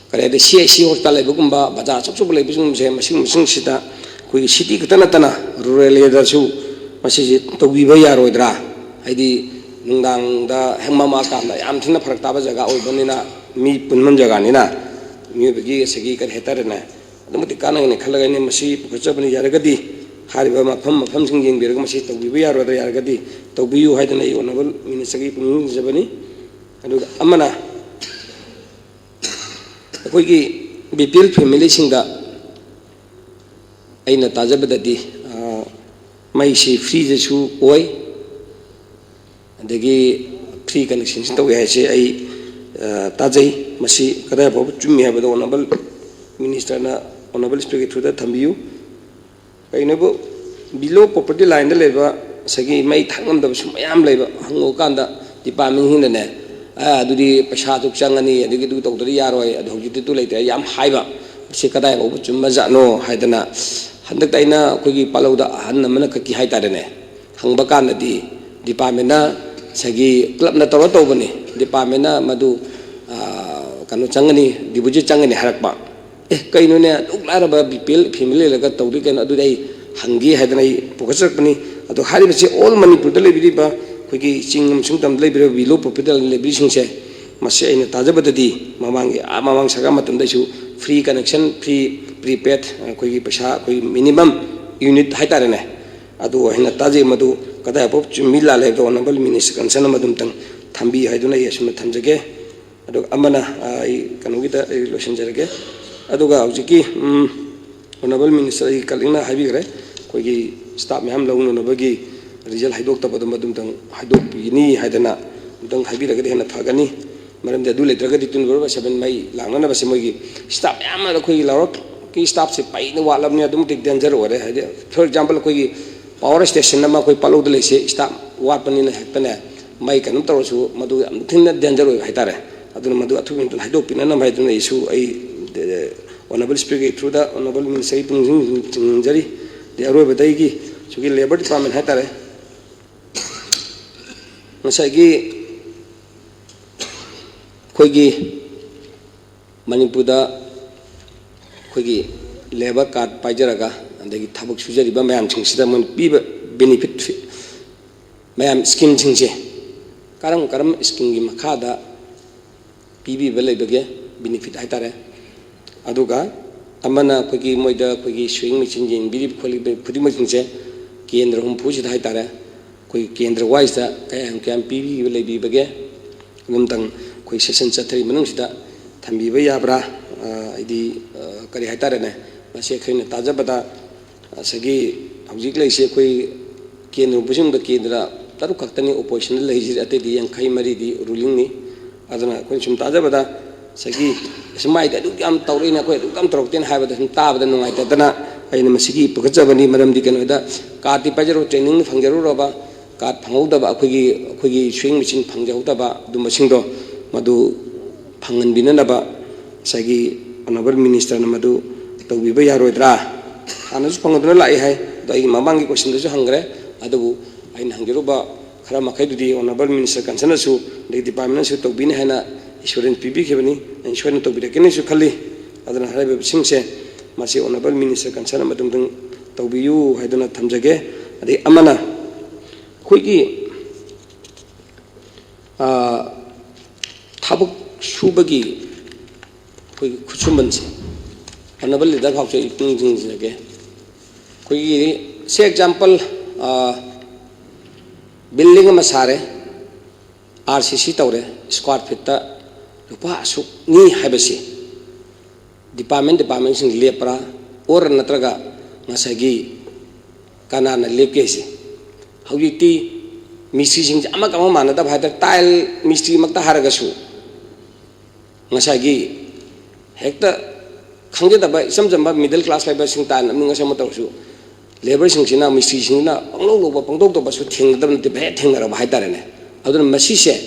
ꯀꯔꯤ CIC hospital ꯂꯩꯕꯒꯨꯝꯕ ꯕꯖꯥꯔ ꯑꯆꯧ ꯑꯆꯧꯕ ꯂꯩꯕꯁꯤꯡꯁꯦ ꯃꯁꯤꯡꯁꯤꯗ ꯑꯩꯈꯣꯏꯒꯤ city ꯈꯛꯇ ꯅꯠꯇꯅ rural ꯑꯦꯔꯤꯌꯥꯗꯁꯨ ꯃꯁꯤꯁꯦ ꯇꯧꯕꯤꯕ ꯌꯥꯔꯣꯏꯗ꯭ꯔꯥ ꯍꯥꯏꯗꯤ ꯅꯨꯡꯗꯥꯡꯗ ꯍꯦꯛ ꯃꯝꯃꯛꯑꯀꯥꯟꯗ ꯌꯥꯝ ꯊꯤꯅ ꯐꯔꯛ ꯇꯥꯕ ꯖꯒꯥ ꯑꯣꯏꯕꯅꯤꯅ ꯃꯤ ꯄꯨꯟꯐꯝ ꯖꯒꯥꯅꯤꯅ ꯃꯤꯑꯣꯏꯕꯒꯤ ꯑꯁꯤꯒꯤ ꯀꯔꯤ ꯍꯥꯏꯇꯥꯔꯦꯅꯦ ꯑꯗꯨꯃꯛꯇꯤ ꯀꯥꯟꯅꯒꯅꯤ ꯈꯜꯂꯒ ꯑꯩꯅ ꯃꯁꯤ ꯄꯨꯈꯠꯆꯕꯅꯤ ꯌꯥꯔꯒꯗꯤ ꯍꯥꯏꯔꯤꯕ ꯃꯐꯝꯁꯤꯡ ꯌꯦꯡꯕꯤꯔꯒ ꯃꯁꯤ ꯇꯧꯕꯤꯕ ꯌꯥꯔꯣꯏꯗ꯭ꯔꯥ ꯌꯥꯔꯒꯗꯤ ꯇꯧꯕꯤꯌꯨ ꯍꯥꯏꯗꯅ ꯑꯩ ꯑꯣꯅꯔꯦꯕꯜ ꯃꯤꯅꯤꯁꯇꯔꯒꯤ ꯄꯨꯛꯅꯤꯡ ꯆꯤꯡꯖꯕꯅꯤ ꯑꯗꯨꯒ ꯑꯃꯅ ꯑꯩꯈꯣꯏꯒꯤ BPL ꯐꯦꯃꯤꯂꯤꯁꯤꯡꯗ ꯑꯩꯅ ꯇꯥꯖꯕꯗꯗꯤ ꯃꯩꯁꯤ ꯐ꯭ꯔꯤꯗꯁꯨ ꯑꯣꯏ ꯑꯗꯒꯤ ꯐ꯭ꯔꯤ ꯀꯅꯦꯛꯁꯟꯁꯤ ꯇꯧꯏ ꯍꯥꯏꯁꯦ ꯑꯩ ꯇꯥꯖꯩ ꯃꯁꯤ ꯀꯗꯥꯏ ꯐꯥꯎꯕ ꯆꯨꯝꯃꯤ ꯍꯥꯏꯕꯗ ꯑꯣꯅꯔꯦꯕꯜ ꯃꯤꯅꯤꯁꯇꯔꯅ ꯑꯣꯅꯔꯦꯕꯜ ꯁ꯭ꯄꯤꯀꯔꯒꯤ ꯊ꯭ꯔꯨꯗ ꯊꯝꯕꯤꯌꯨ ꯀꯩꯅꯣꯕꯨ ꯕꯤꯂꯣ ꯄꯣꯄꯔꯇꯤ ꯂꯥꯏꯟꯗ ꯂꯩꯕ ꯉꯁꯥꯏꯒꯤ ꯃꯩ ꯊꯥꯛꯉꯝꯗꯕꯁꯨ ꯃꯌꯥꯝ ꯂꯩꯕ ꯍꯪꯉꯨꯀꯥꯟꯗ ꯗꯤꯄꯥꯔꯠꯃꯦꯟꯁꯤꯡꯗꯅꯦ ꯑꯗꯨꯗꯤ ꯄꯩꯁꯥꯗꯨ ꯆꯪꯉꯅꯤ ꯑꯗꯒꯤ ꯑꯗꯨ ꯇꯧꯗ꯭ꯔꯗꯤ ꯌꯥꯔꯣꯏ ꯑꯗꯨ ꯍꯧꯖꯤꯛꯇꯤ ꯑꯗꯨ ꯂꯩꯇ꯭ꯔꯦ ꯌꯥꯝ ꯍꯥꯏꯕ ꯃꯁꯤ ꯀꯗꯥꯏ ꯐꯥꯎꯕ ꯆꯨꯝꯕꯖꯥꯠꯅꯣ ꯍꯥꯏꯗꯅ ꯍꯟꯗꯛꯇ ꯑꯩꯅ ꯑꯩꯈꯣꯏꯒꯤ ꯄꯥꯜꯂꯧꯗ ꯑꯍꯟ ꯑꯃꯅ ꯈꯛꯀꯤ ꯍꯥꯏꯇꯥꯔꯦꯅꯦ ꯍꯪꯕ ꯀꯥꯟꯗꯗꯤ ꯗꯤꯄꯥꯔꯠꯃꯦꯟꯅ ꯉꯁꯥꯏꯒꯤ ꯀ꯭ꯂꯕꯅ ꯇꯧꯕꯅꯤ ꯗꯤꯄꯥꯔꯠꯃꯦꯟꯅ ꯃꯗꯨ ꯀꯩꯅꯣ ꯆꯪꯒꯅꯤ ꯗꯤꯄꯣꯖꯤꯠ ꯆꯪꯒꯅꯤ ꯍꯥꯏꯔꯛꯄ ꯀꯩꯅꯣꯅꯦ ꯑꯗꯨꯛ ꯂꯥꯏꯔꯕ BPL ꯐꯦꯃꯤꯂꯤ ꯂꯩꯔꯒ ꯇꯧꯗꯣꯏ ꯀꯩꯅꯣ ꯑꯗꯨꯗꯤ ꯑꯩ ꯍꯪꯒꯦ ꯍꯥꯏꯗꯅ ꯑꯩ ꯄꯨꯈꯠꯆꯔꯛꯄꯅꯤ ꯑꯗꯣ ꯍꯥꯏꯔꯤꯕꯁꯤ ꯑꯣꯜ ꯃꯅꯤꯄꯨꯔꯗ ꯂꯩꯕꯤꯔꯤꯕ ꯑꯩꯈꯣꯏꯒꯤ ꯆꯤꯡ ꯑꯃꯁꯨꯡ ꯇꯝꯗ ꯂꯩꯕꯤꯔꯤꯕ ꯕꯤꯂꯣ ꯄꯣꯄꯔꯇꯤ ꯂꯩꯕꯤꯁꯤꯡꯁꯦ ꯃꯁꯤ ꯑꯩꯅ ꯇꯥꯖꯕꯗꯗꯤ ꯃꯃꯥꯡ ꯁꯔꯀꯥꯔ ꯃꯇꯝꯗꯁꯨ ꯐ꯭ꯔꯤ ꯀꯅꯦꯛꯁꯟ ꯐ꯭ꯔꯤ ꯄ꯭ꯔꯤꯄꯦꯗ ꯑꯩꯈꯣꯏꯒꯤ ꯄꯩꯁꯥ ꯑꯩꯈꯣꯏꯒꯤ ꯃꯤꯅꯤꯃꯝ ꯌꯨꯅꯤꯠ ꯍꯥꯏꯇꯥꯔꯦꯅꯦ ꯑꯗꯨ ꯑꯩꯅ ꯇꯥꯖꯩ ꯃꯗꯨ ꯀꯗꯥꯏꯐꯥꯎ ꯆꯨꯝꯃꯤ ꯂꯥꯜꯂꯦ ꯍꯥꯏꯕꯗ ꯑꯣꯅꯔꯦꯕꯜ ꯃꯤꯅꯤꯁꯇꯔ ꯀꯟꯁꯔꯟ ꯑꯃ ꯑꯗꯨꯝꯇꯪ ꯊꯝꯕꯤ ꯍꯥꯏꯗꯨꯅ ꯑꯩ ꯑꯁꯨꯝꯅ ꯊꯝꯖꯒꯦ ꯑꯗꯨꯒ ꯑꯃꯅ ꯑꯩ ꯀꯩꯅꯣꯒꯤꯗ ꯑꯩ ꯂꯣꯏꯁꯤꯟꯖꯔꯒꯦ ꯑꯗꯨꯒ ꯍꯧꯖꯤꯛꯀꯤ ꯑꯣꯅꯔꯦꯕꯜ ꯃꯤꯅꯤꯁꯇꯔ ꯑꯩ ꯀꯂꯤꯡꯅ ꯍꯥꯏꯕꯤꯈ꯭ꯔꯦ ꯑꯩꯈꯣꯏꯒꯤ ꯁ꯭ꯇꯥꯐ ꯃꯌꯥꯝ ꯂꯧꯅꯅꯕꯒꯤ ꯔꯤꯖꯜ ꯍꯥꯏꯗꯣꯛꯇꯕꯗꯨ ꯃꯗꯨꯝꯇꯪ ꯍꯥꯏꯗꯣꯛꯄꯤꯒꯅꯤ ꯍꯥꯏꯗꯅ ꯑꯃꯨꯛꯇꯪ ꯍꯥꯏꯕꯤꯔꯒꯗꯤ ꯍꯦꯟꯅ ꯐꯒꯅꯤ ꯃꯔꯝꯗꯤ ꯑꯗꯨ ꯂꯩꯇ꯭ꯔꯒꯗꯤ 24/7 ꯃꯩ ꯂꯥꯛꯅꯅꯕꯁꯦ ꯃꯣꯏꯒꯤ ꯁ꯭ꯇꯥꯐ ꯃꯌꯥꯝ ꯑꯩꯈꯣꯏꯒꯤ ꯂꯧꯔꯛꯀꯤ ꯁ꯭ꯇꯥꯐꯁꯦ ꯄꯩꯅ ꯋꯥꯠꯂꯕꯅꯤ ꯑꯗꯨꯃꯛꯇꯤ ꯗꯦꯟꯖꯔ ꯑꯣꯏꯔꯦ ꯍꯥꯏꯗꯤ ꯐꯣꯔ ꯑꯦꯛꯖꯥꯝꯄꯜ ꯑꯩꯈꯣꯏꯒꯤ ꯄꯥꯋꯔ ꯁ꯭ꯇꯦꯁꯟ ꯑꯃ ꯑꯩꯈꯣꯏ ꯄꯥꯠꯂꯧꯗ ꯂꯩꯁꯦ ꯁ꯭ꯇꯥꯐ ꯋꯥꯠꯄꯅꯤꯅ ꯍꯦꯛꯇꯅꯦ ꯃꯩ ꯀꯩꯅꯣ ꯇꯧꯔꯁꯨ ꯃꯗꯨ ꯌꯥꯝ ꯊꯤꯅ ꯗꯦꯟꯖꯔ ꯑꯣꯏꯕ ꯍꯥꯏꯇꯥꯔꯦ ꯑꯗꯨꯅ ꯃꯗꯨ ꯑꯊꯨꯕ ꯃꯇꯝꯗ ꯍꯥꯏꯗꯣꯛꯄꯤꯅꯅꯕ ꯍꯥꯏꯗꯨꯅ ꯑꯩꯁꯨ ꯑꯩ ꯑꯣꯅꯔꯦꯕꯜ ꯁ꯭ꯄꯤꯀꯔꯒꯤ ꯊ꯭ꯔꯨꯗ ꯑꯣꯅꯔꯦꯕꯜ ꯃꯤꯅꯤꯁꯇꯔꯒꯤ ꯄꯨꯛꯅꯤꯡ ꯆꯤꯡꯖꯔꯤ ꯑꯔꯣꯏꯕꯗ ꯑꯩꯒꯤ ꯁꯤꯒꯤ ꯂꯦꯕꯔ ꯗꯤꯄꯥꯔꯠꯃꯦꯟ ꯍꯥꯏꯇꯥꯔꯦ ꯉꯁꯥꯏꯒꯤ ꯑꯩꯈꯣꯏꯒꯤ ꯃꯅꯤꯄꯨꯔꯗ ꯑꯩꯈꯣꯏꯒꯤ ꯂꯦꯕꯔ ꯀꯥꯔꯗ ꯄꯥꯏꯖꯔꯒ ꯑꯗꯒꯤ ꯊꯕꯛ ꯁꯨꯖꯔꯤꯕ ꯃꯌꯥꯝꯁꯤꯡꯁꯤꯗ ꯃꯣꯏꯅ ꯄꯤꯕ ꯕꯦꯅꯤꯐꯤꯠ ꯃꯌꯥꯝ ꯁ꯭ꯀꯤꯝꯁꯤꯡꯁꯦ ꯀꯔꯝ ꯁ꯭ꯀꯤꯝꯒꯤ ꯃꯈꯥꯗ ꯄꯤꯕꯤꯕ ꯂꯩꯕꯒꯦ ꯕꯦꯅꯤꯐꯤꯠ ꯍꯥꯏꯇꯥꯔꯦ ꯑꯗꯨꯒ ꯑꯃꯅ ꯑꯩꯈꯣꯏꯒꯤ ꯃꯣꯏꯗ ꯑꯩꯈꯣꯏꯒꯤ ꯁ꯭ꯋꯤꯡ ꯃꯦꯆꯤꯟ ꯌꯦꯡꯕꯤꯔꯤꯕ ꯈꯣꯠꯂꯤꯕ ꯈꯨꯗꯤꯡꯃꯛꯁꯤꯡꯁꯦ ꯀꯦꯟꯗ꯭ꯔ 30ꯁꯤꯗ ꯍꯥꯏꯇꯥꯔꯦ ꯑꯩꯈꯣꯏ ꯀꯦꯟꯗ꯭ꯔ ꯋꯥꯏꯁꯇ ꯀꯌꯥꯝ ꯄꯤꯕꯤꯕ ꯂꯩꯕꯤꯕꯒꯦ ꯑꯗꯨꯝꯇꯪ ꯑꯩꯈꯣꯏ ꯁꯦꯁꯟ ꯆꯠꯊꯔꯤ ꯃꯅꯨꯡꯁꯤꯗ ꯊꯝꯕꯤꯕ ꯌꯥꯕ꯭ꯔꯥ ꯍꯥꯏꯗꯤ ꯀꯔꯤ ꯍꯥꯏꯇꯥꯔꯦꯅꯦ ꯃꯁꯤ ꯑꯩꯈꯣꯏꯅ ꯇꯥꯖꯕꯗ ꯉꯁꯥꯏꯒꯤ ꯍꯧꯖꯤꯛ ꯂꯩꯔꯤꯁꯦ ꯑꯩꯈꯣই ꯀꯦꯟꯗ꯭ꯔ ꯄꯨꯝꯕꯁꯤꯡꯗ ꯀꯦꯟꯗ꯭ꯔ 6 ꯈꯛꯇꯅꯤ ꯑꯣꯄꯣꯖꯤꯁꯟꯗ ꯂꯩꯔꯤꯁꯤ ꯑꯇꯩꯗꯤ 53ꯗꯤ ꯔꯨꯂꯤꯡꯅꯤ ꯑꯗꯨꯅ ꯑꯩꯈꯣꯏꯅ ꯁꯨꯝ ꯇꯥꯖꯕꯗ ꯉꯁꯥꯏꯒꯤ ꯁꯨꯃꯥꯏꯗꯤ ꯑꯗꯨꯛ ꯌꯥꯝ ꯇꯧꯔꯛꯏꯅ ꯑꯩꯈꯣꯏ ꯑꯗꯨꯛ ꯌꯥꯝ ꯇꯧꯔꯛꯇꯦꯅ ꯍꯥꯏꯕꯗ ꯁꯨꯝ ꯇꯥꯕꯗ ꯅꯨꯡꯉꯥꯏꯇꯗꯅ ꯑꯩꯅ ꯃꯁꯤꯒꯤ ꯄꯨꯈꯠꯆꯕꯅꯤ ꯃꯔꯝꯗꯤ ꯀꯩꯅꯣꯗ ꯀꯥꯔꯗꯇꯤ ꯄꯥꯏꯖꯔꯨ ꯇ꯭ꯔꯦꯅꯤꯡ ꯐꯪꯖꯔꯨꯔꯕ ꯀꯥꯔꯗ ꯐꯪꯍꯧꯗꯕ ꯑꯩꯈꯣꯏꯒꯤ ꯁ꯭ꯋꯤꯡ ꯃꯦꯆꯤꯟ ꯐꯪꯖꯍꯧꯗꯕ ꯑꯗꯨꯝꯕꯁꯤꯡꯗꯣ ꯃꯗꯨ ꯐꯪꯍꯟꯕꯤꯅꯅꯕ ꯉꯁꯥꯏꯒꯤ ꯑꯣꯅꯔꯦꯕꯜ ꯃꯤꯅꯤꯁꯇꯔꯅ ꯃꯗꯨ ꯇꯧꯕꯤꯕ ꯌꯥꯔꯣꯏꯗ꯭ꯔꯥ ꯍꯥꯟꯅꯁꯨ ꯐꯪꯗꯨꯅ ꯂꯥꯛꯏ ꯍꯥꯏ ꯑꯗꯣ ꯑꯩꯒꯤ ꯃꯃꯥꯡꯒꯤ ꯀꯣꯏꯁꯟꯗꯁꯨ ꯍꯪꯈ꯭ꯔꯦ ꯑꯗꯨꯕꯨ ꯑꯩꯅ ꯍꯪꯖꯔꯨꯕ ꯈꯔ ꯃꯈꯩꯗꯨꯗꯤ ꯑꯣꯅꯔꯦꯕꯜ ꯃꯤꯅꯤꯁꯇꯔ ꯀꯟꯁꯔꯟꯅꯁꯨ ꯑꯗꯒꯤ ꯗꯤꯄꯥꯔꯠꯃꯦꯟꯅꯁꯨ ꯇꯧꯕꯤꯅꯤ ꯍꯥꯏꯅ ꯏꯁꯨꯔꯦꯟꯁ ꯄꯤꯕꯤꯈꯤꯕꯅꯤ ꯑꯩꯅ ꯁꯣꯏꯗꯅ ꯇꯧꯕꯤꯔꯛꯀꯅꯤꯁꯨ ꯈꯜꯂꯤ ꯑꯗꯨꯅ ꯍꯥꯏꯔꯤꯕꯁꯤꯡꯁꯦ ꯃꯁꯤ ꯑꯣꯅꯔꯦꯕꯜ ꯃꯤꯅꯤꯁꯇꯔ ꯀꯟꯁꯔꯟ ꯑꯃꯇꯪ ꯇꯧꯕꯤꯌꯨ ꯍꯥꯏꯗꯨꯅ ꯊꯝꯖꯒꯦ ꯑꯗꯩ ꯑꯃꯅ ꯑꯩꯈꯣꯏꯒꯤ ꯊꯕꯛ ꯁꯨꯕꯒꯤ ꯑꯩꯈꯣꯏꯒꯤ ꯈꯨꯠꯁꯨꯃꯟꯁꯦ ꯑꯣꯅꯔꯦꯕꯜ ꯂꯤꯗꯔ ꯐꯥꯎꯁꯨ ꯑꯩ ꯄꯨꯛꯅꯤꯡ ꯆꯤꯡꯖꯒꯦ ꯑꯩꯈꯣꯏꯒꯤ ꯁꯦ ꯑꯦꯛꯖꯥꯝꯄꯜ ꯕꯤꯜꯗꯤꯡ ꯑꯃ ꯁꯥꯔꯦ RCC ꯇꯧꯔꯦ ꯁ꯭ꯀ꯭ꯋꯥꯔ ꯐꯤꯠꯇ ꯂꯨꯄꯥ ꯑꯁꯨꯛꯅꯤ ꯍꯥꯏꯕꯁꯤ ꯗꯤꯄꯥꯔꯠꯃꯦꯟꯁꯤꯡ ꯂꯦꯞꯄ꯭ꯔꯥ ꯑꯣꯔ ꯅꯠꯇ꯭ꯔꯒ ꯉꯁꯥꯏꯒꯤ ꯀꯅꯥꯅ ꯂꯦꯞꯀꯦꯁꯦ ꯍꯧꯖꯤꯛꯇꯤ ꯃꯤꯁꯇ꯭ꯔꯤꯁꯤꯡꯁꯦ ꯑꯃꯒ ꯑꯃ ꯃꯥꯟꯅꯗꯕ ꯍꯥꯏꯇꯥꯔꯦ ꯇꯥꯏꯜ ꯃꯤꯁꯇ꯭ꯔꯤꯃꯛꯇ ꯍꯥꯏꯔꯒꯁꯨ ꯉꯁꯥꯏꯒꯤ ꯍꯦꯛꯇ ꯈꯪꯖꯗꯕ ꯏꯆꯝ ꯆꯝꯕ ꯃꯤꯗꯜ ꯀ꯭ꯂꯥꯁ ꯂꯩꯕꯁꯤꯡ ꯇꯥꯏꯜ ꯑꯃ ꯑꯃ ꯇꯧꯔꯁꯨ ꯂꯦꯕꯔꯁꯤꯡꯁꯤꯅ ꯃꯤꯁꯇ꯭ꯔꯤꯁꯤꯡꯁꯤꯅ ꯄꯪꯂꯧ ꯂꯧꯕ ꯄꯪꯇꯧ ꯇꯧꯕꯁꯨ ꯊꯦꯡꯅꯗꯕ ꯅꯠꯇꯦ ꯍꯦꯛ ꯊꯦꯡꯅꯔꯕ ꯍꯥꯏꯇꯥꯔꯦꯅꯦ ꯑꯗꯨꯅ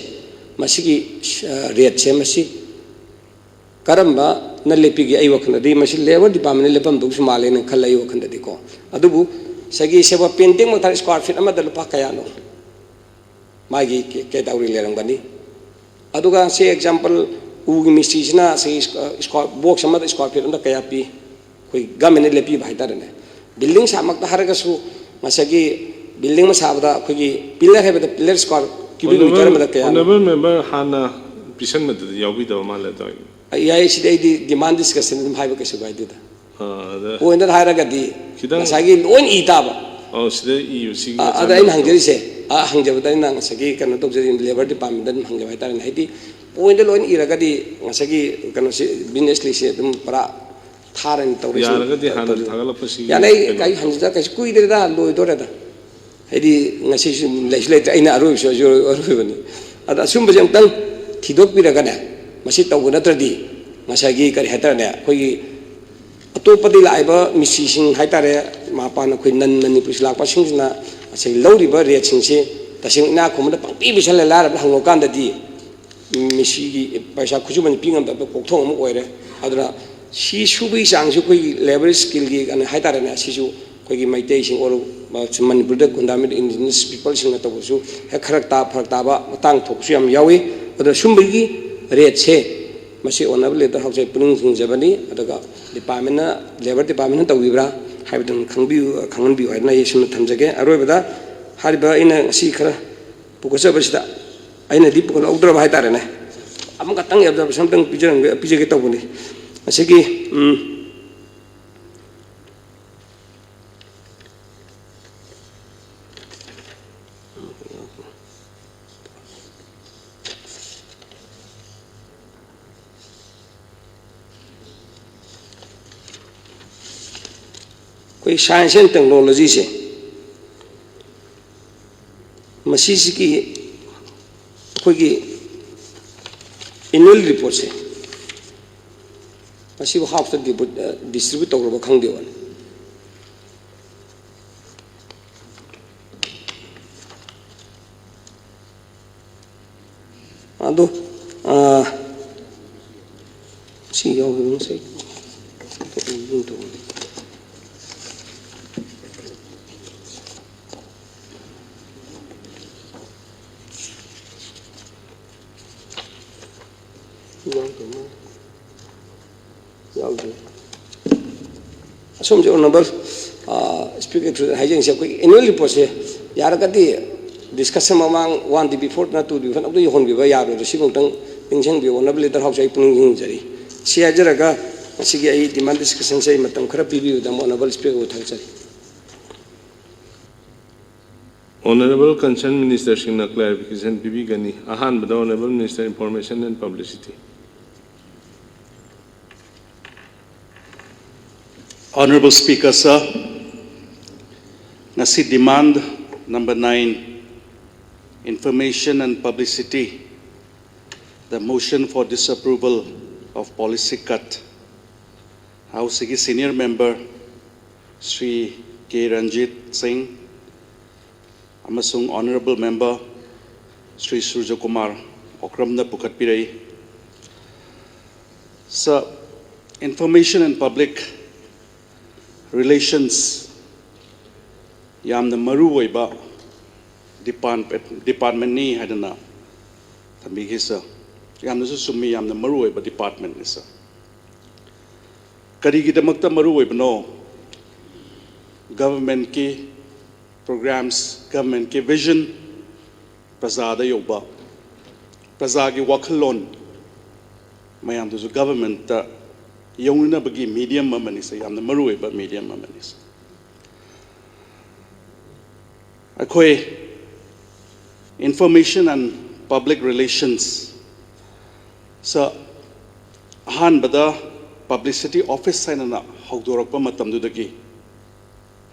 ꯃꯁꯤꯒꯤ ꯔꯦꯠꯁꯦ ꯃꯁꯤ ꯀꯔꯝꯕꯅ ꯂꯦꯞꯄꯤꯒꯦ ꯑꯩ ꯋꯥꯈꯜꯗꯗꯤ ꯃꯁꯤ ꯂꯦꯕꯔ ꯗꯤꯄꯥꯔꯠꯃꯦꯟꯅ ꯂꯦꯞꯄꯝꯗꯧꯁꯨ ꯃꯥꯜꯂꯦꯅ ꯈꯜꯂꯦ ꯑꯩ ꯋꯥꯈꯜꯗꯗꯤꯀꯣ ꯑꯗꯨꯕꯨ ꯉꯁꯥꯏꯒꯤ ꯁꯦꯕ ꯄꯦꯟꯇꯤꯡ ꯃꯊꯛ ꯁ꯭ꯀ꯭ꯋꯥꯔ ꯐꯤꯠ ꯑꯃꯗ ꯂꯨꯄꯥ ꯀꯌꯥꯅꯣ ꯃꯥꯒꯤ ꯀꯩꯗꯧꯔꯤ ꯂꯩꯔꯝꯒꯅꯤ ꯑꯗꯨꯒ ꯁꯤ example ugi misisina se square box sama square feet unda kaya pi koi gamen lepi bhai tar ne building samak ta har ga su masagi building ma sabda koi pillar hai bada pillar square kilometer ma kaya honorable member hana pisan ma yawi da ma la da ai si dai di demand discussion bhai ba kasu bai da ko inda har ga di masagi loin ita ba oh sida I usi ada in hangjari se hangjaba da na masagi kana to jeri labor department dan hangjaba tar ne haiti point loin iraga di masagi kana business lise dum para tharan to yaraga di hana thagala pasi yanai kai hanja kai kui de da loi do da haiti ngasi legislate aina aru so aru bani ada sum bajang tang thidok piraga ne masi to guna tradi masagi kari hatar ne koi atopadi laiba misi sing haitare mapa na koi nan Manipur lak pa sing na asai lori ba re sing se tasing na khum da pangpi bisal la ra hango kan da di misi paisa khuju man pingam da ko thong mo oire adra si subi sang su koi level skill gi an haitare ne si su koi gi mai sing or Manipur da kundam indigenous people sing na to su he kharak ta ba tang thok su yam yawi adra sumbi gi re che masi honorable leader hawjai puning thing jabani adaga department na labor department na tawibra haibadun khangbi khangan bi haina yesuna thamjage aroi bada hariba ina si khara pukasa basida aina di pukala udra bhai tare ne amga tang yabda samtang pijage tawbuni asigi कोई science and technology से मसीसी की कोई की annual report से मसी वो half तक distribute तो करो खंग देवन आदो सी याव बिंग से तो assume honorable speaker to hijing se koi annual report se yar ka di discussion among one the before na to the of the hon bi ba yar ro si bong tang tingchang bi honorable leader house ai puning hing jari si ajara ga si gi ai demand discussion se matam khara pi bi da honorable speaker u thang chari honorable concerned minister singna clarification bibi gani ahan bada honorable minister information and publicity Honorable Speaker, sir, Nasi demand number 9, information and publicity, the motion for disapproval of policy cut. House senior member, Sri K. Ranjit Singh, Amasung honorable member, Sri Surja Kumar, Okramna Pukat Pirai. Sir, information and public relations yamna maru oiba department ni hadana thambi gi sir yamna su summi yamna maru oiba department ni sir kari gi damakta maru oibno government ki programs government ki vision prasada yoba prasagi wakhalon mayam du government ta yongna bagi medium mamanisa yamna maruwe ba medium mamanisa akoi information and public relations sa han bada publicity office sainana hawdorak pa matam du dagi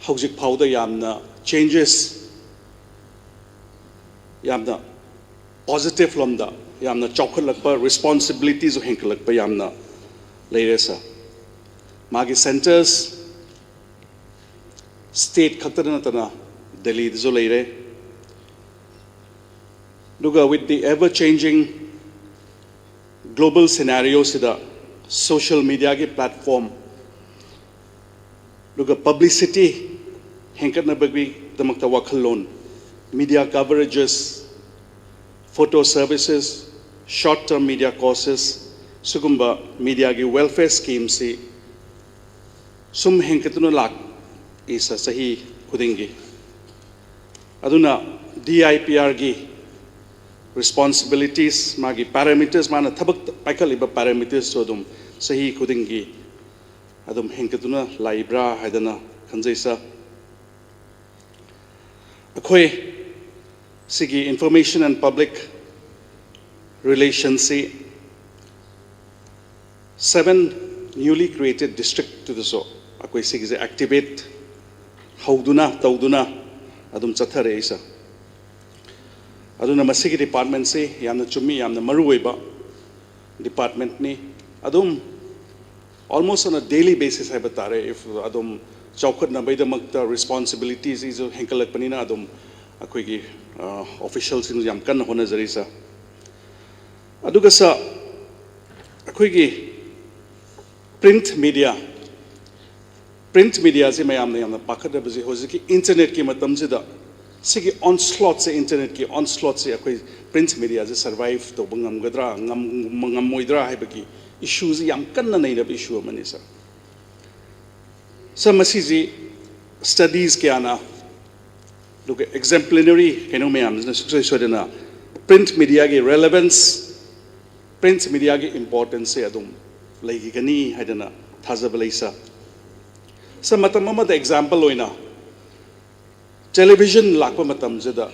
hawjik phawda yamna changes yamna positive lomda yamna chawkhalak pa responsibilities o henkalak pa yamna later, sir. Magi centers, state Kataranatana, Delhi, so later. Look, with the ever changing global scenarios, the social media platform, look, publicity, Henkatna Bagbi, the Maktawakalon, media coverages, photo services, short term media courses, sugumba media gi welfare scheme si sum henkatuna lak isa sahi kudingi aduna DIPR gi responsibilities magi parameters mana thabak paikaliba parameters so dum sahi kudingi adum henkatuna laibra haidana kanjaisa akhoi sigi information and public relations si 7 newly created district to the so akhoi sigi activate hauduna tauduna adum chathare isa aduna masigi department se yamna chummi yamna maruoiba department ni adum almost on a daily basis hai batare if adum chaukat na baida makta responsibilities is henkalak panina adum akoi gi officials in yam kan hona jarisa aduga sa akoi gi print media se mayam ne yamna pakada bazi hojiki internet ki matam jida sigi onslaught se internet ki onslaught se akoi print media je survive to bangam gadra ngam moidra hai bagi issues yam kan na nei da issue amani sa some masiji studies ke ana look exemplary keno mayam na success hodena print media ki relevance print media ki importance se adum legi gani haidana thazabalaisa sa matam ma da example oina television lakpa matam jada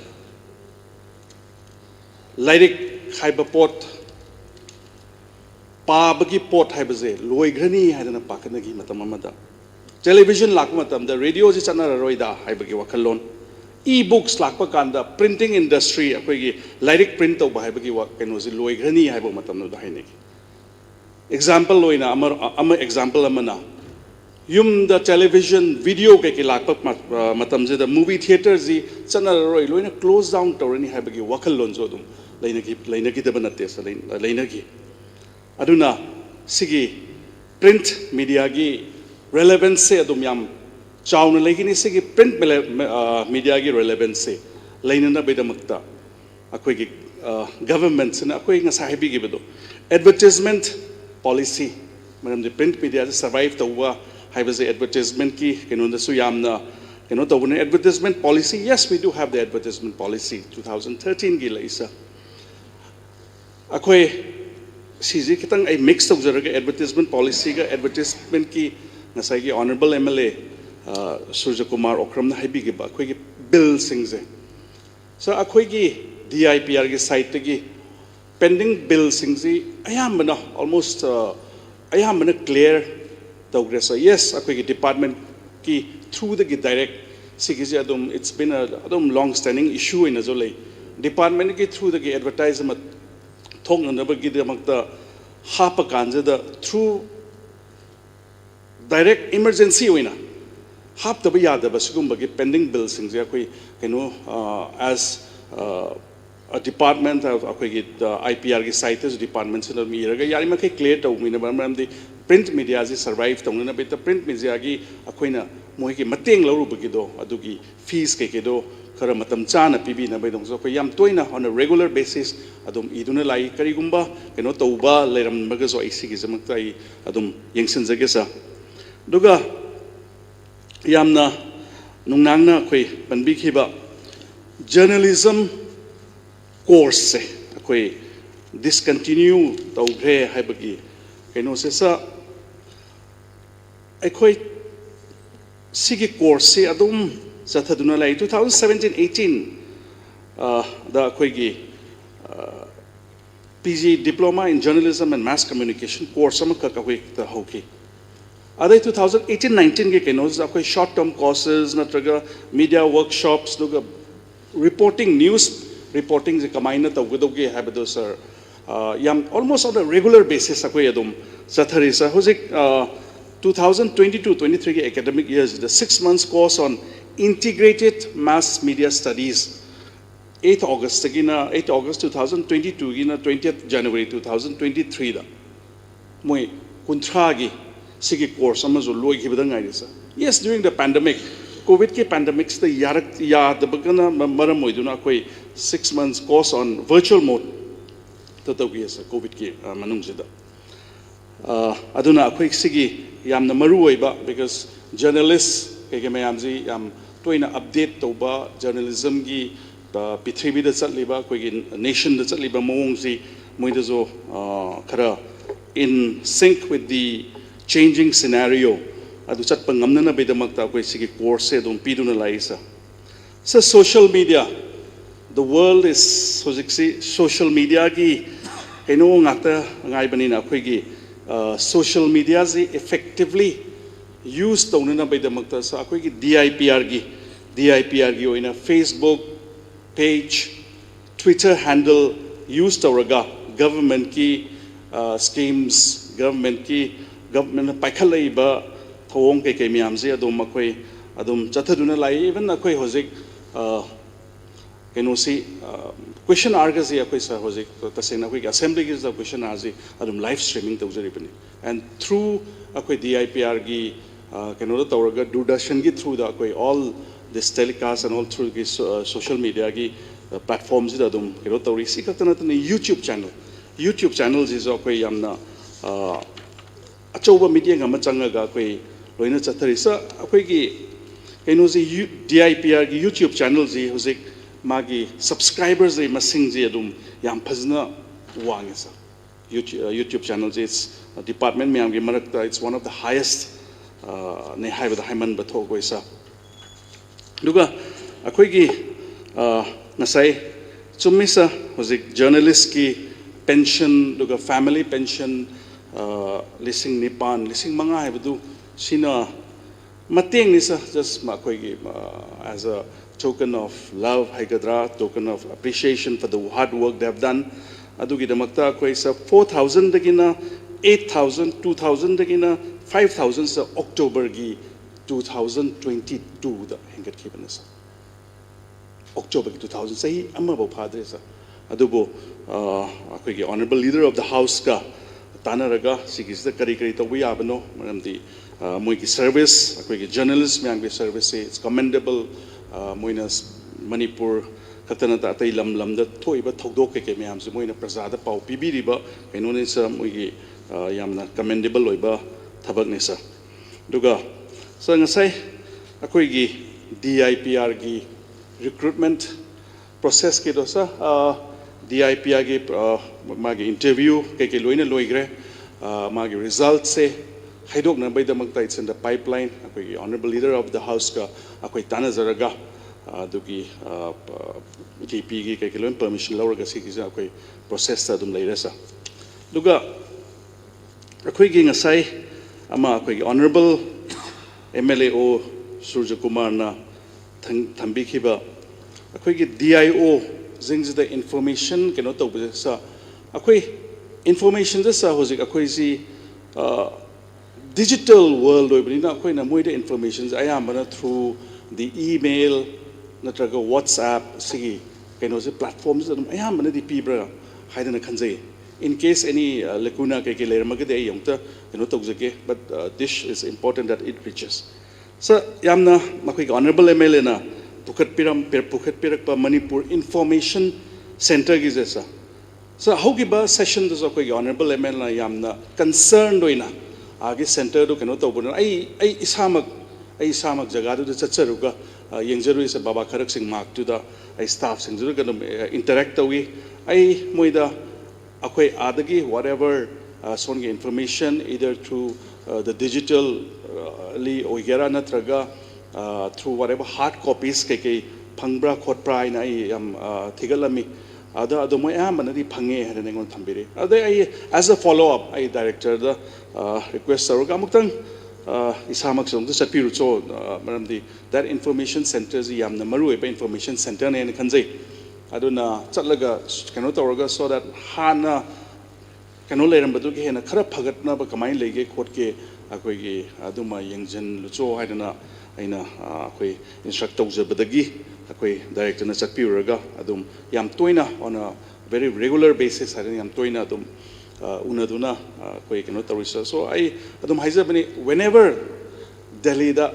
lairik haiba pot pabagi pot haibaze loigrani haidana pakanagi matam amada television lakpa matam da radio ji chana roida haibagi wakalon e-books lakpa kanda printing industry akoigi lairik print to haibagi wa keno ji loigrani haiba matam no da hainegi example loina ama example amana yum the television video ke lakpak matam je the movie theater ji chana roi loina close down torani habagi wakal lon jo dum lainagi da banate sa lainagi aduna sigi print media gi relevance se adum yam chawna legini sigi print media gi relevance se lainana bedamakta akoi gi government sina akoi nga sahibi gi bedo advertisement policy madam the print media survive tawwa haibaze advertisement ki keno da su yamna keno tawne advertisement policy yes we do have the advertisement policy 2013 gi laisa akoi siji kitang ai mix tawjaraga advertisement policy ga advertisement ki nasai gi honorable MLA Surya Kumar Okram na haibi gi ba akoi gi bill singje so akoi gi DIPR gi site gi pending bill singji ayamana almost ayamana clear progress yes akoi department ki through the direct sigiji adum it's been a adum long standing issue in azole department ki through the advertisement thong na bagi de makta hapa kanja the through direct emergency oina hap da ba yada ba sugum bagi pending bills singji akoi keno as a department of the IPR ki sites departments in the iraga yari makai clear to mina baram the print media ji survive to na beta print media gi akoina moi ki mateng lauru bagi do adugi fees ke do khara matam chana pibi na baidong so ko yam toina on a regular basis adum iduna lai kari gumba keno tauba leram baga so isi gi jamak tai adum yengsin jage sa duga yamna nungnangna khoi panbi khiba journalism course se akoi discontinue tawgre haibagi keno se sa akoi sigi course se adum sathaduna lai 2017-18 da akoi gi PG diploma in journalism and mass communication course amaka akoi ta hoki adai 2018-19 ge keno akoi short term courses natraga media workshops duga reporting news reporting the kamaina tawgedoge habado sir yam almost on a regular basis akoi adum sathari sa hojik 2022-23 academic years the 6 months course on integrated mass media studies 8 August 2022 gina 20th January 2023 da moi kunthra gi sigi course amazo loi gi badang ai sa yes during the pandemic COVID ke pandemics the the bagana maram moiduna koi 6 months course on virtual mode to yes COVID ke manung jida aduna akhoi sigi yamna maru oiba because journalists ke mayamji yam toina update toba journalism gi pithribi da chatliba koi gi nation da chatliba mawongji moida jo khara in sync with the changing scenario adu chatpa ngamna na bedamakta koi sigi course se dum piduna laisa so social media the world is social media gi eno ngata ngai bani na koi gi social media is effectively used to na by the makta sa ako ki DIPR gi oina Facebook page Twitter handle used to raga government ki schemes government paikhalai ba thong ke miyam je adum makoi adum chathaduna lai even akoi hojik kenosi question argasi akoi sa hojik tasena koi assembly is the question arzi adum live streaming tawjari pani and through akoi DIPR gi kenoda tawraga Doordarshan gi through the akoi all this telecast and all through gi social media gi platforms da adum keno tawri sikatana tani YouTube channels is akoi yamna achoba media ngama changaga akoi loina chathari sa akoi gi kenosi DIPR gi YouTube channels ji hojik magi subscribers they masing ji adum yam phazna wang sa YouTube channels is department me amgi marakta it's one of the highest ne haiba haiman batho goisa duga akoi gi nasai chumisa hojik journalist ki pension duga family pension lising nipan lising manga haibadu sina mateng ni sa just ma koi gi as a token of love haigadra token of appreciation for the hard work they have done adugi damakta koi sa 4000 dagina 8000 2000 dagina 5000 sa October gi 2022 da hengat khibana sa October gi 2000 sahi amma bo phadre sa adubo akoi gi honorable leader of the house ka tanaraga sigis da kari to we abano maramdi moigi service akoi gi journalist myang be service it's commendable moinas Manipur katana ta tai lam da thoiba thodok ke myam se moina prasada pau pibiriba kainone sa moigi yamna commendable loiba thabak ne sa duga so ngasai akoi gi DIPR gi recruitment process ke dosa DIPR gi magi interview ke loina loigre magi result se haidok na baida magta it's in the pipeline akoi honorable leader of the house ka akoi tanazaraga dugi KP gi ke loin permission lauraga sigi akoi process ta dum leirasa duga akoi gi ngasai ama akoi honorable MLAO Surja Kumar na thambi khiba akoi gi DIO jingji the information keno to sa akoi information da sa hojik akoi si digital world oibnina akoi na moida information ayambana through the email natraga WhatsApp sigi keno se platforms adum ayambana di pibra haidana khanjai in case any lacuna ke lermagade ayongta keno tawjake but this is important that it reaches so yamna makoi honorable MLA na pukhat pirak pa Manipur information center gi jesa so how gi ba session do koi honorable MLA na yamna concerned oina agi center do keno tawbuna ai isamak jaga do chacharuga yengjaru isa baba kharak sing mark to the ai staff sing juru kan interact tawi ai moida akoi adagi whatever songe information either through the digital li oigera natraga through whatever hard copies ke phangbra khotpra ina ai am thigalami ada mo manadi phange hane ngon thambire ada ai as a follow up ai director the request saruga muktan isamak song chapiru cho maramdi that information center is yamna maru eba information center ne khanjai aduna chatlaga kano tawraga so that hana kano lerambadu ke hena khara phagatna ba kamai lege khotke akoi gi aduma yengjan lucho haidana aina akoi instruct tawjabadagi akoi director na chatpiraga adum yam toina on a very regular basis haidana yam toina adum unaduna koi keno tawisa so ai adum haijabani whenever Delhi da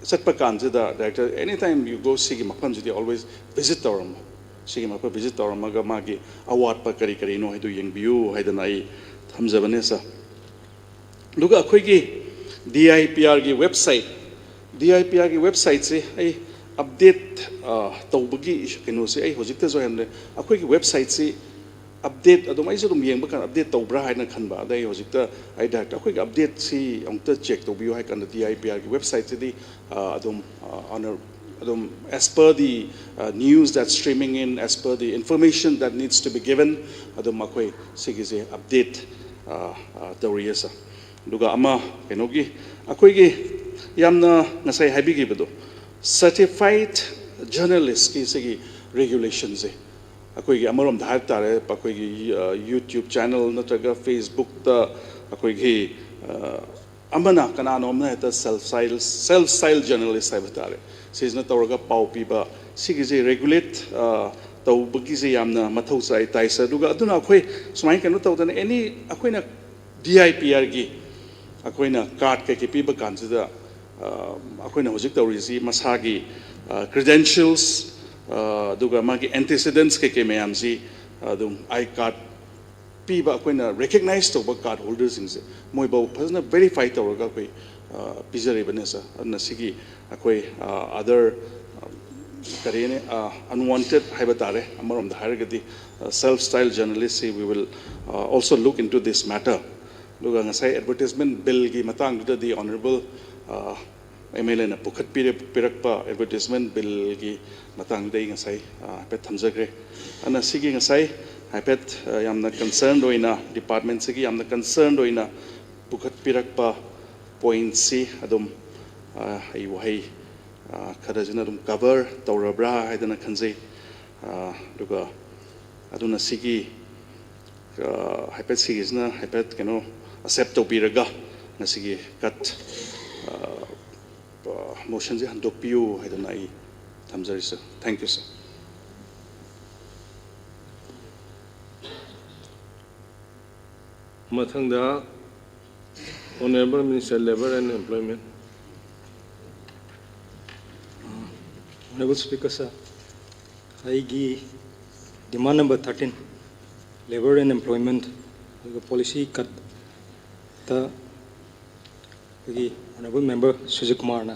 satpa kanji da director anytime you go sigi mafam jidi always visit tawram sigi mafam visit tawram ga magi award pa kari no haidu yengbiu haidana ai thamjabane sa Luga akhoi DIPR gi website DIPR gi website se ai update tawbagi kenu se ai hojikta jo hamne akhoi gi website se update adum ai jodum yengba kan update tawbra haina khanba dai hojikta ai direct akhoi gi update si amta check tawbiyo hai kan DIPR gi website se di adum honor as per the news that's streaming in, as per the information that needs to be given, adum akhoi sigise update tawriyasa. Duga ama kenogi akhoi gi yamna ngasai habigi bedo certified journalist ki sigi regulations e akhoi gi amarom dhar tare akhoi gi YouTube channel natraga Facebook ta akhoi gi amana kanano amna eta self style journalist hai batare sisna tawraga pau piba sigise regulate tawbagi se yamna mathau sai taisa duga aduna akhoi sumai kanu tawdana any akhoina DIPR gi akhoina card ke piba kansida akhoina hojik tawrisi masagi credentials duga magi antecedents ke mayamsi adum I card piba akhoina recognize tawba card holders inse moiba phasna verify tawraga koi pizare banesa anna sigi akhoi other karene unwanted haibatare amarom da haragadi self style journalists we will also look into this matter. Luga ngasai advertisement bill gi matang da the honorable MLA na pukhat pirakpa advertisement bill gi matang da ngasai pet thamjagre ana sigi ngasai pet yamna concerned oina department sigi yamna concerned oina pukhat pirakpa point si adum ai wahai khadajina adum cover tawrabra haidana khanjai duga aduna sigi haipet sigisna haipet keno accept to biraga nasigi kat motion ji handok piu haidana ai thamjari sir. Thank you sir. Mathangda Honorable Minister Labor and Employment. Honorable Speaker sir, I demand number 13, Labor and Employment policy cut the Honorable Member Sujit Kumar na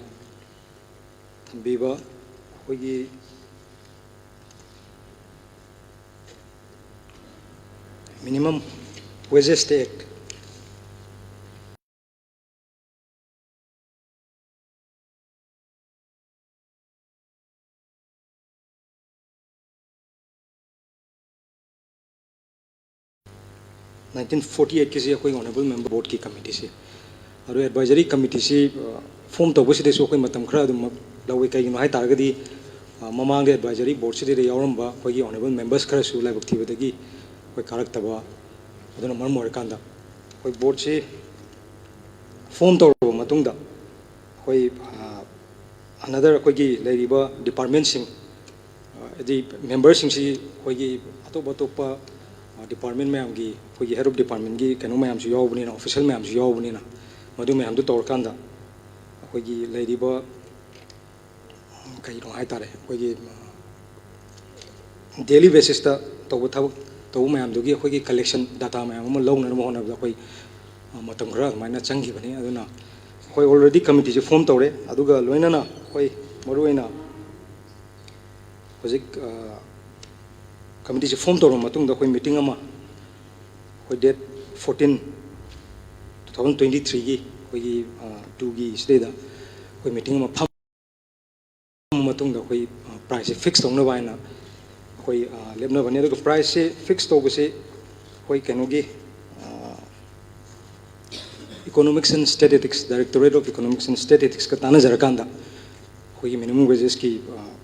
Biba minimum wages act. In 1948 किसी कोई honorable member board की committee से और advisory committee से form तो बस इधर कोई मतम खरा तो लाओ एक कहीं ना है तारगदी ममांग दे advisory board से इधर यावरम बा कोई honorable members खरा सु लाइव एक्टिव बतगी कोई कारक तबा अदुन मर मोर कांदा कोई board से form तो मतुंग दा कोई another कोई की लाइव department सिंग यदि members सिंग से कोई की अतो department में हमगी कोई head of department की कनो में हमसे याव बनी ना official में हमसे याव बनी ना मधु में हम तो तौर कांदा कोई की लाइरिबा कहीं रोहाई तारे कोई की daily basis ता तो वो था तो में हम दोगी कोई की collection data में हम लोग नरम होना बता कोई मतम घरा मायना चंगी बनी अदुना कोई already committee से form तौरे अदुगा लोइना ना कोई मरुइना कोई committee से form तौर मतुंग दा कोई meeting अमा कोई date 14 2023 की कोई 2 की इसलिए दा कोई meeting अमा फम मतुंग दा कोई price fix तौर न वाइना कोई लेबना बने तो price से fix तौर बसे कोई कहोगे economics and statistics directorate of economics and statistics का ताना जरकांदा कोई minimum wages की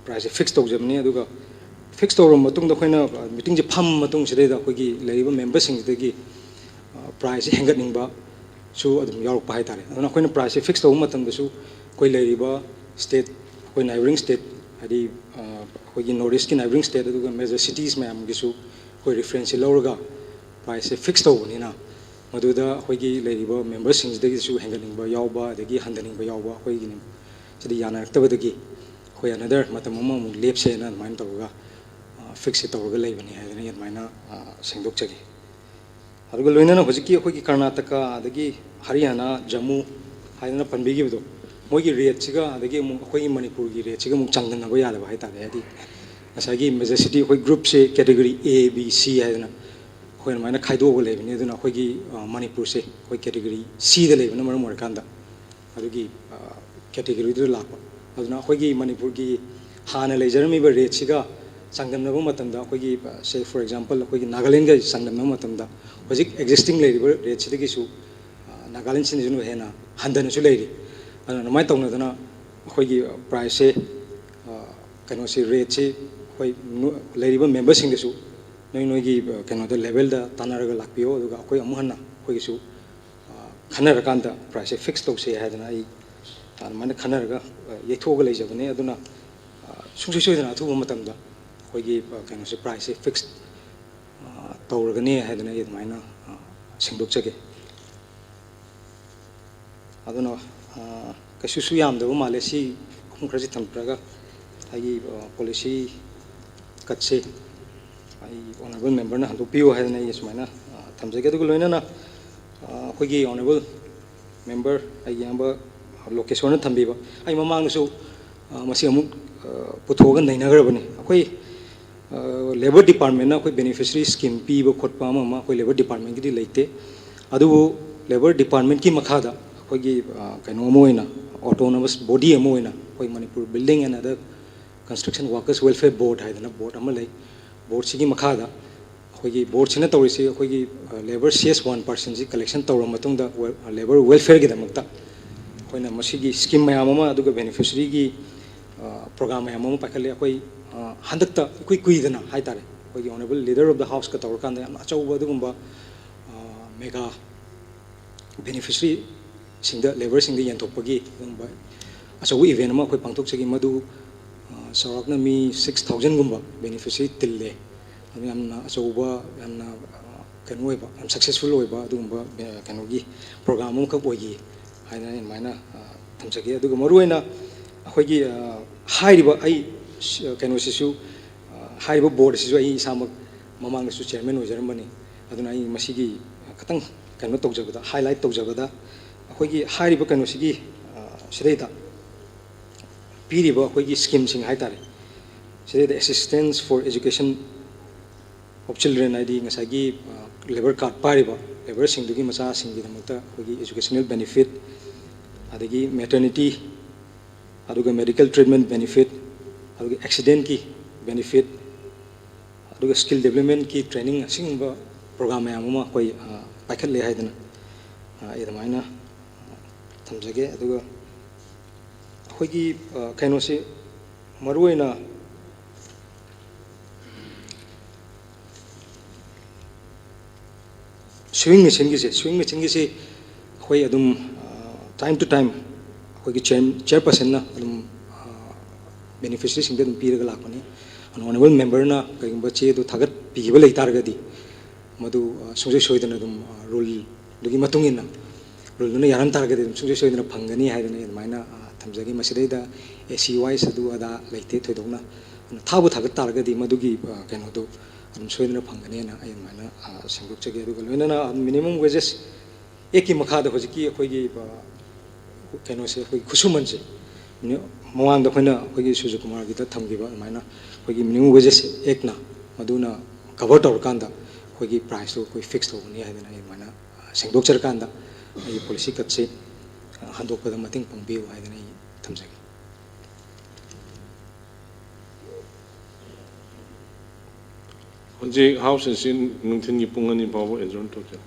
price fix तौर जमने अदुगा fix तौर मतुंग दा कोइना meeting जे फम मतुंग सिरे दा कोई लेरिबा member सिंग दगी price हैंगत निंबा सु अदुम यारक पाइ तारे अदुना कोइना price fix तौर मतम दसु कोई लेरिबा state कोई neighboring state हदी कोई northeast की neighboring state अदुगा major cities में हम गिसु कोई reference लौरगा price fix तौर निना मधुदा कोई लेरिबा member सिंग दगी सु हैंगत निंबा यावबा दगी हंदनिंबा यावबा कोई गिनि सिदी याना रक्तबदगी कोई another मतम मम लेप्से ना mine तौरगा fix it over the live and I might not sing. ꯑꯗꯨꯒ ꯂꯣꯏꯅꯅ ꯍꯧꯖꯤꯛꯀꯤ ꯑꯩꯈꯣꯏꯒꯤ ꯀꯔꯅꯥꯇꯀꯥ ꯑꯗꯒꯤ ꯍꯔꯤꯌꯥꯅꯥ ꯖꯃꯨ ꯍꯥꯏꯗꯅ ꯄꯟꯕꯤꯈꯤꯕꯗꯣ ꯃꯣꯏꯒꯤ ꯔꯦꯠꯁꯤꯒ ꯑꯗꯒꯤ ꯑꯃꯨꯛ ꯑꯩꯈꯣꯏꯒꯤ ꯃꯅꯤꯄꯨꯔꯒꯤ ꯔꯦꯠꯁꯤꯒ ꯑꯃꯨꯛ ꯆꯥꯡꯗꯝꯅꯕ ꯌꯥꯗꯕ ꯍꯥꯏꯇꯥꯔꯦ ꯍꯥꯏꯗꯤ ꯉꯁꯥꯏꯒꯤ ꯃꯦꯖꯔ ꯁꯤꯇꯤ ꯑꯩꯈꯣꯏ ꯒ꯭ꯔꯨꯞꯁꯦ ꯀꯦꯇꯦꯒꯣꯔꯤ ꯑꯦ ꯕꯤ ꯁꯤ ꯍꯥꯏꯗꯅ ꯑꯩꯈꯣꯏ ꯑꯗꯨꯃꯥꯏꯅ ꯈꯥꯏꯗꯣꯛꯑꯒ ꯂꯩꯕꯅꯤ ꯑꯗꯨꯅ ꯑꯩꯈꯣꯏꯒꯤ ꯃꯅꯤꯄꯨꯔꯁꯦ ꯑꯩꯈꯣꯏ ꯀꯦꯇꯦꯒꯣꯔꯤ ꯁꯤꯗ ꯂꯩꯕꯅ ꯃꯔꯝ ꯑꯣꯏꯔꯀꯥꯟꯗ ꯑꯗꯨꯒꯤ ꯀꯦꯇꯦꯒꯣꯔꯤꯗꯨꯗ ꯂꯥꯛꯄ ꯑꯗꯨꯅ ꯑꯩꯈꯣꯏꯒꯤ ꯃꯅꯤꯄꯨꯔꯒꯤ ꯍꯥꯟꯅ ꯂꯩꯖꯔꯝꯃꯤꯕ ꯔꯦꯠꯁꯤꯒ ꯆꯥꯡꯗꯝꯅꯕ ꯃꯇꯝꯗ ꯑꯩꯈꯣꯏꯒꯤ ꯁꯦ ꯐꯣꯔ ꯑꯦꯛꯖꯥꯝꯄꯜ ꯑꯩꯈꯣꯏꯒꯤ ꯅꯥꯒꯥꯂꯦꯟꯒ ꯆꯥꯡꯗꯝꯅꯕ ꯃꯇꯝꯗ ꯍꯧꯖꯤꯛ ꯑꯦꯛꯖꯤꯁꯇꯤꯡ ꯂꯩꯔꯤꯕ ꯔꯦꯠꯁꯤꯗꯒꯤꯁꯨ ꯅꯥꯒꯥꯂꯦꯟꯁꯤꯅꯁꯨ ꯍꯦꯟꯅ ꯍꯟꯊꯅꯁꯨ ꯂꯩꯔꯤ ꯑꯗꯨꯅ ꯑꯗꯨꯃꯥꯏꯅ ꯇꯧꯅꯗꯅ ꯑꯩꯈꯣꯏꯒꯤ ꯄ꯭ꯔꯥꯏꯁꯁꯦ ꯀꯩꯅꯣꯁꯤ ꯔꯦꯠꯁꯤ ꯑꯩꯈꯣꯏ ꯂꯩꯔꯤꯕ ꯃꯦꯝꯕꯔꯁꯤꯡꯗꯁꯨ ꯅꯣꯏꯒꯤ ꯀꯩꯅꯣꯗ ꯂꯦꯚꯦꯜꯗ ꯇꯥꯟꯅꯔꯒ ꯂꯥꯛꯄꯤꯌꯣ ꯑꯗꯨꯒ ꯑꯩꯈꯣꯏ ꯑꯃꯨꯛ ꯍꯟꯅ ꯑꯩꯈꯣꯏꯒꯤꯁꯨ ꯈꯟꯅꯔꯀꯥꯟꯗ ꯄ꯭ꯔꯥꯏꯁꯁꯦ ꯐꯤꯛꯁ ꯇꯧꯁꯦ ꯍꯥꯏꯗꯅ ꯑꯩ ꯑꯗꯨꯃꯥꯏꯅ ꯈꯟꯅꯔꯒ ꯌꯩꯊꯣꯛꯑꯒ ꯂꯩꯖꯕꯅꯦ ꯑꯗꯨꯅ ꯁꯨꯡꯁꯣꯏ ꯁꯣꯏꯗꯅ ꯑꯊꯨꯕ ꯃꯇꯝꯗ ꯑꯩꯈꯣꯏꯒꯤ ꯀꯩꯅꯣꯁꯦ ꯄ꯭ꯔꯥꯏꯁꯁꯦ ꯐꯤꯛꯁ ꯇꯧꯔꯒꯅꯤ ꯍꯥꯏꯗꯅ ꯑꯩ ꯑꯗꯨꯃꯥꯏꯅ ꯁꯦꯡꯗꯣꯛꯆꯒꯦ ꯑꯗꯨꯅ ꯀꯩꯁꯨꯁꯨ ꯌꯥꯝꯗꯕ ꯃꯥꯜꯂꯦ ꯁꯤ ꯑꯍꯨꯝ ꯈꯔꯁꯤ ꯊꯝꯕꯤꯔꯒ ꯑꯩꯒꯤ ꯄꯣꯂꯤꯁꯤ ꯀꯠꯁꯦ ꯑꯩ ꯑꯣꯅꯔꯦꯕꯜ ꯃꯦꯝꯕꯔꯅ ꯍꯟꯗꯣꯛꯄꯤꯌꯨ ꯍꯥꯏꯗꯅ ꯑꯩ ꯁꯨꯃꯥꯏꯅ ꯊꯝꯖꯒꯦ ꯑꯗꯨꯒ ꯂꯣꯏꯅꯅ ꯑꯩꯈꯣꯏꯒꯤ ꯑꯣꯅꯔꯦꯕꯜ ꯃꯦꯝꯕꯔ ꯑꯩꯒꯤ ꯏꯌꯥꯝꯕ ꯂꯣꯀꯦꯁꯣꯔꯅ ꯊꯝꯕꯤꯕ ꯑꯩ ꯃꯃꯥꯡꯗꯁꯨ ꯃꯁꯤ ꯑꯃꯨꯛ ꯄꯨꯊꯣꯛꯑꯒ ꯅꯩꯅꯈ꯭ꯔꯕꯅꯤ ꯑꯩꯈꯣꯏ ꯂꯦꯕꯔ ꯗꯤꯄꯥꯔꯠꯃꯦꯟꯅ ꯑꯩꯈꯣꯏ ꯕꯦꯅꯤꯐꯤꯁꯔꯤ ꯁ꯭ꯀꯤꯝ ꯄꯤꯕ ꯈꯣꯠꯄ ꯑꯃ ꯑꯩꯈꯣꯏ ꯂꯦꯕꯔ ꯗꯤꯄꯥꯔꯠꯃꯦꯟꯒꯤꯗꯤ ꯂꯩꯇꯦ ꯑꯗꯨꯕꯨ ꯂꯦꯕꯔ ꯗꯤꯄꯥꯔꯠꯃꯦꯟꯠꯀꯤ ꯃꯈꯥꯗ ꯑꯩꯈꯣꯏꯒꯤ ꯀꯩꯅꯣ ꯑꯃ ꯑꯣꯏꯅ ꯑꯣꯇꯣꯅꯣꯃꯁ ꯕꯣꯗꯤ ꯑꯃ ꯑꯣꯏꯅ ꯑꯩꯈꯣꯏ Manipur building and other construction workers welfare board ꯍꯥꯏꯗꯅ ꯕꯣꯔꯗ ꯑꯃ ꯂꯩ ꯕꯣꯔꯗꯁꯤꯒꯤ ꯃꯈꯥꯗ ꯑꯩꯈꯣꯏꯒꯤ ꯕꯣꯔꯗꯁꯤꯅ ꯇꯧꯔꯤꯁꯤ ꯑꯩꯈꯣꯏꯒꯤ ꯂꯦꯕꯔ CS 1% ꯀꯂꯦꯛꯁꯟ ꯇꯧꯔꯕ ꯃꯇꯨꯡꯗ ꯂꯦꯕꯔ ꯋꯦꯜꯐꯤꯌꯔꯒꯤꯗꯃꯛꯇ ꯑꯩꯈꯣꯏꯅ ꯃꯁꯤꯒꯤ ꯁ꯭ꯀꯤꯝ ꯃꯌꯥꯝ ꯑꯃ ꯑꯗꯨꯒ ꯕꯦꯅꯤꯐꯤꯁꯔꯤꯒꯤ ꯄ꯭ꯔꯣꯒ꯭ꯔꯥꯝ ꯃꯌꯥꯝ ꯑꯃ ꯄꯥꯏꯈꯠꯂꯦ ꯑꯩꯈꯣ ꯍꯟꯗꯛꯇ ꯏꯀꯨꯏ ꯀꯨꯏꯗꯅ ꯍꯥꯏꯇꯥꯔꯦ ꯑꯩꯈꯣꯏꯒꯤ ꯑꯣꯅꯔꯦꯕꯜ ꯂꯤꯗꯔ ꯑꯣꯐ ꯗ ꯍꯥꯎꯁꯀ ꯇꯧꯔꯀꯥꯟꯗ ꯌꯥꯝꯅ ꯑꯆꯧꯕ ꯑꯗꯨꯒꯨꯝꯕ ꯃꯦꯒꯥ ꯕꯦꯅꯤꯐꯤꯁꯔꯤꯁꯤꯡꯗ ꯂꯦꯕꯔꯁꯤꯡꯗ ꯌꯦꯟꯊꯣꯛꯄꯒꯤ ꯑꯗꯨꯒꯨꯝꯕ ꯑꯆꯧꯕ ꯏꯚꯦꯟ ꯑꯃ ꯑꯩꯈꯣꯏ ꯄꯥꯡꯊꯣꯛꯆꯈꯤ ꯃꯗꯨ ꯆꯥꯎꯔꯥꯛꯅ ꯃꯤ 6,000ꯒꯨꯝꯕ ꯕꯦꯅꯤꯐꯤꯁꯔꯤ ꯇꯤꯜꯂꯦ ꯑꯗꯨ ꯌꯥꯝꯅ ꯑꯆꯧꯕ ꯌꯥꯝꯅ ꯀꯩꯅꯣ ꯑꯣꯏꯕ ꯌꯥꯝ ꯁꯛꯁꯦꯁꯐꯨꯜ ꯑꯣꯏꯕ ꯑꯗꯨꯒꯨꯝꯕ ꯀꯩꯅꯣꯒꯤ ꯄ꯭ꯔꯣꯒ꯭ꯔꯥꯝ ꯑꯃꯈꯛ ꯑꯣꯏꯈꯤ ꯍꯥꯏꯅ ꯑꯗꯨꯃꯥꯏꯅ ꯊꯝꯖꯒꯦ ꯑꯗꯨꯒ ꯃꯔꯨꯑꯣꯏꯅ ꯑꯩꯈꯣꯏꯒꯤ ꯍꯥꯏꯔꯤꯕ ꯑꯩ ꯀꯩꯅꯣꯁꯤꯁꯨ ꯍꯥꯏꯔꯤꯕ ꯕꯣꯔꯗꯁꯤꯁꯨ ꯑꯩ ꯏꯁꯥꯃꯛ ꯃꯃꯥꯡꯗꯁꯨ ꯆꯤꯌꯔꯃꯦꯟ ꯑꯣꯏꯖꯔꯝꯕꯅꯤ ꯑꯗꯨꯅ ꯑꯩ ꯃꯁꯤꯒꯤ ꯈꯤꯇꯪ ꯀꯩꯅꯣ ꯇꯧꯖꯕꯗ ꯍꯥꯏꯂꯥꯏꯠ ꯇꯧꯖꯕꯗ ꯑꯩꯈꯣꯏꯒꯤ ꯍꯥꯏꯔꯤꯕ ꯀꯩꯅꯣꯁꯤꯒꯤ ꯁꯤꯗꯩꯗ ꯄꯤꯔꯤꯕ ꯑꯩꯈꯣꯏꯒꯤ ꯁ꯭ꯀꯤꯝꯁꯤꯡ ꯍꯥꯏꯇꯥꯔꯦ ꯁꯤꯗꯩꯗ assistance four education of children ꯍꯥꯏꯗꯤ ꯉꯁꯥꯏꯒꯤ ꯂꯦꯕꯔ ꯀꯥꯔꯗ ꯄꯥꯏꯔꯤꯕ ꯂꯦꯕꯔꯁꯤꯡꯗꯨꯒꯤ ꯃꯆꯥꯁꯤꯡꯒꯤꯗꯃꯛꯇ ꯑꯩꯈꯣꯏꯒꯤ ꯏꯖꯨꯀꯦꯁꯅꯦꯜ ꯕꯦꯅꯤꯐꯤꯠ ꯑꯗꯒꯤ ꯃꯦꯇꯔꯅꯤꯇꯤ ꯑꯗꯨꯒ ꯃꯦꯗꯤꯀꯦꯜ ꯇ꯭ꯔꯤꯠꯃꯦꯟ ꯕꯦꯅꯤꯐꯤꯠ ꯑꯗꯨꯒ ꯑꯦꯛꯁꯤꯗꯦꯟꯠꯀꯤ ꯕꯦꯅꯤꯐꯤꯠ ꯑꯗꯨꯒ ꯁ꯭ꯀꯤꯜ ꯗꯦꯕꯂꯞꯃꯦꯟꯠꯀꯤ ꯇ꯭ꯔꯦꯅꯤꯡ ꯑꯁꯤꯒꯨꯝꯕ ꯄ꯭ꯔꯣꯒ꯭ꯔꯥꯝ ꯃꯌꯥꯝ ꯑꯃ ꯑꯩꯈꯣꯏ ꯄꯥꯏꯈꯠꯂꯦ ꯍꯥꯏꯗꯅ ꯑꯩ ꯑꯗꯨꯃꯥꯏꯅ ꯊꯝꯖꯒꯦ ꯑꯗꯨꯒ ꯑꯩꯈꯣꯏꯒꯤ ꯀꯩꯅꯣꯁꯤ ꯃꯔꯨꯑꯣꯏꯅ ꯁ꯭ꯋꯤꯡ ꯃꯦꯆꯤꯟꯒꯤꯁꯤ ꯑꯩꯈꯣꯏ ꯑꯗꯨꯝ ꯇꯥꯏꯝ ꯇꯨ ꯇꯥꯏꯝ ꯑꯩꯈꯣꯏꯒꯤ ꯆꯤꯌꯔꯄꯔꯁꯟꯅ ꯑꯗꯨꯝ ꯕꯦꯅꯤꯐꯤꯁꯔꯤꯁꯤꯡꯗ ꯑꯗꯨꯝ ꯄꯤꯔꯒ ꯂꯥꯛꯄꯅꯤ ꯑꯣꯅꯔꯦꯕꯜ ꯃꯦꯝꯕꯔꯅ ꯀꯔꯤꯒꯨꯝꯕ ꯆꯦꯗꯨ ꯊꯥꯒꯠꯄꯤꯈꯤꯕ ꯂꯩꯇꯥꯔꯒꯗꯤ ꯃꯗꯨ ꯁꯨꯡꯁꯣꯏ ꯁꯣꯏꯗꯅ ꯑꯗꯨꯝ ꯔꯨꯜꯗꯨꯒꯤ ꯃꯇꯨꯡ ꯏꯟꯅ ꯔꯨꯜꯗꯨꯅ ꯌꯥꯔꯝ ꯇꯥꯔꯒꯗꯤ ꯑꯗꯨꯝ ꯁꯨꯡꯁꯣꯏ ꯁꯣꯏꯗꯅ ꯐꯪꯒꯅꯤ ꯍꯥꯏꯗꯅ ꯑꯗꯨꯃꯥꯏꯅ ꯊꯝꯖꯒꯦ ꯃꯁꯤꯗꯩꯗ AC ꯋꯥꯏꯁ ꯑꯗꯨ ꯑꯗꯥ ꯂꯩꯇꯦ ꯊꯣꯏꯗꯣꯛꯅ ꯊꯥꯒꯠ ꯇꯥꯔꯒꯗꯤ ꯃꯗꯨꯒꯤ ꯀꯩꯅꯣꯗꯨ ꯑꯗꯨꯝ ꯁꯣꯏꯗꯅ ꯐꯪꯒꯅꯤꯅ ꯑꯩ ꯑꯗꯨꯃꯥꯏꯅ ꯁꯦꯝꯗꯣꯛꯆꯒꯦ ꯑꯗꯨꯒ ꯂꯣꯏꯅꯅ ꯃꯤꯅꯤꯃꯝ ꯋꯦꯖꯦꯁ ꯑꯦꯛꯀꯤ ꯃꯈꯥꯗ ꯍꯧꯖꯤꯛꯀꯤ ꯑꯩꯈꯣꯏꯒꯤ ꯀꯩꯅꯣꯁꯦ ꯑꯩꯈꯣꯏꯒꯤ ꯈꯨꯠꯁꯨꯃꯟꯁꯦ ꯃꯃꯥꯡꯗ ꯑꯩꯈꯣꯏꯒꯤ ꯁꯨꯖꯤꯀꯨꯃꯥꯔꯒꯤꯗ ꯊꯝꯈꯤꯕ ꯑꯗꯨꯃꯥꯏꯅ ꯑꯩꯈꯣꯏꯒꯤ ꯃꯤꯅꯤꯃꯝ ꯋꯦꯖꯦꯁ ꯑꯦꯛꯅ ꯃꯗꯨꯅ ꯀꯚꯔ ꯇꯧꯔꯀꯥꯟꯗ ꯑꯩꯈꯣꯏꯒꯤ ꯄ꯭ꯔꯥꯏꯁꯇꯨ ꯑꯩꯈꯣꯏ ꯐꯤꯛꯁ ꯇꯧꯒꯅꯤ ꯍꯥꯏꯗꯅ ꯑꯩ ꯑꯗꯨꯃꯥꯏꯅ ꯁꯦꯡꯗꯣꯛꯆꯔꯀꯥꯟꯗ ꯑꯩꯒꯤ ꯄꯣꯂꯤꯁꯤ ꯀꯠꯁꯦ ꯍꯟꯗꯣꯛꯄꯗ ꯃꯇꯦꯡ ꯄꯥꯡꯕꯤꯌꯨ ꯍꯥꯏꯗꯅ ꯑꯩ ꯊꯝꯖꯒꯦ ꯍꯧꯖꯤꯛ ꯍꯥꯎꯁ ꯑꯁꯤ ꯅꯨꯡꯊꯤꯟꯒꯤ ꯄꯨꯡ 2 ꯐꯥꯎꯕ ꯑꯦꯗꯖꯣꯔꯟ ꯇꯧꯖꯩ